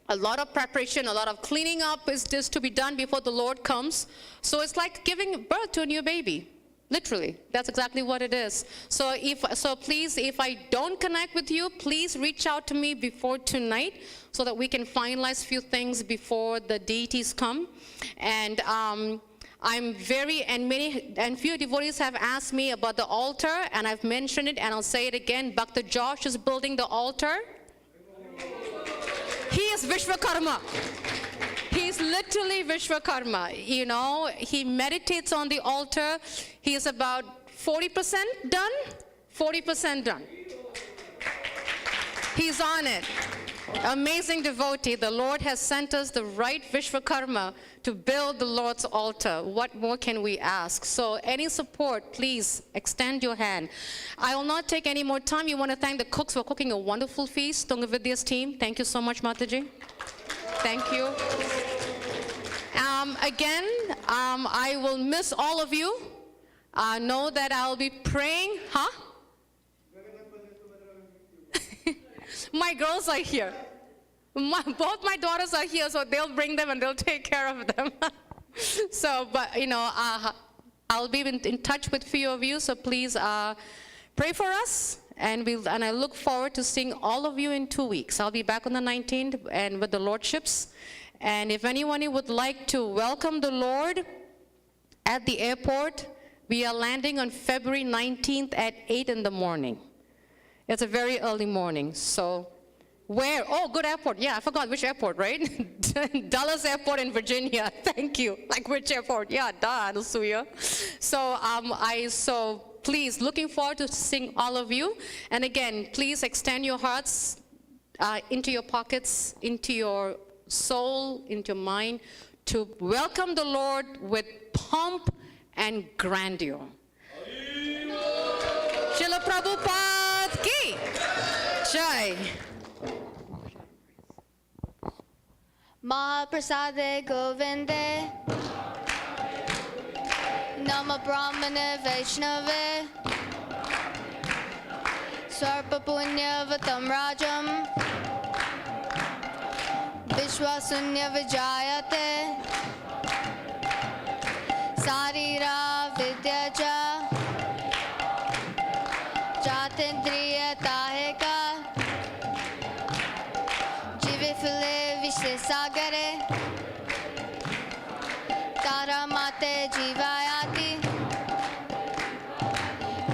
A lot of preparation, a lot of cleaning up is just to be done before the Lord comes. So it's like giving birth to a new baby. Literally, that's exactly what it is. So please, if I don't connect with you, please reach out to me before tonight so that we can finalize a few things before the deities come. And few devotees have asked me about the altar, and I've mentioned it, and I'll say it again. Bhakta Josh is building the altar. He is Vishwakarma. He's literally Vishwakarma. You know, he meditates on the altar. He is about 40% done. 40% done. He's on it. Amazing devotee. The Lord has sent us the right Vishwakarma to build the Lord's altar. What more can we ask? So any support, please extend your hand. I will not take any more time. You want to thank the cooks for cooking a wonderful feast. Tungavidya's team, thank you so much, Mataji. Thank you. Again, I will miss all of you. Know that I'll be praying. Huh? My girls are here. Both my daughters are here, so they'll bring them and they'll take care of them. So, but you know, I'll be in touch with few of you, so please pray for us. And I look forward to seeing all of you in 2 weeks. I'll be back on the 19th and with the Lordships. And if anyone would like to welcome the Lord at the airport, we are landing on February 19th at 8 in the morning. It's a very early morning, so where? Oh, good airport. Yeah, I forgot which airport, right? Dulles Airport in Virginia. Thank you. Like which airport? Yeah, Anusuya. So please, looking forward to seeing all of you. And again, please extend your hearts into your pockets, into your soul, into your mind, to welcome the Lord with pomp and grandeur. Srila Prabhupada ki jai. Mahaprasade Govinde Nama Brahmane Vaishnave Sarpa Punya Vatam Rajam Vishwasunya Vijayate Sarira Vidyaja Jatindriya Taheka Jivifile Vishesagare Tara Mate Jivayati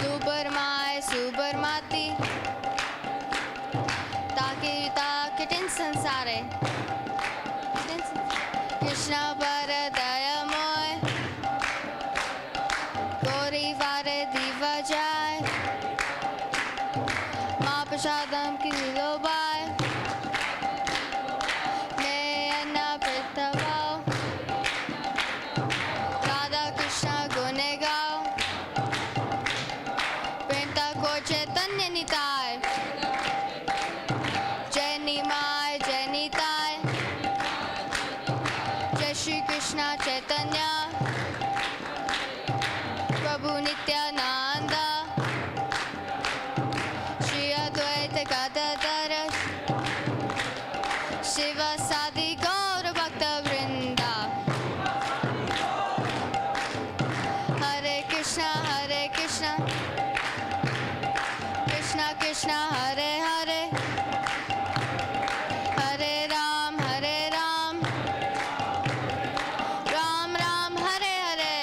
Dubarmai Subarmati Takirita Kitin Sansare Krishna Paradaya Moy Gori Vare Diva Jai Mahaprashadam Ki Lilobai Nayana Pritavao Radha Krishna Gunegao Premta Ko Chaitanya Nitai Jai Nimai Jai Nitai Jai Shri Krishna Chaitanya Prabhu Nityananda Shri Advaita Gadadhara Shiva Sadi Gaura Bhakta Vrinda Hare Krishna Krishna Krishna Hare Hare Hare Ram Ram Ram Hare Hare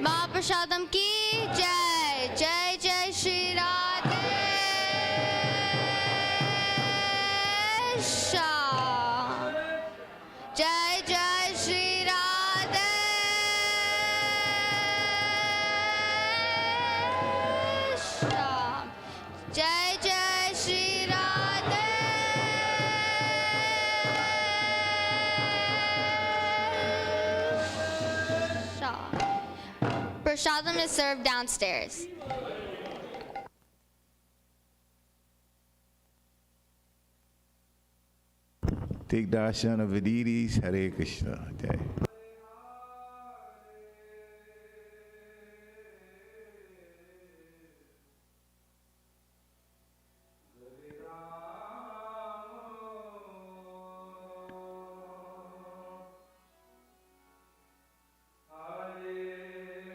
Mahaprashadam ki jai Jai Jai Shri Radhe Shyam Jai Jai Shri Radhe Shyam Jai Jai Shri Radhe Shyam. Prasadam is served downstairs. Take darshan of the deities. Hare Krishna. Jai. Hare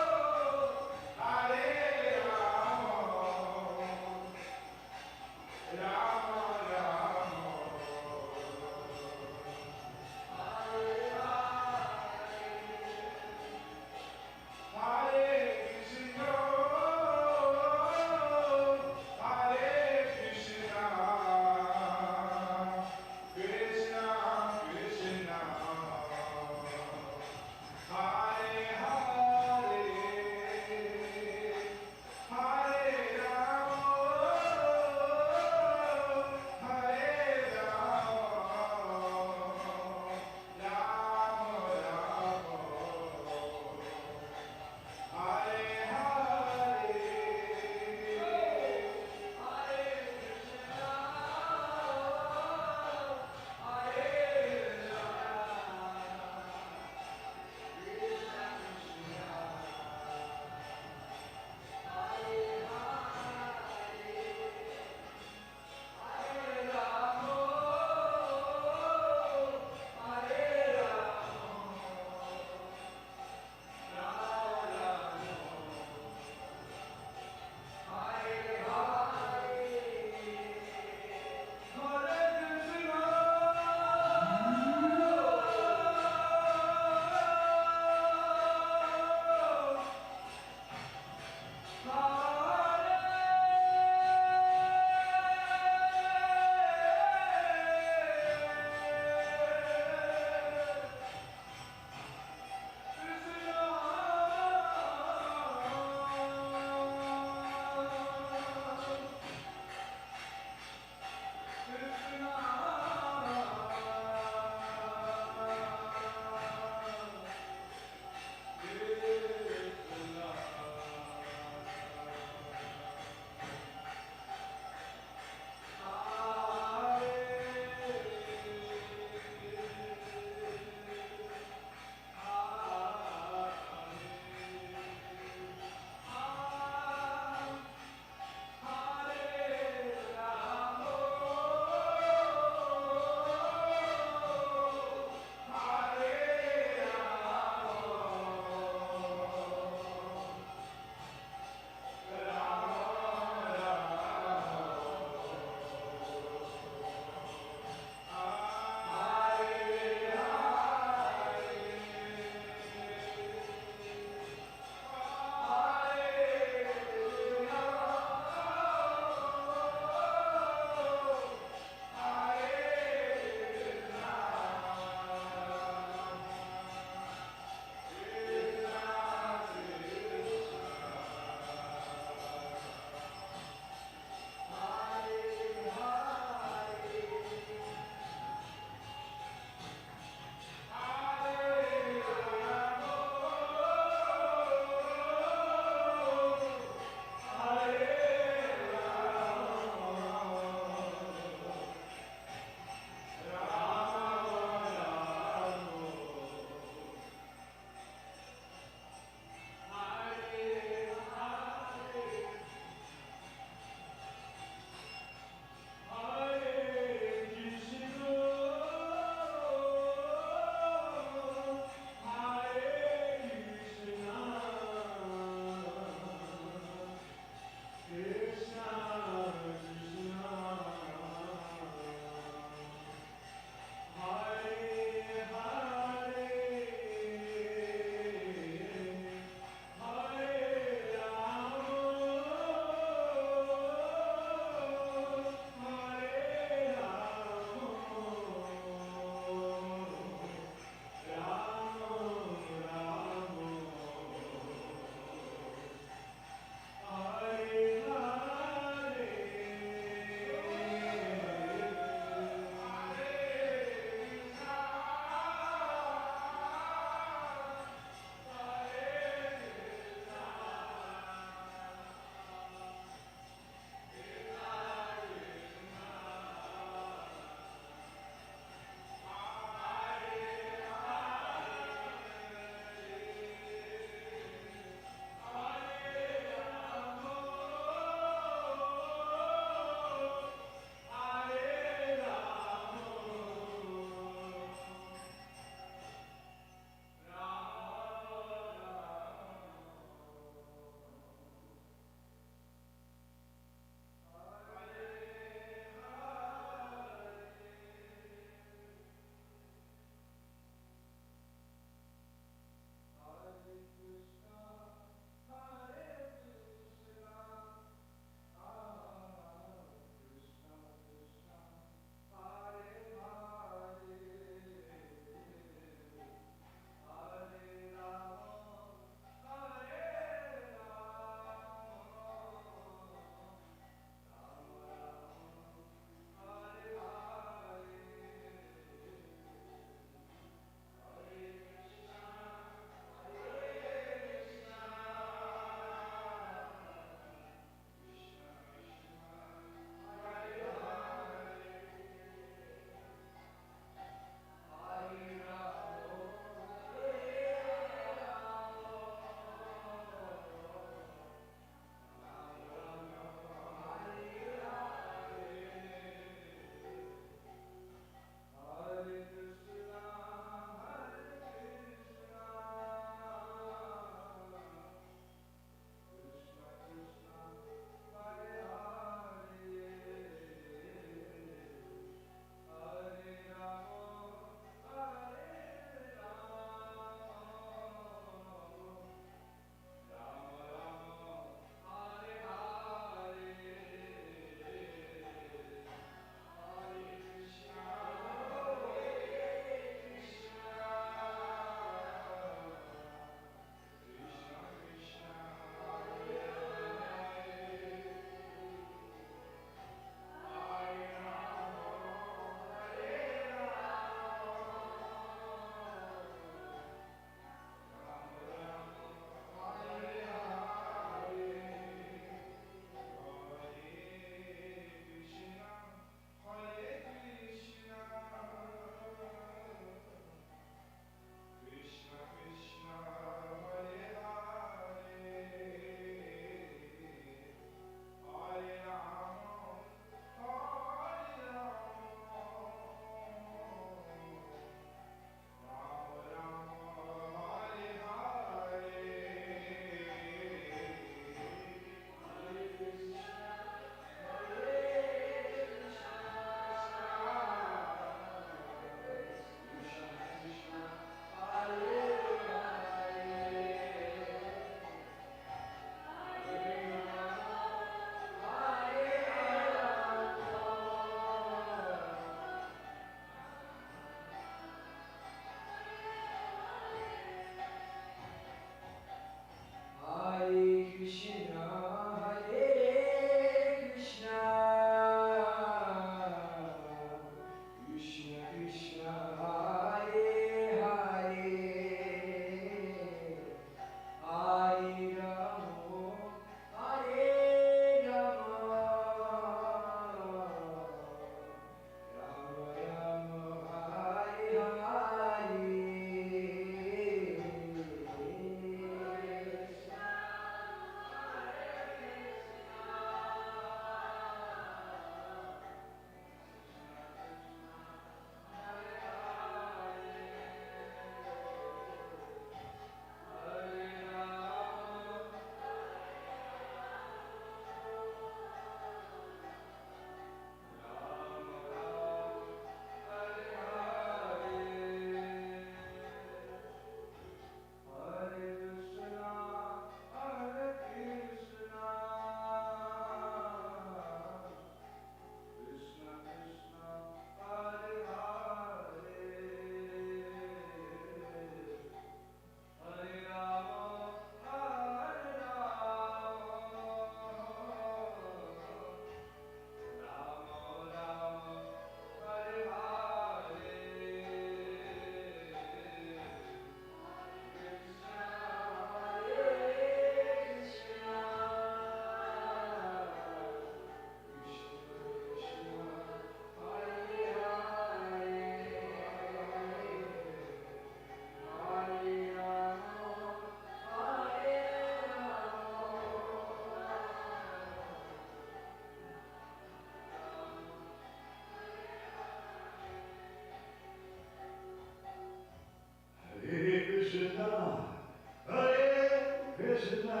Krishna,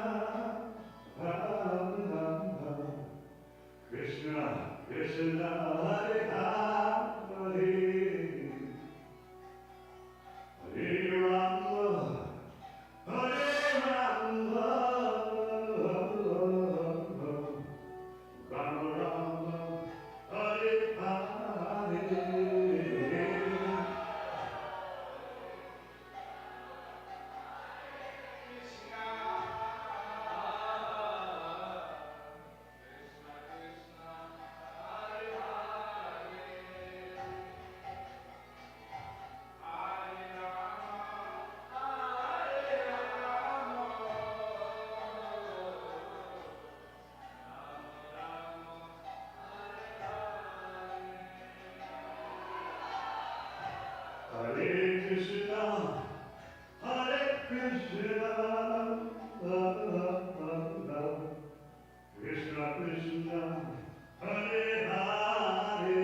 Ram Ram, Krishna, Krishna, Hare Ram, Hare Rama, Hare Rama, Rama Rama, Hare Hare. Hare Krishna, Hare Krishna, Krishna Krishna, Hare Hare,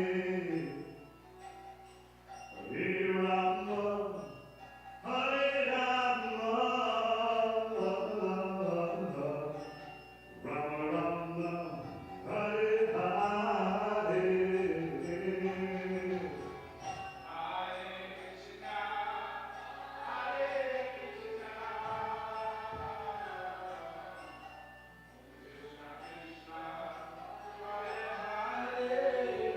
Hare Rama, Hare Rama, Rama Rama, Hare Hare. Hare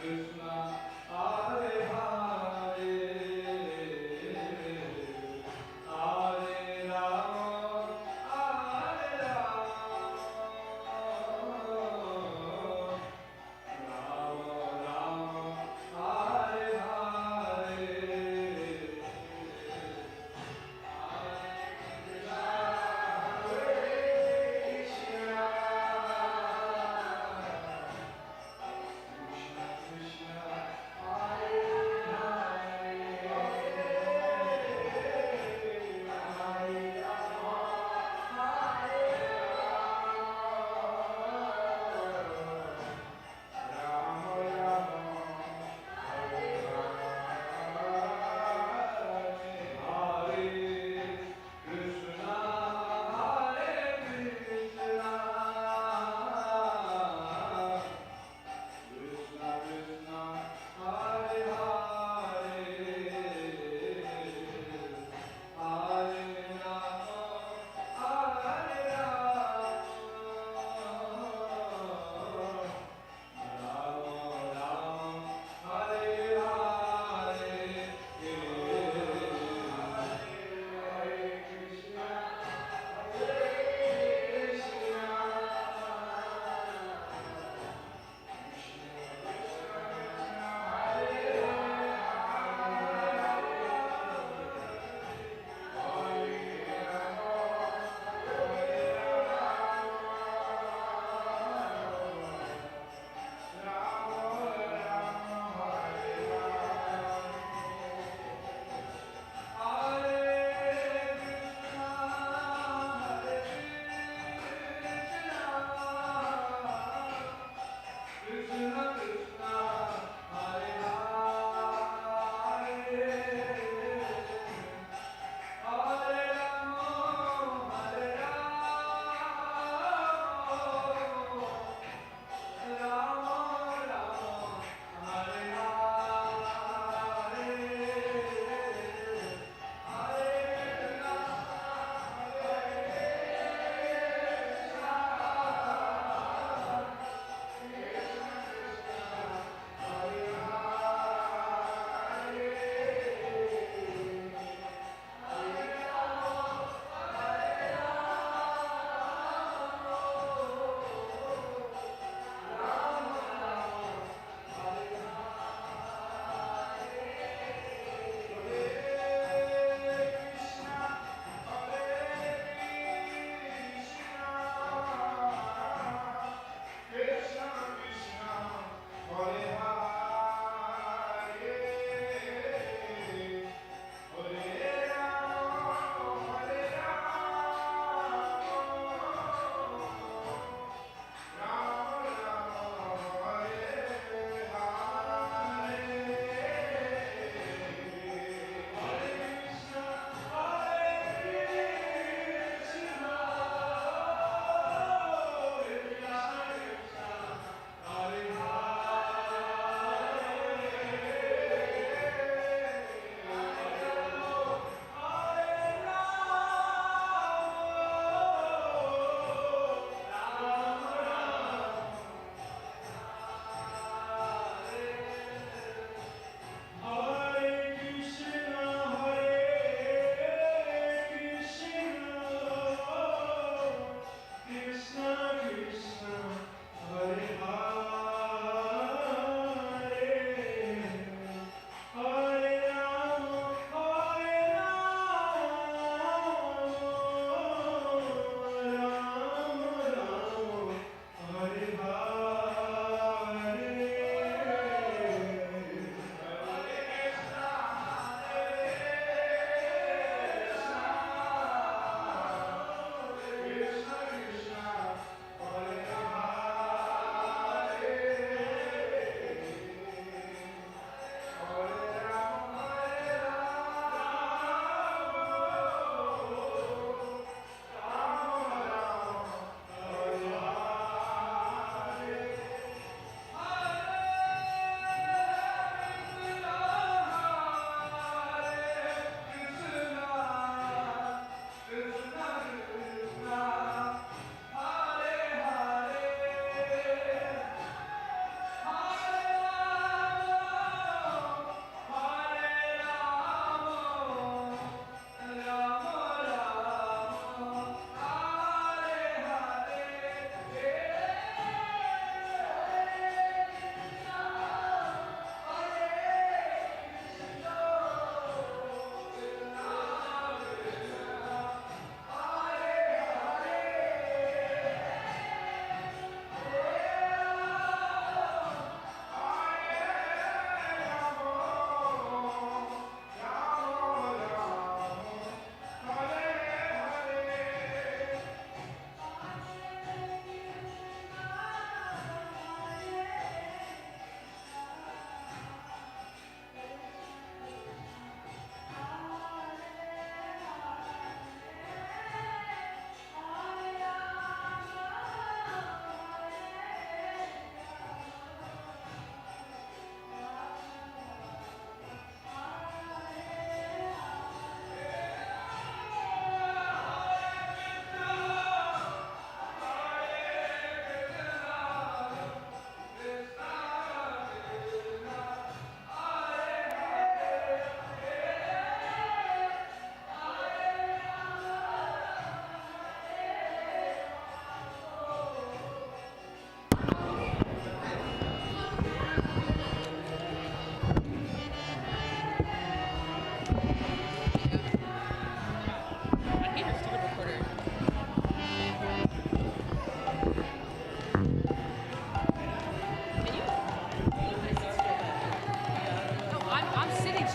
Krishna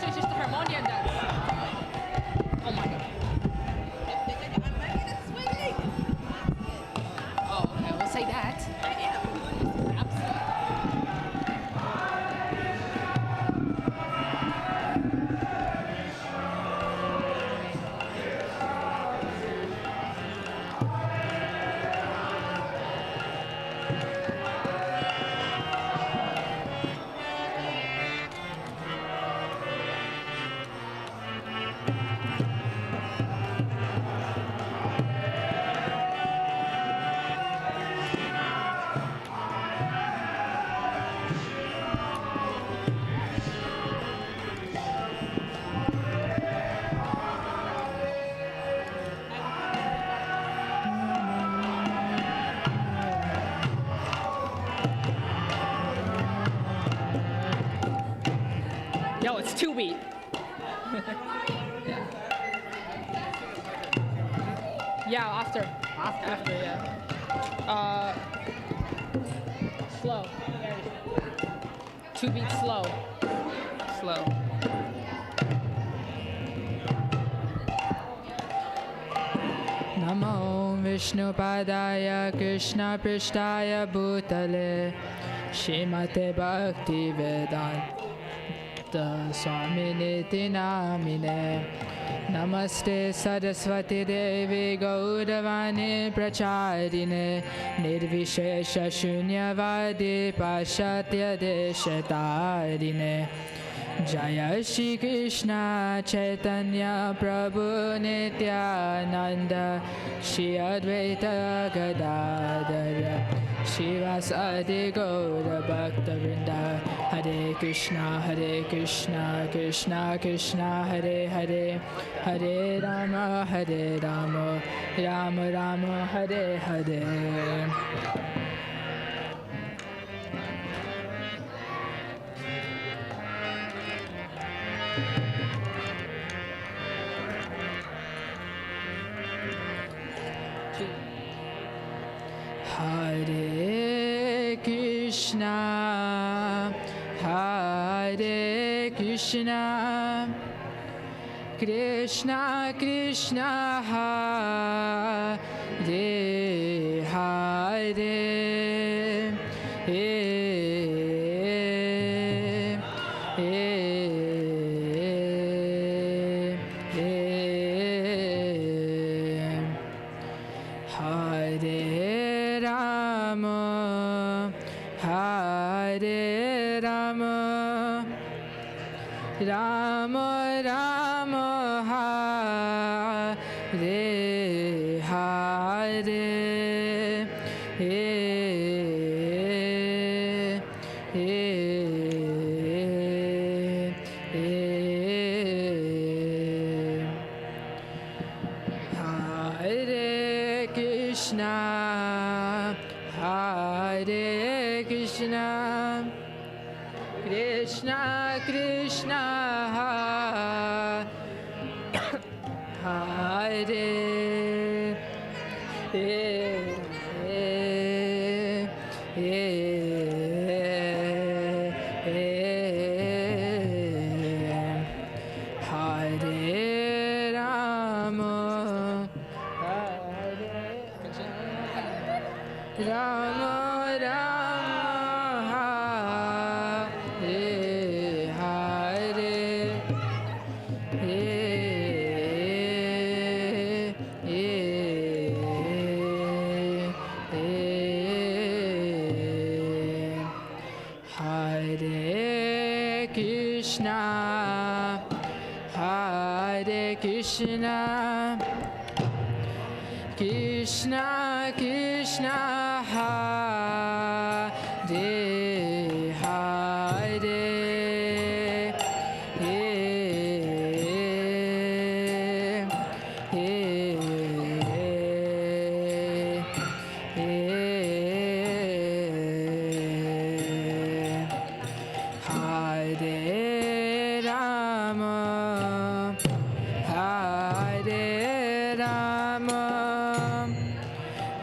Actually, it's just the harmonium dance. Oh my god. Oh, okay, we'll say that. Yo, it's 2 beat. Yeah, after. After, yeah. Slow. 2 beats slow. Slow. Namo Vishnupadaya Krishna Prishtaya Bhutale Shrimate Bhakti Vedanta Swaminiti Namine Namaste Saraswati Devi Gauravani Pracharine Nirvishesha Shunyavadi Pashatya Deshatarine Jaya Shri Krishna Chaitanya Prabhu Nityananda Shri Advaita Gadadara Shivasadi Gaura Bhakta Vrinda Hare Krishna Krishna Krishna Hare Hare Hare Rama Rama Rama Hare Hare. Hare Krishna Krishna Krishna Hare Hare Hare Rama Rama Rama Hare Hare Hare Krishna Krishna Krishna Hare Hare Rama Rama Rama Hare Hare Hare Krishna Krishna Krishna Hare Hare Hare Rama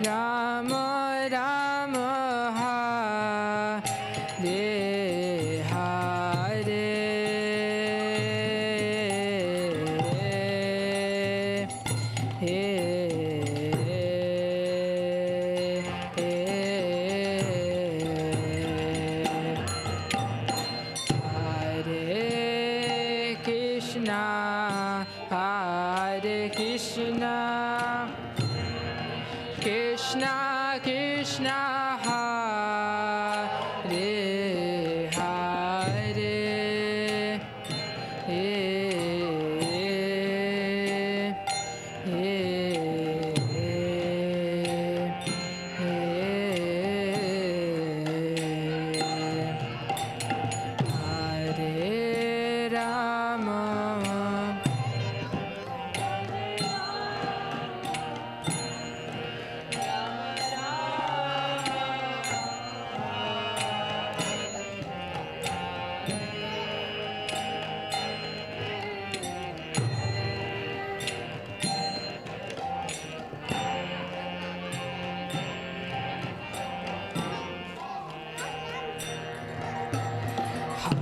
Rama Krishna, Hare Krishna, Krishna Krishna, Hare Hare, Hare Rama,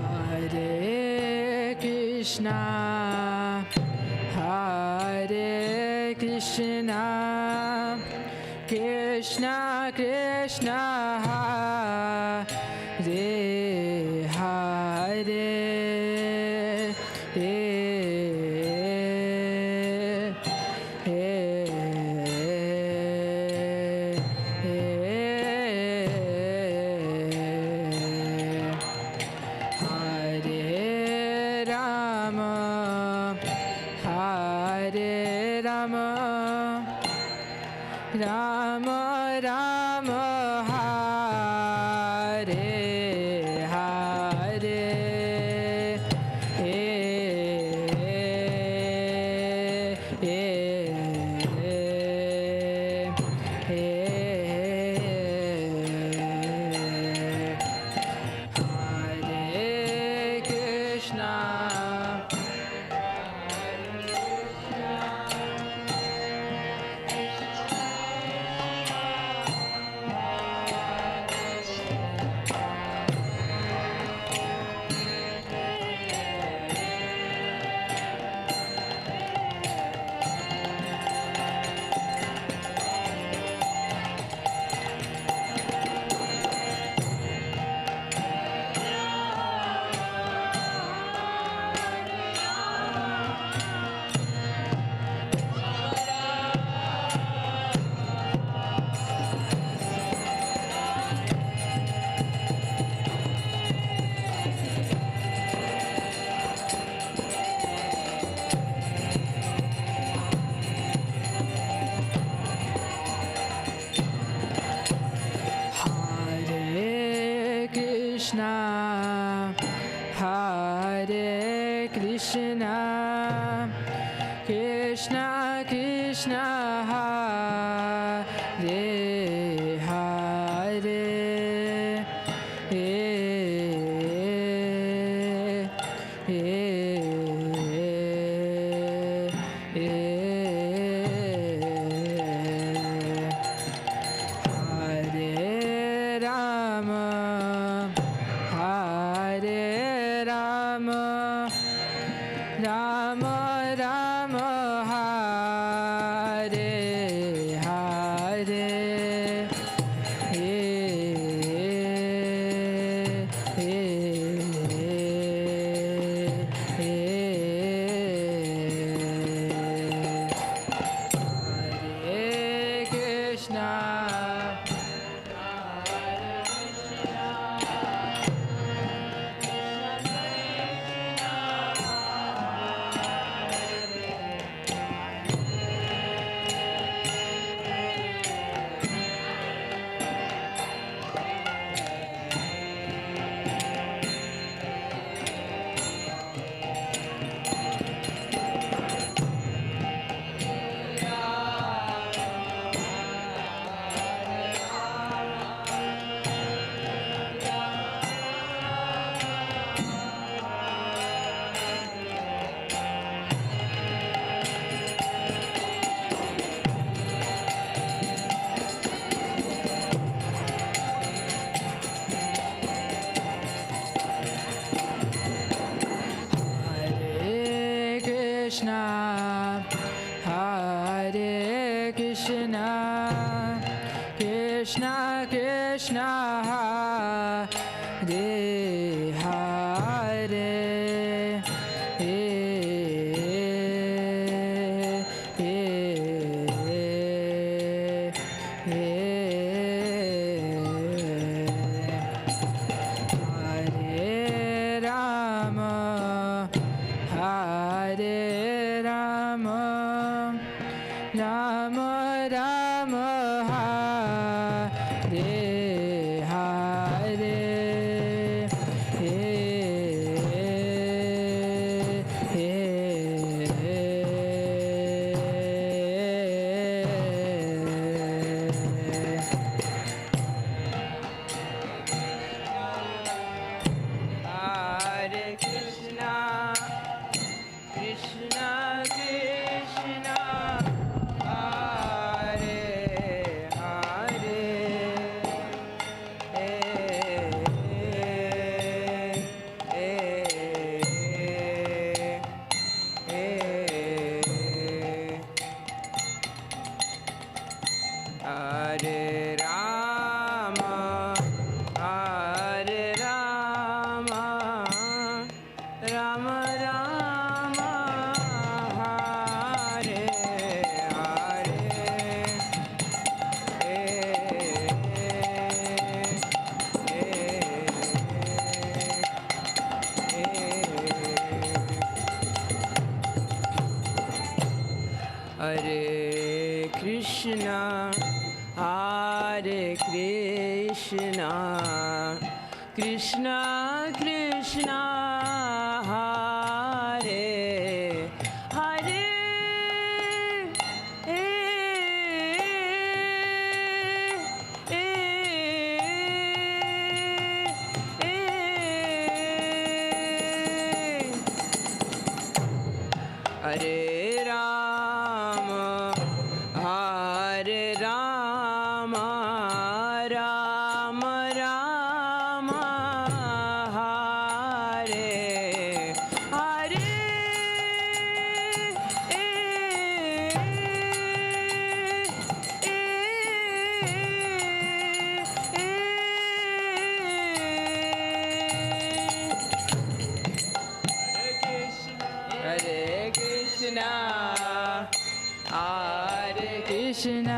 Hare Krishna, Hare Krishna, Krishna Krishna, Hare Hare, Hare Rama, Hare Rama, Rama Rama, Hare Hare, Hare Krishna, Hare Krishna, Hare Krishna, Krishna Krishna, Hare Hare, Hare Rama, Hare Rama, Rama Rama, Hare Hare, Hare Krishna, Hare Krishna, Hare Krishna, Krishna Krishna, Hare Hare, Hare Krishna, Hare Krishna, Krishna Krishna, Hare Hare. Hare Rama, Hare Rama, Rama Rama, Hare Hare. Hare Krishna, Hare Krishna.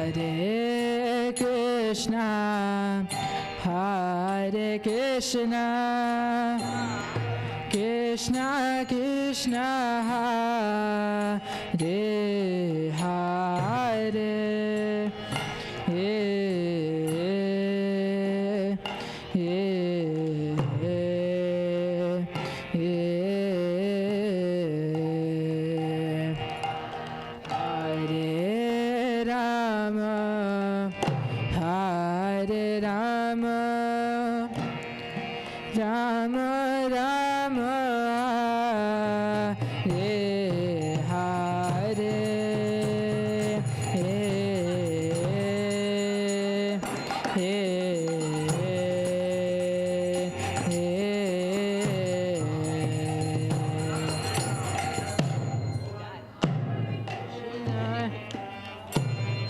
Hare Krishna, Hare Krishna, Krishna Krishna, Hare Hare, Hare Rama, Hare Rama, Rama Rama, Hare Hare,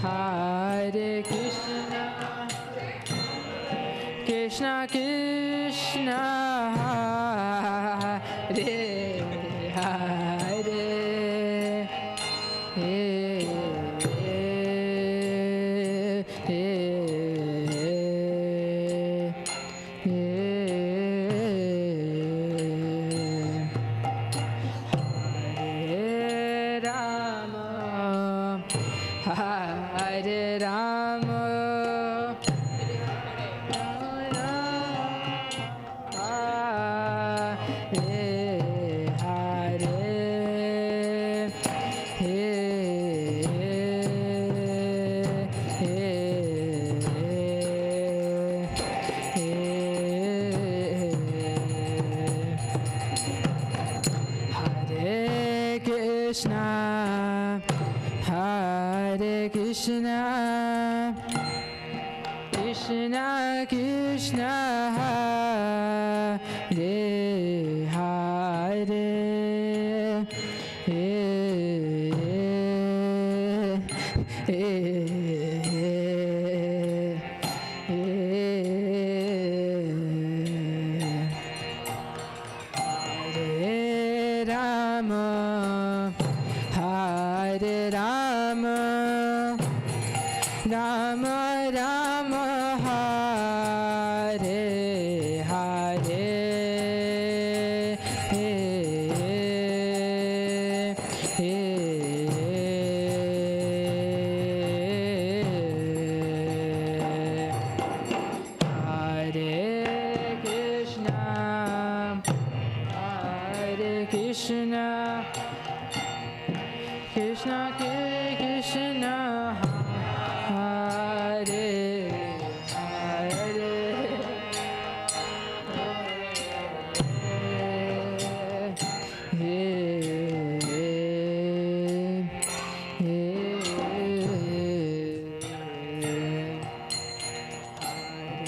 Hare Krishna, Krishna Krishna, Hare Hare, Hare Rama, Hare Rama, Hare Hare Krishna, Hare Krishna, Krishna Krishna, Hare Hare, Hare Rama, Hare Rama, Rama Rama, Hare Hare, Hare Krishna, Hare Krishna,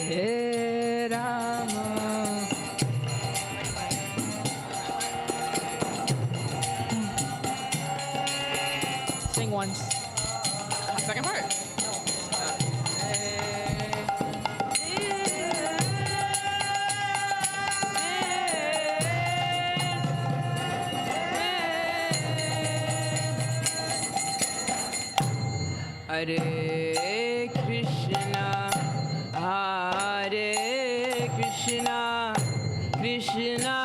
Hare Rama. Sing once. Second part. Hare Krishna, Hare Krishna, Krishna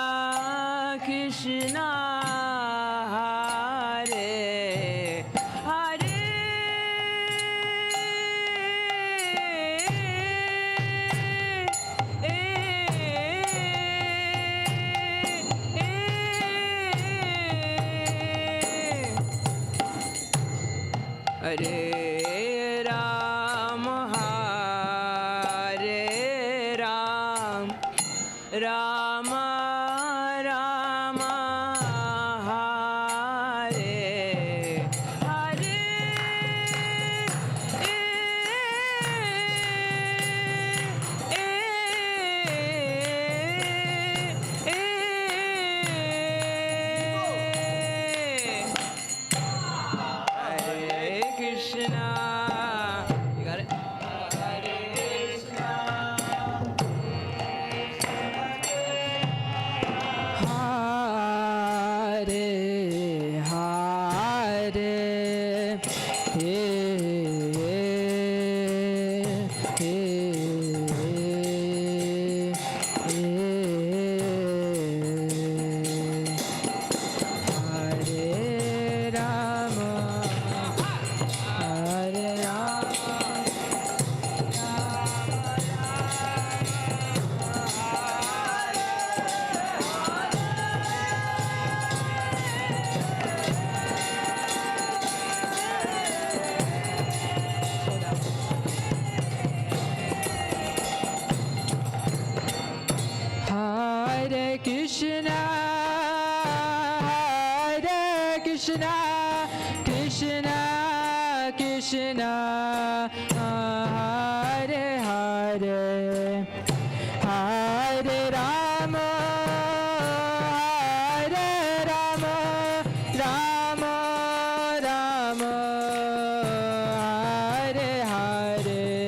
Krishna, Hare Hare. Hare Ram, Hare Ram, Rama Rama, Hare Hare. Hare Krishna. You got it? Hare Krishna. Hare Hare. Hare Rama, Hare Rama, Hare Krishna, Hare Krishna, Krishna Krishna, Hare Hare, Hare Rama, Hare Rama, Rama Rama, Hare Hare.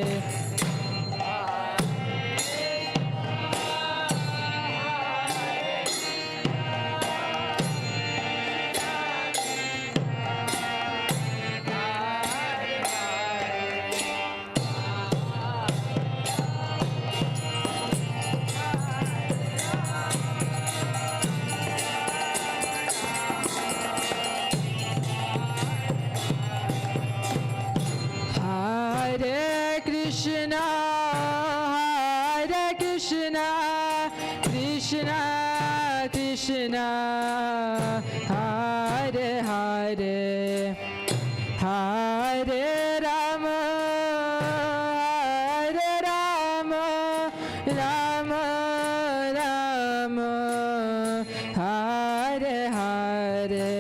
Hare Krishna, Hare Krishna, Krishna Krishna, Hare Hare, Hare Rama, Hare Rama, Rama Rama, Hare Hare.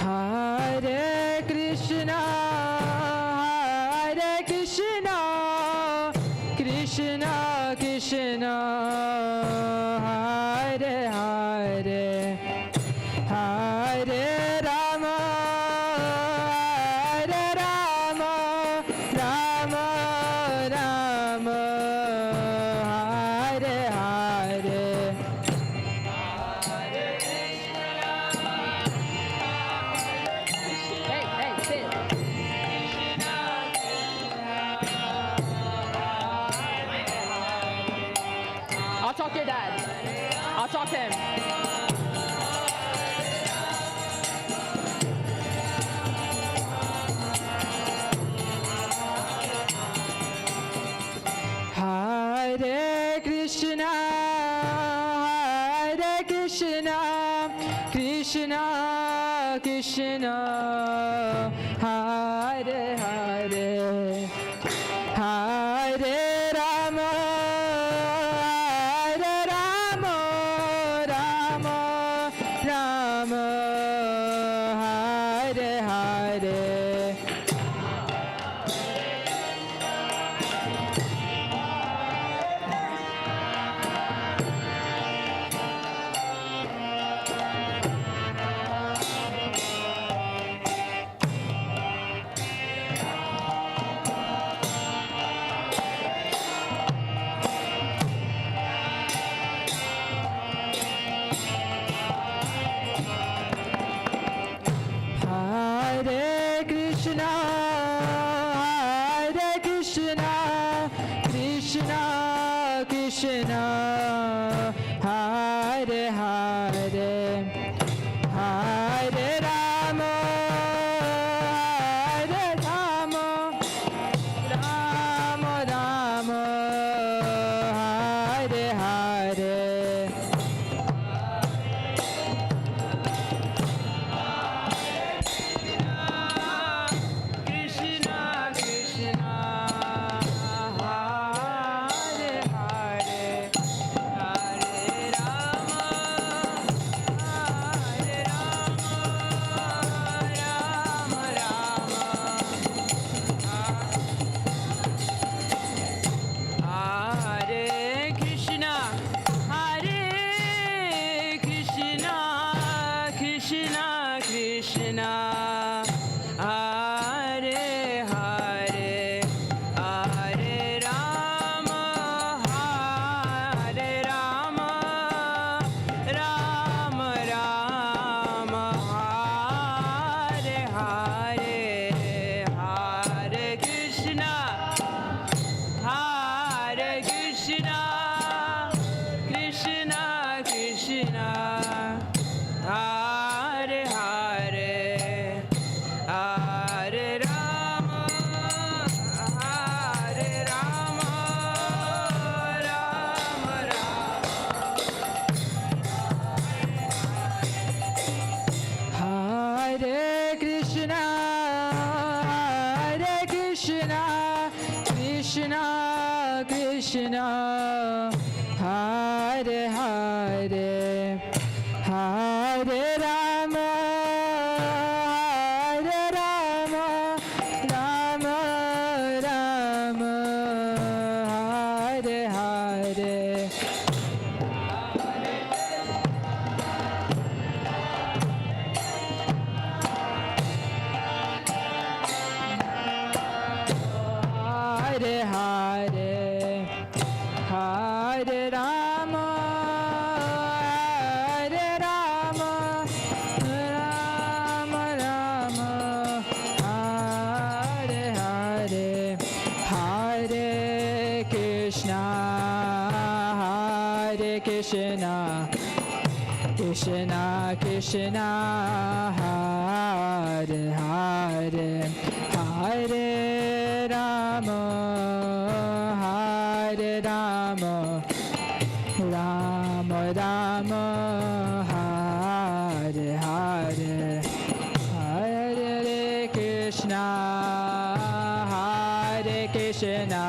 Hare Krishna, Hare Krishna, Krishna Krishna, Hare Hare, Hare Rama, Hare Rama, Rama Rama, Hare Hare. Hey, sit. I'll talk to your dad. I'll talk to him. Hare Krishna, Krishna, Krishna Krishna, Hare Hare, Hare Rama, Hare Rama, Rama Rama, Hare Hare. Hare Krishna, Hare Krishna, Krishna Krishna, Hare Hare, Hare Rama, Hare Rama, Rama Rama, Hare Hare. Krishna Krishna, Hare Hare, Hare Rama, Hare Rama, Rama Rama, Hare Krishna, Hare Krishna, Krishna Krishna, Hare Hare, Hare Rama, Hare Rama, Rama Rama, Hare Hare, Hare Krishna, Hare Krishna, Krishna Krishna, Hare Hare, Hare Rama, Hare Rama, Rama Rama. Hare Krishna, Hare Krishna, Krishna Krishna, Hare Hare, Hare Rama, Hare Rama, Rama Rama, Hare Hare. Hare Hare, Hare Rama, Hare Rama, Rama Rama, Hare Hare, Hare Krishna, Hare Krishna, Krishna Krishna, Hare Hare, Hare Rama, Hare Rama, Rama Rama, Hare Hare, Hare Krishna, Hare Krishna,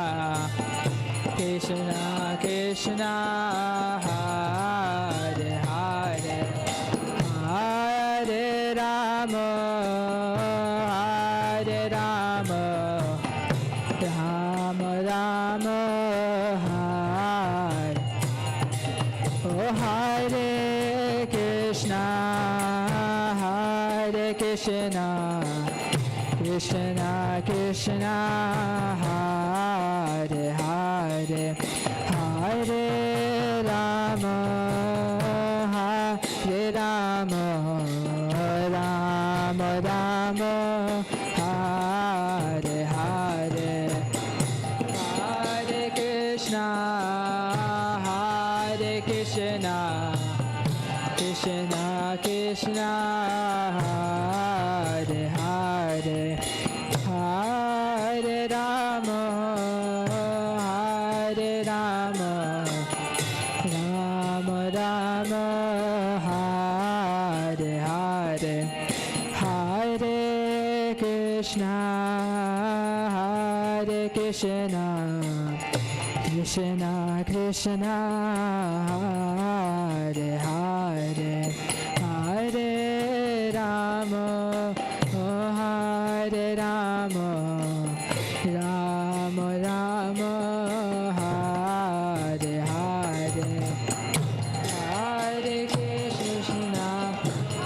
Krishna Krishna, Hare Hare, Hare Rama, Hare Rama, Rama Rama, Hare. Oh Hare Krishna, Hare Krishna, Krishna Krishna, Hare Hare, Hare Rama, Hare Rama, Rama Rama, Hare Hare, Hare Krishna, Hare Krishna, Krishna Krishna, Hare Hare, Hare Rama, Hare Rama, Rama Rama, Hare Hare, Hare Krishna, Krishna Krishna, Hare Hare, Hare Rama, Hare Rama, Rama Rama, Hare Hare, Hare Krishna,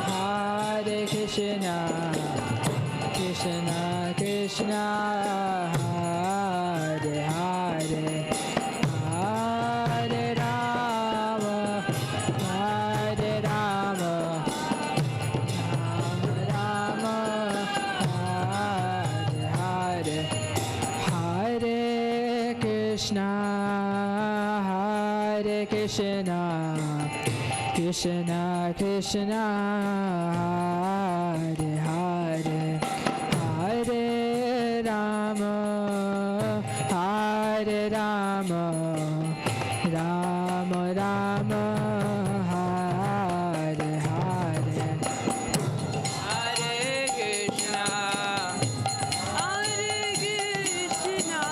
Hare Krishna, Krishna Krishna, Hare Hare, Hare Rama, Hare Rama, Rama Rama, Hare Hare, Hare Krishna, Hare Krishna, Krishna Krishna, Hare Hare, Hare Rama, Hare Rama, Rama Rama, Hare Hare, Hare Krishna, Hare Krishna, Krishna Krishna, Hare Hare, Hare Rama, Hare Rama, Rama Rama, Hare Hare, Hare Krishna, Hare Krishna,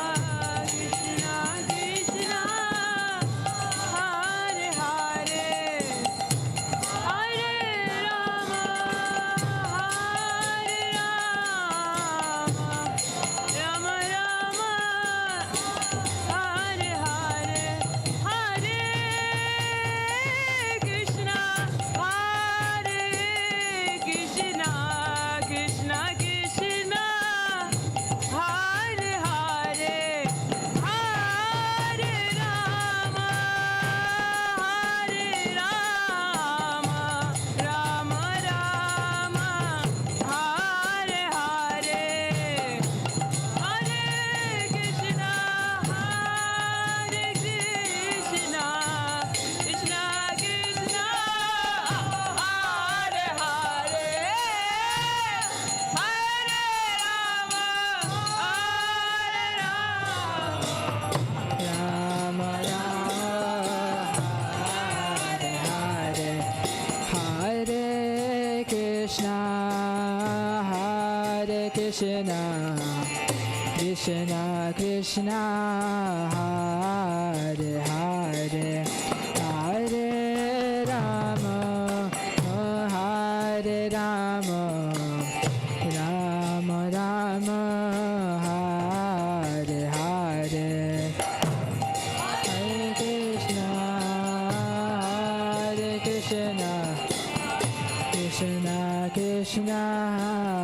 Krishna Krishna, Hare Hare, Hare Rama, Hare Rama, Rama Rama, Hare Hare, Hare Krishna, Hare Krishna, Krishna Krishna, Hare Hare, Hare Rama, Rama Rama, Hare Hare, Hare Krishna, Hare Krishna, Krishna Krishna, Hare Hare, Hare Rama, Hare Rama, Rama Rama, Hare Hare, Hare Krishna, Hare Krishna, Krishna Krishna,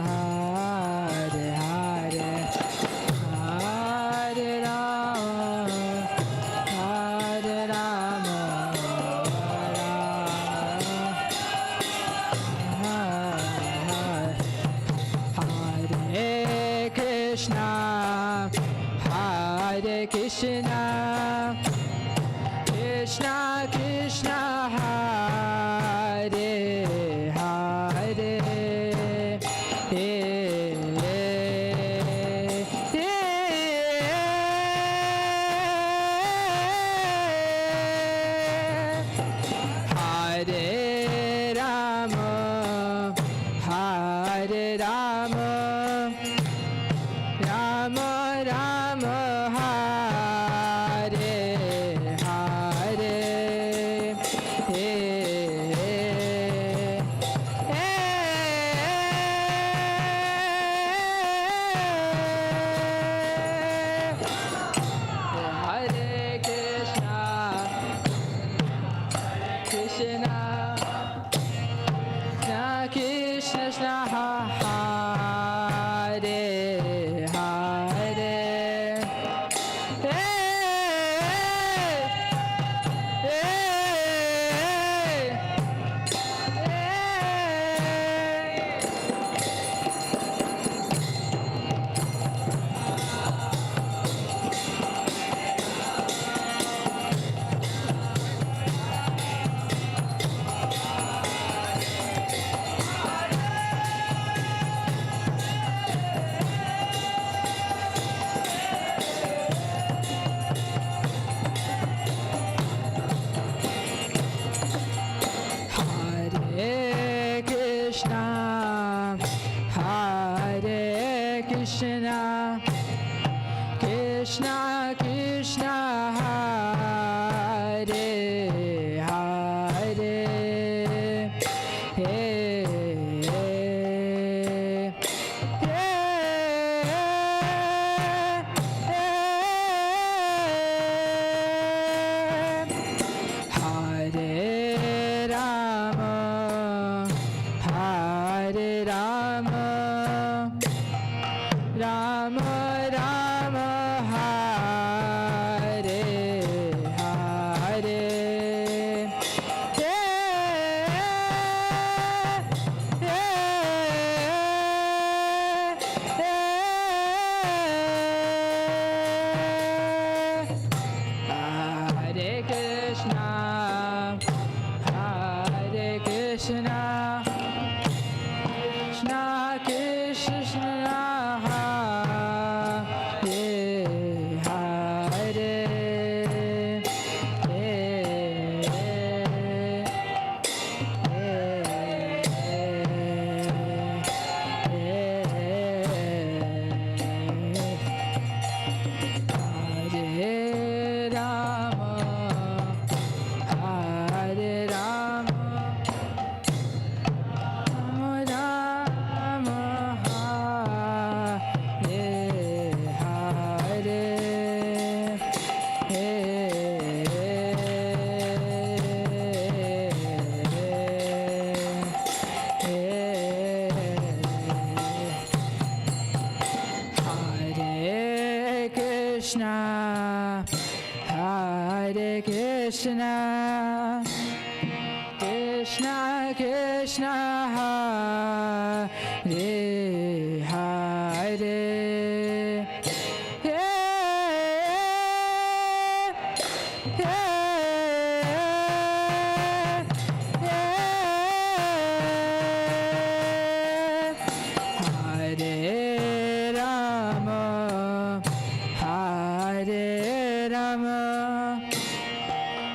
Hare Hare, Hare Rama, Hare Rama, Hare Krishna, Hare Krishna, Krishna Krishna, Hare Hare, Hare Rama, Hare Rama, Rama Rama, Hare Hare, Hare Krishna, Krishna Krishna, Krishna Hare Hare Krishna, Krishna Krishna, Hare Hare, Krishna, Hare Krishna, Krishna Krishna, Hare Hare, Hare Rama, Hare Rama,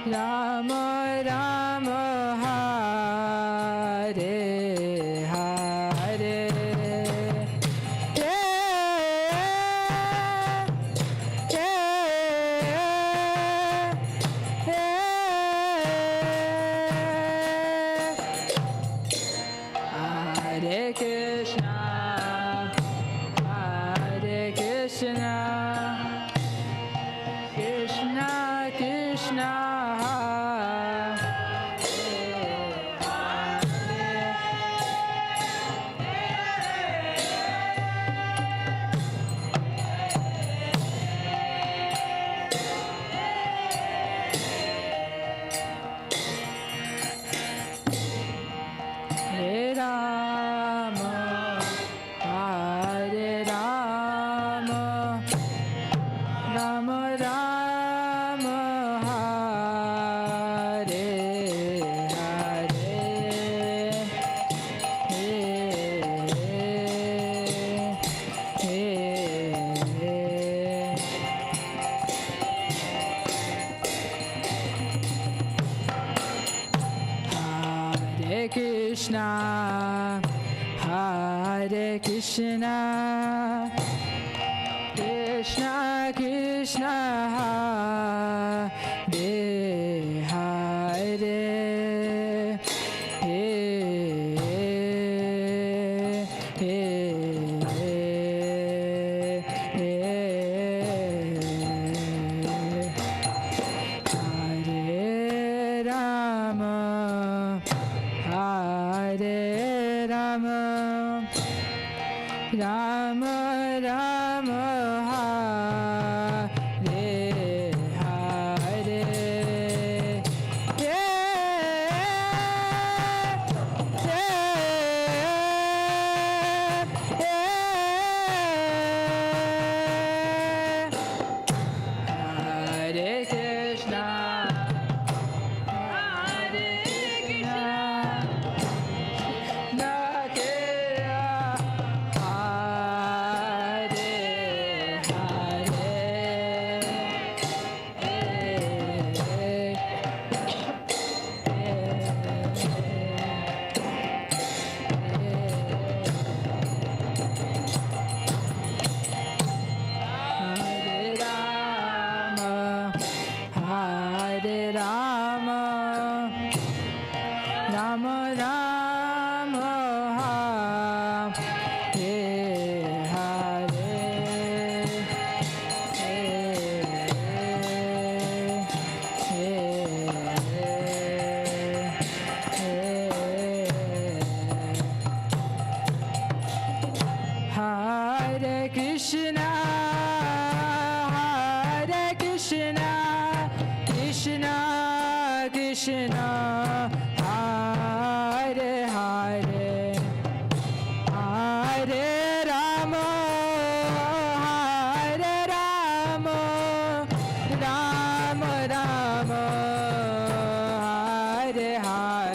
Rama Rama, Hare Hare, Hare Krishna, Hare Krishna,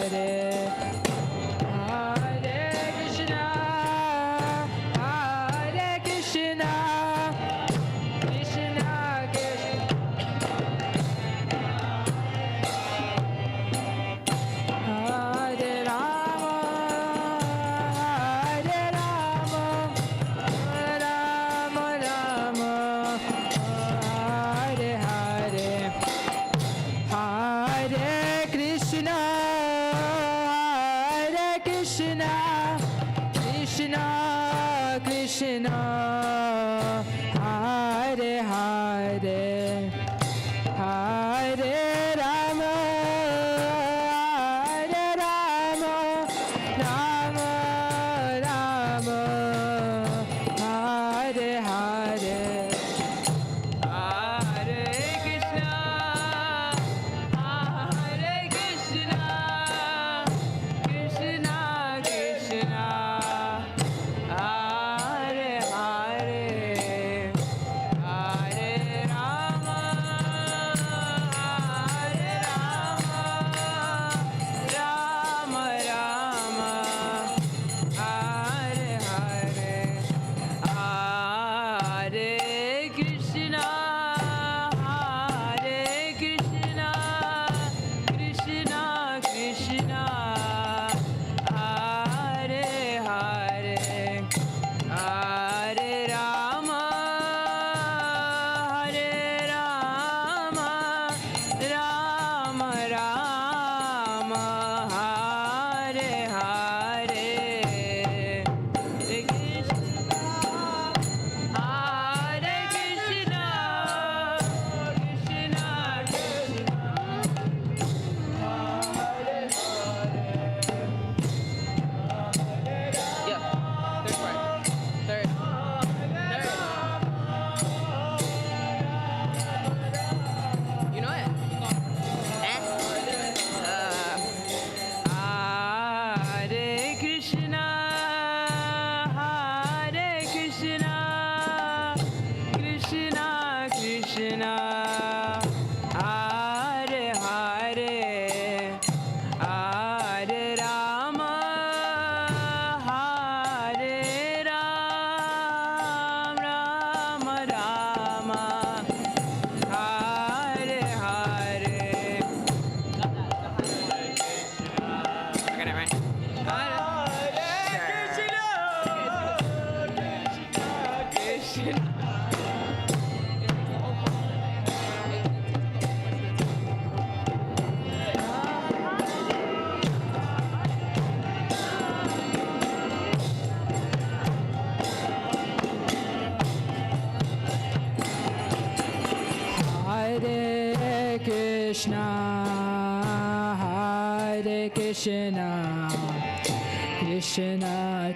Krishna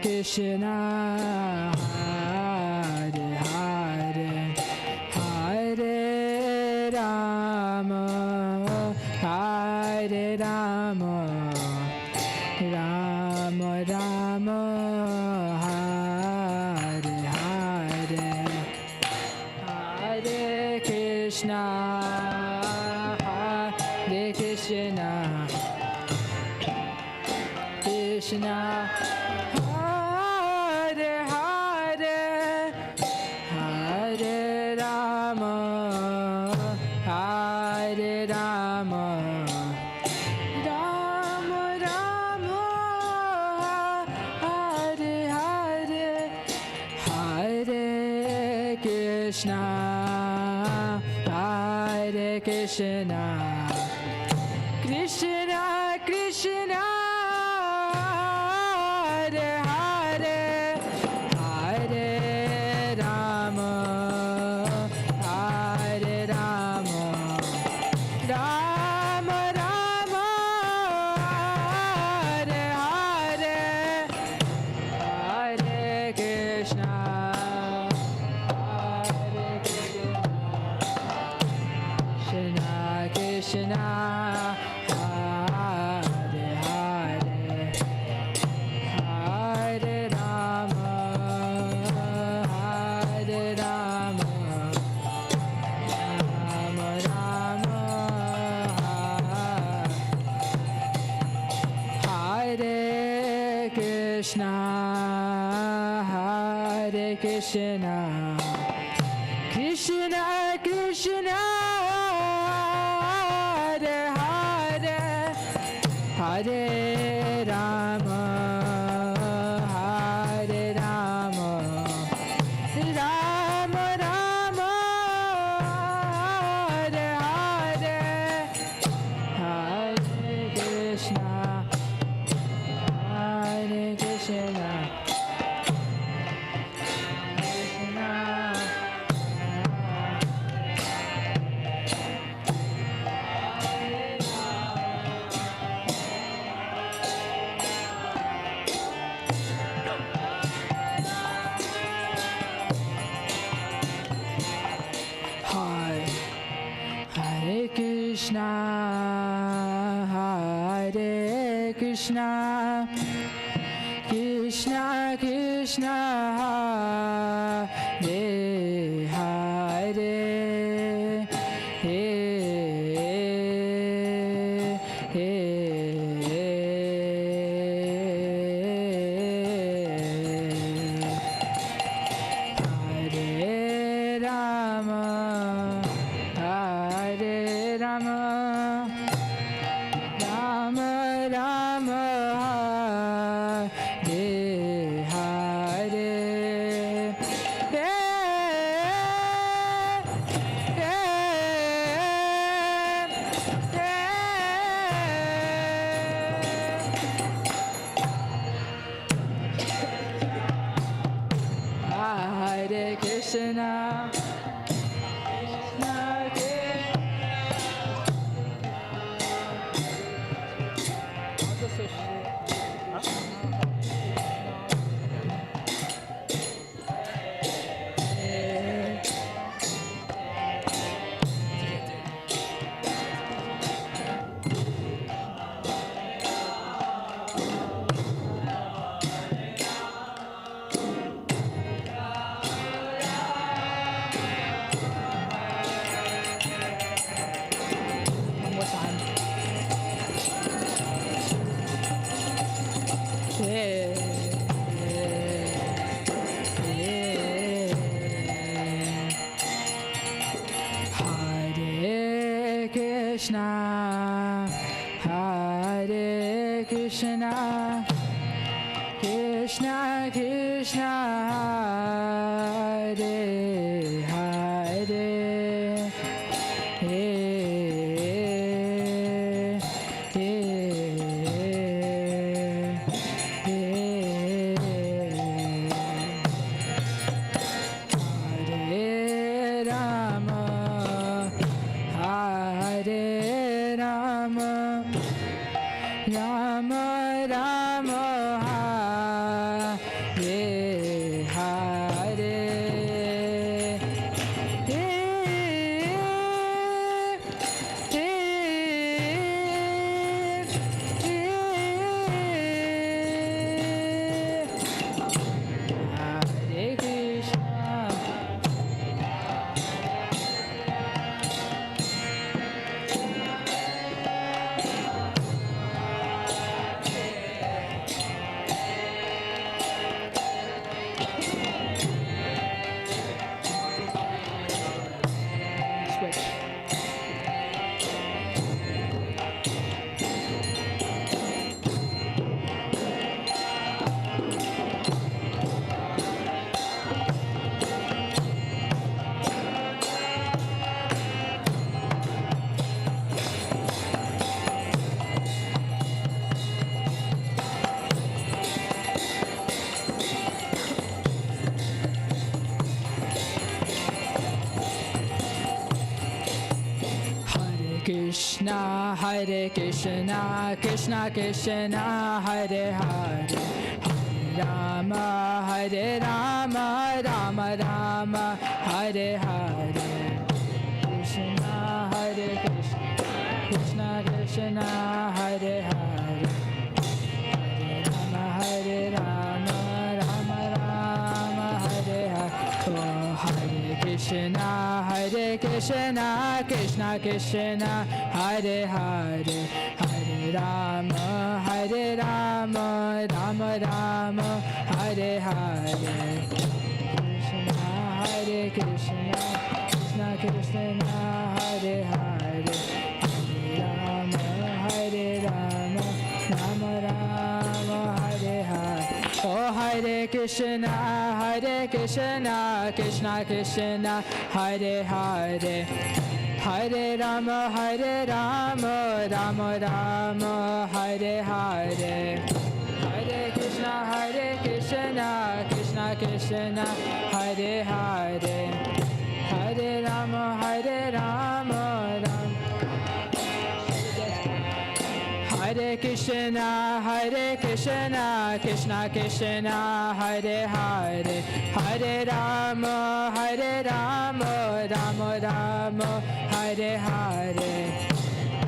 Krishna Hare Hare Hare Rama Hare Rama Rama Rama Hare Hare Hare Krishna Hare Krishna Krishna Hare Hare Hare Rama Hare Rama Rama Rama Hare Hare Hare Krishna Hare Krishna Krishna Krishna Krishna Hare Krishna, Hare Krishna, Krishna Krishna, Hare Hare, Hare Rama, Hare Rama, Rama Rama, Hare Hare, Hare Krishna, Hare Krishna, Krishna. Hare Krishna, Hare Krishna, Krishna Krishna, Hare Hare, Hare Rama, Hare Rama, Rama Rama, Hare Hare, Hare Krishna, Krishna One more time. Hare Krishna, Hare Krishna, Krishna Krishna, Hare Hare, Hare Rama, Hare Rama, Rama Rama, Hare Hare, Hare Krishna. Switch. Krishna, Hare Krishna, Krishna Krishna, Hare Hare, Hare Rama, Hare Rama, Rama Rama, Hare Hare, Krishna, Hare Krishna, Krishna Krishna, Hare Hare, Hare Rama, Rama Rama, Hare Hare. Oh, Hare Krishna, Hare Krishna, Krishna Krishna, Hare Hare, Hare Rama, Rama Rama, Hare Hare, Krishna Hare Krishna, Krishna Krishna, Hare Hare, Hare Rama, Rama Rama, Hare Hare. Oh Hare Krishna, Krishna Krishna, Hare Hare, Hare Rama, Rama Rama, Hare Hare, Hare Krishna, Krishna Krishna, Hare Hare, Hare Rama, Rama. Hare Krishna, Krishna Krishna, Hare Hare, Hare Rama, Rama Rama, Hare Hare,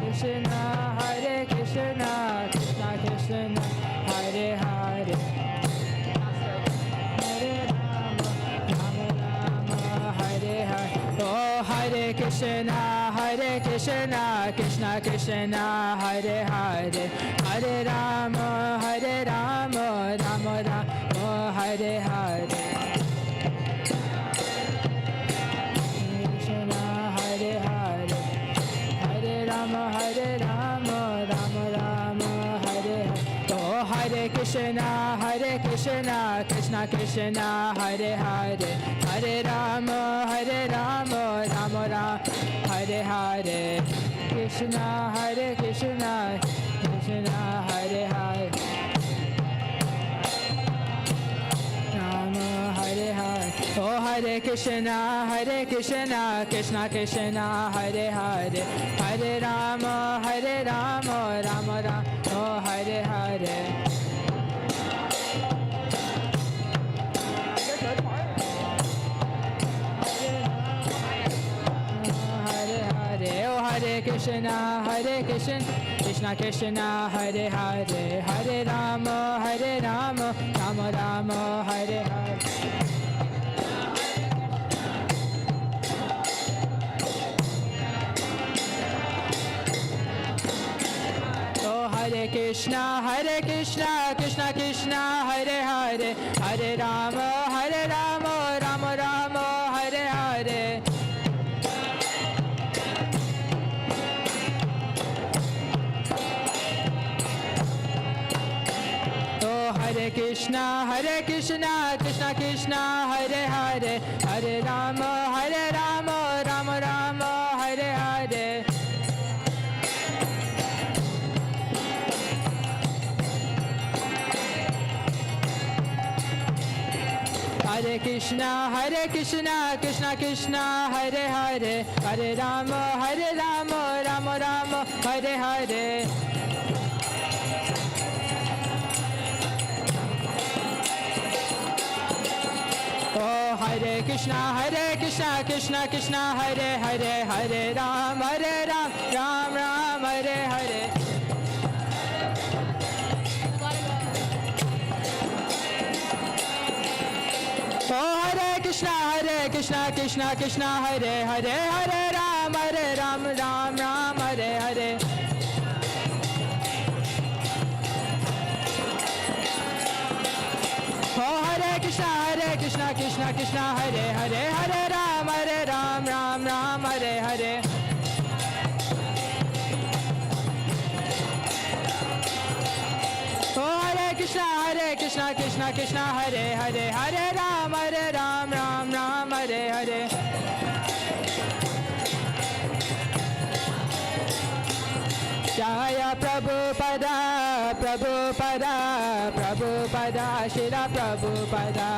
Krishna, Krishna Krishna, Hare Hare, Hare Rama, Rama Rama, Hare Hare. Oh Hare Krishna, Krishna Krishna, Hare Hare, Hare Rama, Rama Rama, Hare Hare, Krishna, Hare Hare, Hare Rama, Rama Rama, Hare Hare. Oh Hare Krishna, Krishna Krishna, Hare Hare, Hare Rama, Rama Rama, Hare Hare, Krishna, Krishna Hare Hare, Rama, Hare Hare. Oh Hare Krishna, Krishna Krishna, Hare Hare, Hare Rama, Rama Rama, oh Hare Hare. Hare Krishna, Krishna Krishna, Hare Hare, Hare Rama, Rama Rama, Hare Hare. Oh Hare Krishna, Krishna Krishna, Hare Hare, Hare Rama, Rama Rama, Hare Hare. Hare Krishna, Krishna Krishna, Hare Hare, Hare Rama, Rama Rama, Hare Hare. Hare Krishna, Krishna Krishna, Hare Hare, Hare Rama, Rama Rama, Hare Hare. Oh Hare Krishna, Krishna Krishna, Hare Hare, Hare Ram, Ram Ram, Hare Hare. Oh Hare Krishna, Krishna Hare Hare, Hare Ram, Ram Ram, Hare Hare. Oh Hare Krishna, Krishna Hare Hare, Hare Ram, Ram Ram, Hare Hare. Oh Hare Krishna, Krishna Hare Hare, Hare Ram, Ram Ram, Hare Hare. Jaya Prabhupada, Shila Prabhupada.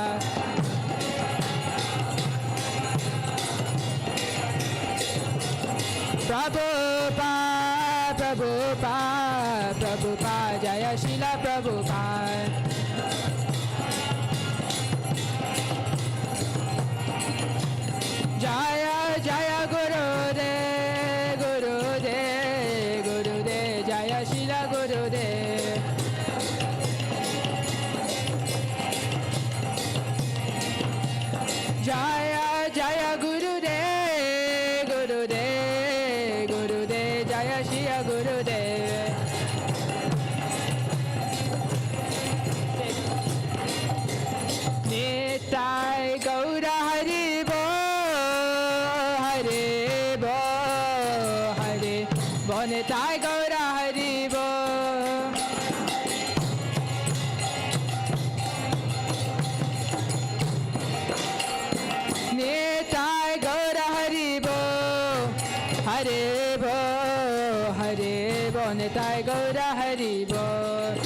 Prabhupada, Jaya Shila Prabhupada. Jaya Gurudev, Jaya Shila Gurudev. Jaya Gurudev, Jaya Shila Gurudev. Nitai Gaura Hari Bol.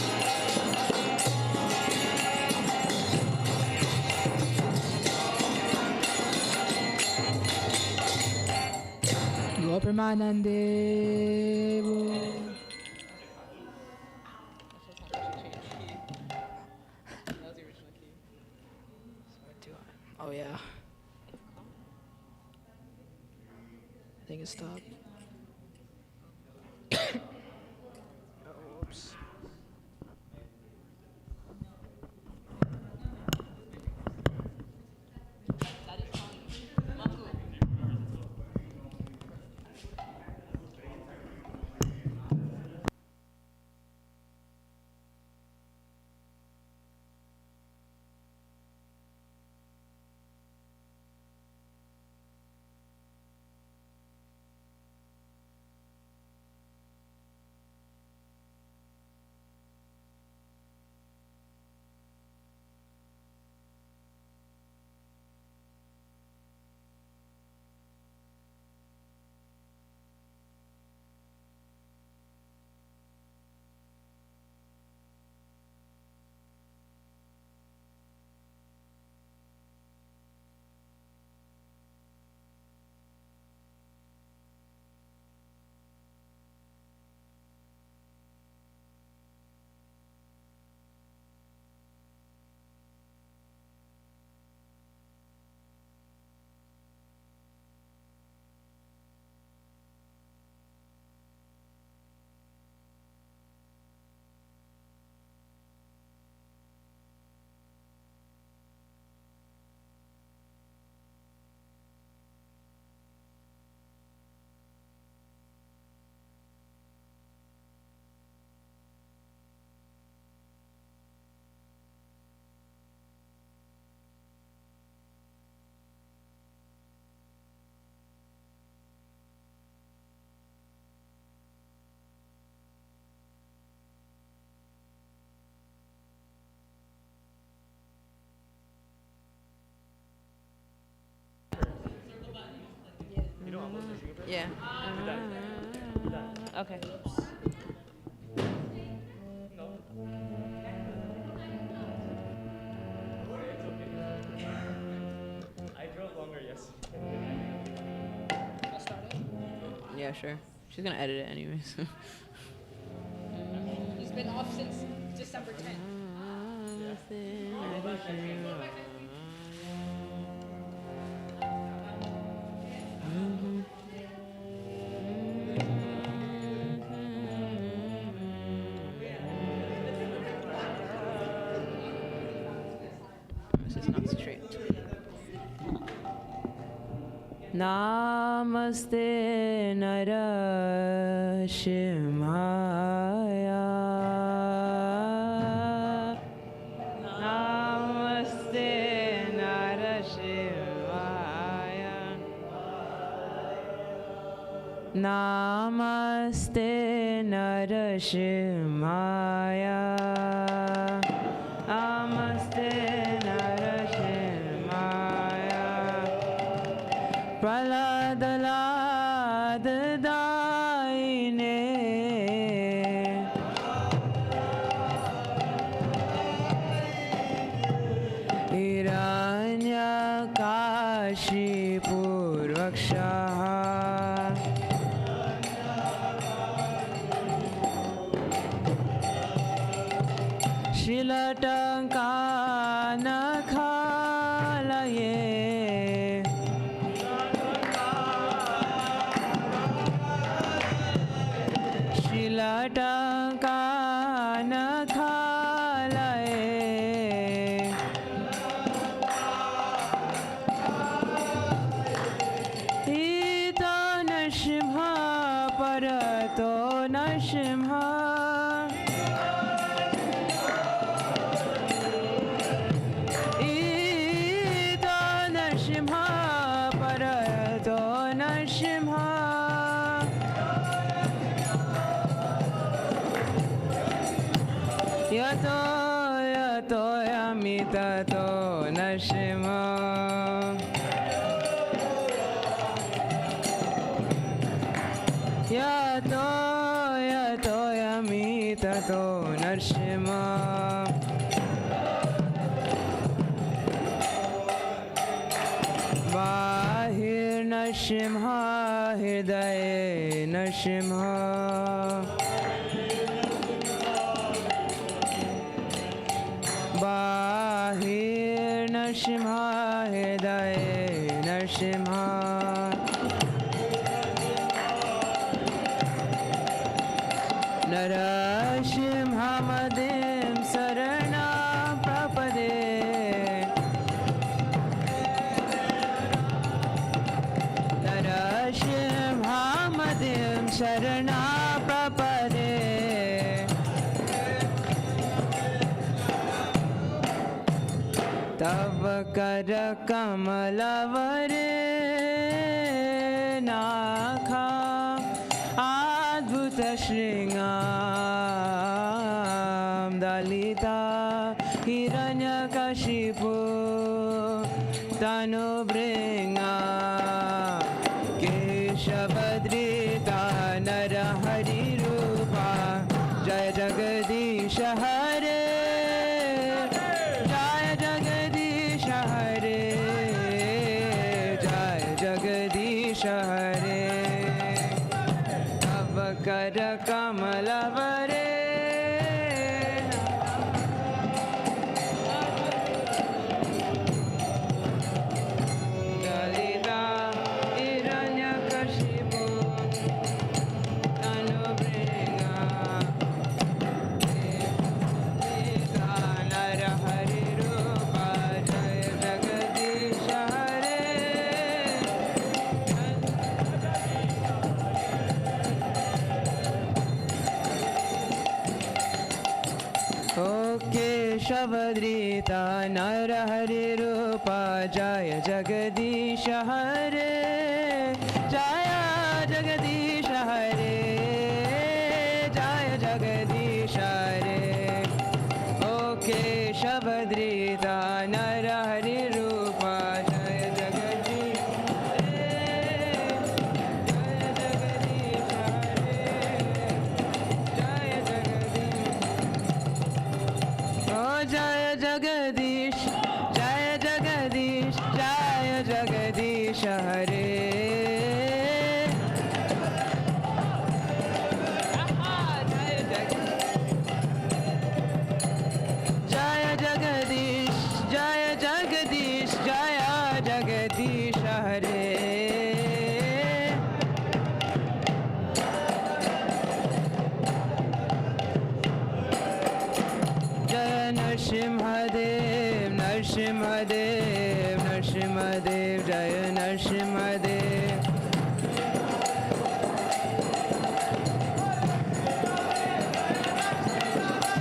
Gaur Premanande Oh yeah. I think it stopped. Oops. Yeah. Okay. I drove longer yesterday. Yeah, sure. She's gonna edit it anyways. He's been off since December 10th. This is not straight. Namaste Narashimhaya. Namaste Narashimhaya. Namaste Narashimhaya. Namaste Narashimhaya. Praladalad daine Hiranyakashipurvakshaha Shilatankanakalaye Shilatankanakalaye Ito nashimha parato nashimha Ito nashimha parato nashimha Yato yato yamitato nashimha Yato yato तो नरसिंह बाहिर नरसिंह हृदय नरसिंह बाहिर नरसिंह हृदय नरसिंह नरसिंहमदिं शरणं प्रपदे नरसिंहमदिं शरणं प्रपदे तव कर कमलवरे नाखा अद्भुत श्रृंगार दलिता हिरण्यकशिपु तनुभृंगा केशवधृता नरहरिरूपा जय जगदीश हरे जय जगदीश हरे जय जगदीश हरे कर कमलवरे दलिता हिरण्यकशिपु तनुभृंगा नरहरिरूपा जय जगदीश हरे केशवधृता नरहरिरूपा जय जगदीश हरे जय जगदीश हरे जय जगदीश हरे ओ केशवधृता नरहरिरूपा जय जगदीश जय जगदीश जय जगदीश जय जगदीश हरे जय जगदीश जय जगदीश जय जगदीश हरे नरसिंहदेव नरसिंहदेव नरसिंहदेव जय नरसिंहदेव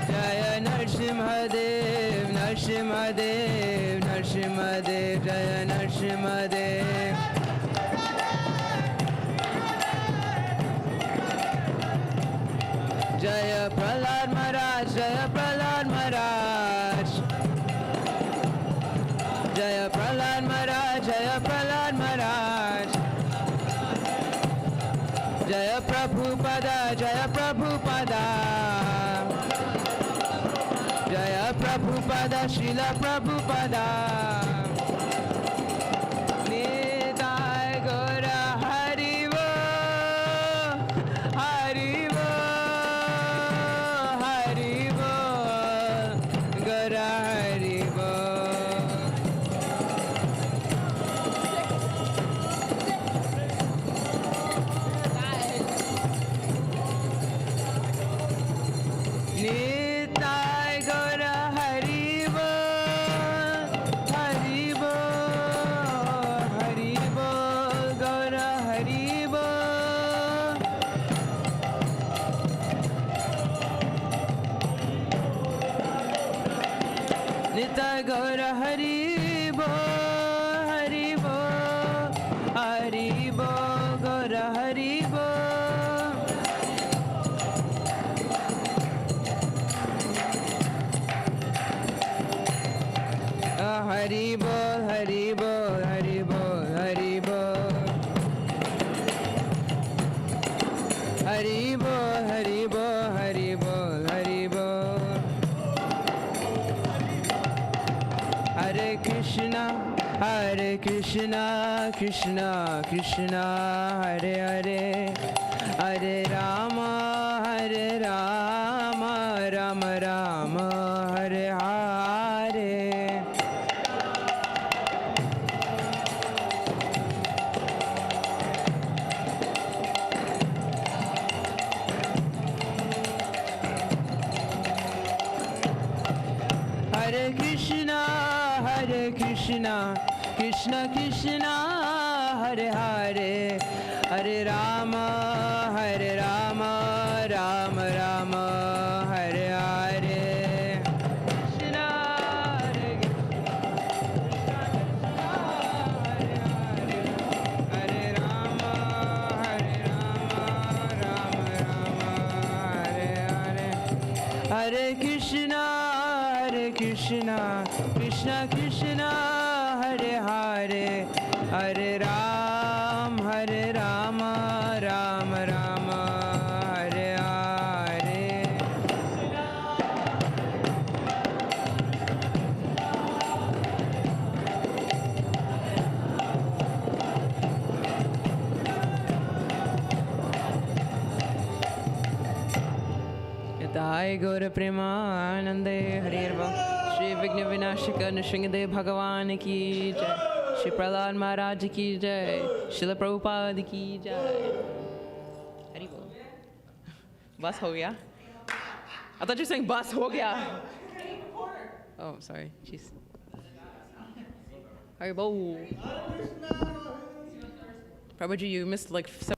जय नरसिंहदेव नरसिंहदेव नरसिंहदेव जय नरसिंहदेव जय प्रहलाद महाराज जय प्रहलाद महाराज जय प्रहलाद महाराज जय प्रहलाद महाराज जय प्रभुपदा जय प्रभुपदा जय प्रभुपदा श्रील प्रभुपदा निताय गौर हरि वो हरि वो हरि वो गौर हरि वो निताय गौर हरि वो हरि वो हरि वो गौर हरि वो निताय गौर हरि वो हरि वो हरि वो गौर हरि वो हरि बोल हरि बोल हरि बोल हरि बोल हरि बोल हरि बोल हरि बोल Hari Krishna, Hare Krishna, Krishna Krishna, Hare Hare, Hare Rama, Hare Rama, Rama Rama, Hare Hare. Hare Krishna, Krishna Krishna, Hare Hare, Hare Rama, Rama Rama, Hare Hare. Krishna, Hare Hare Rama, Rama Rama, Hare Hare. Hare Krishna, Krishna Krishna, Hare Hare, Hare Rama, Rama Rama, Hare Hare. Yadai Gaura Premanande, Hare Shri Vigna Vinashika Nrsimhadev Bhagavan ki jai. Shri Prahlad Maharaj ki jai. Srila Prabhupada ki jai. Haribol. Bus ho gaya? I thought you were saying bus ho gaya. Oh, sorry. Jeez. Haribol. Prabhuji, you missed like 7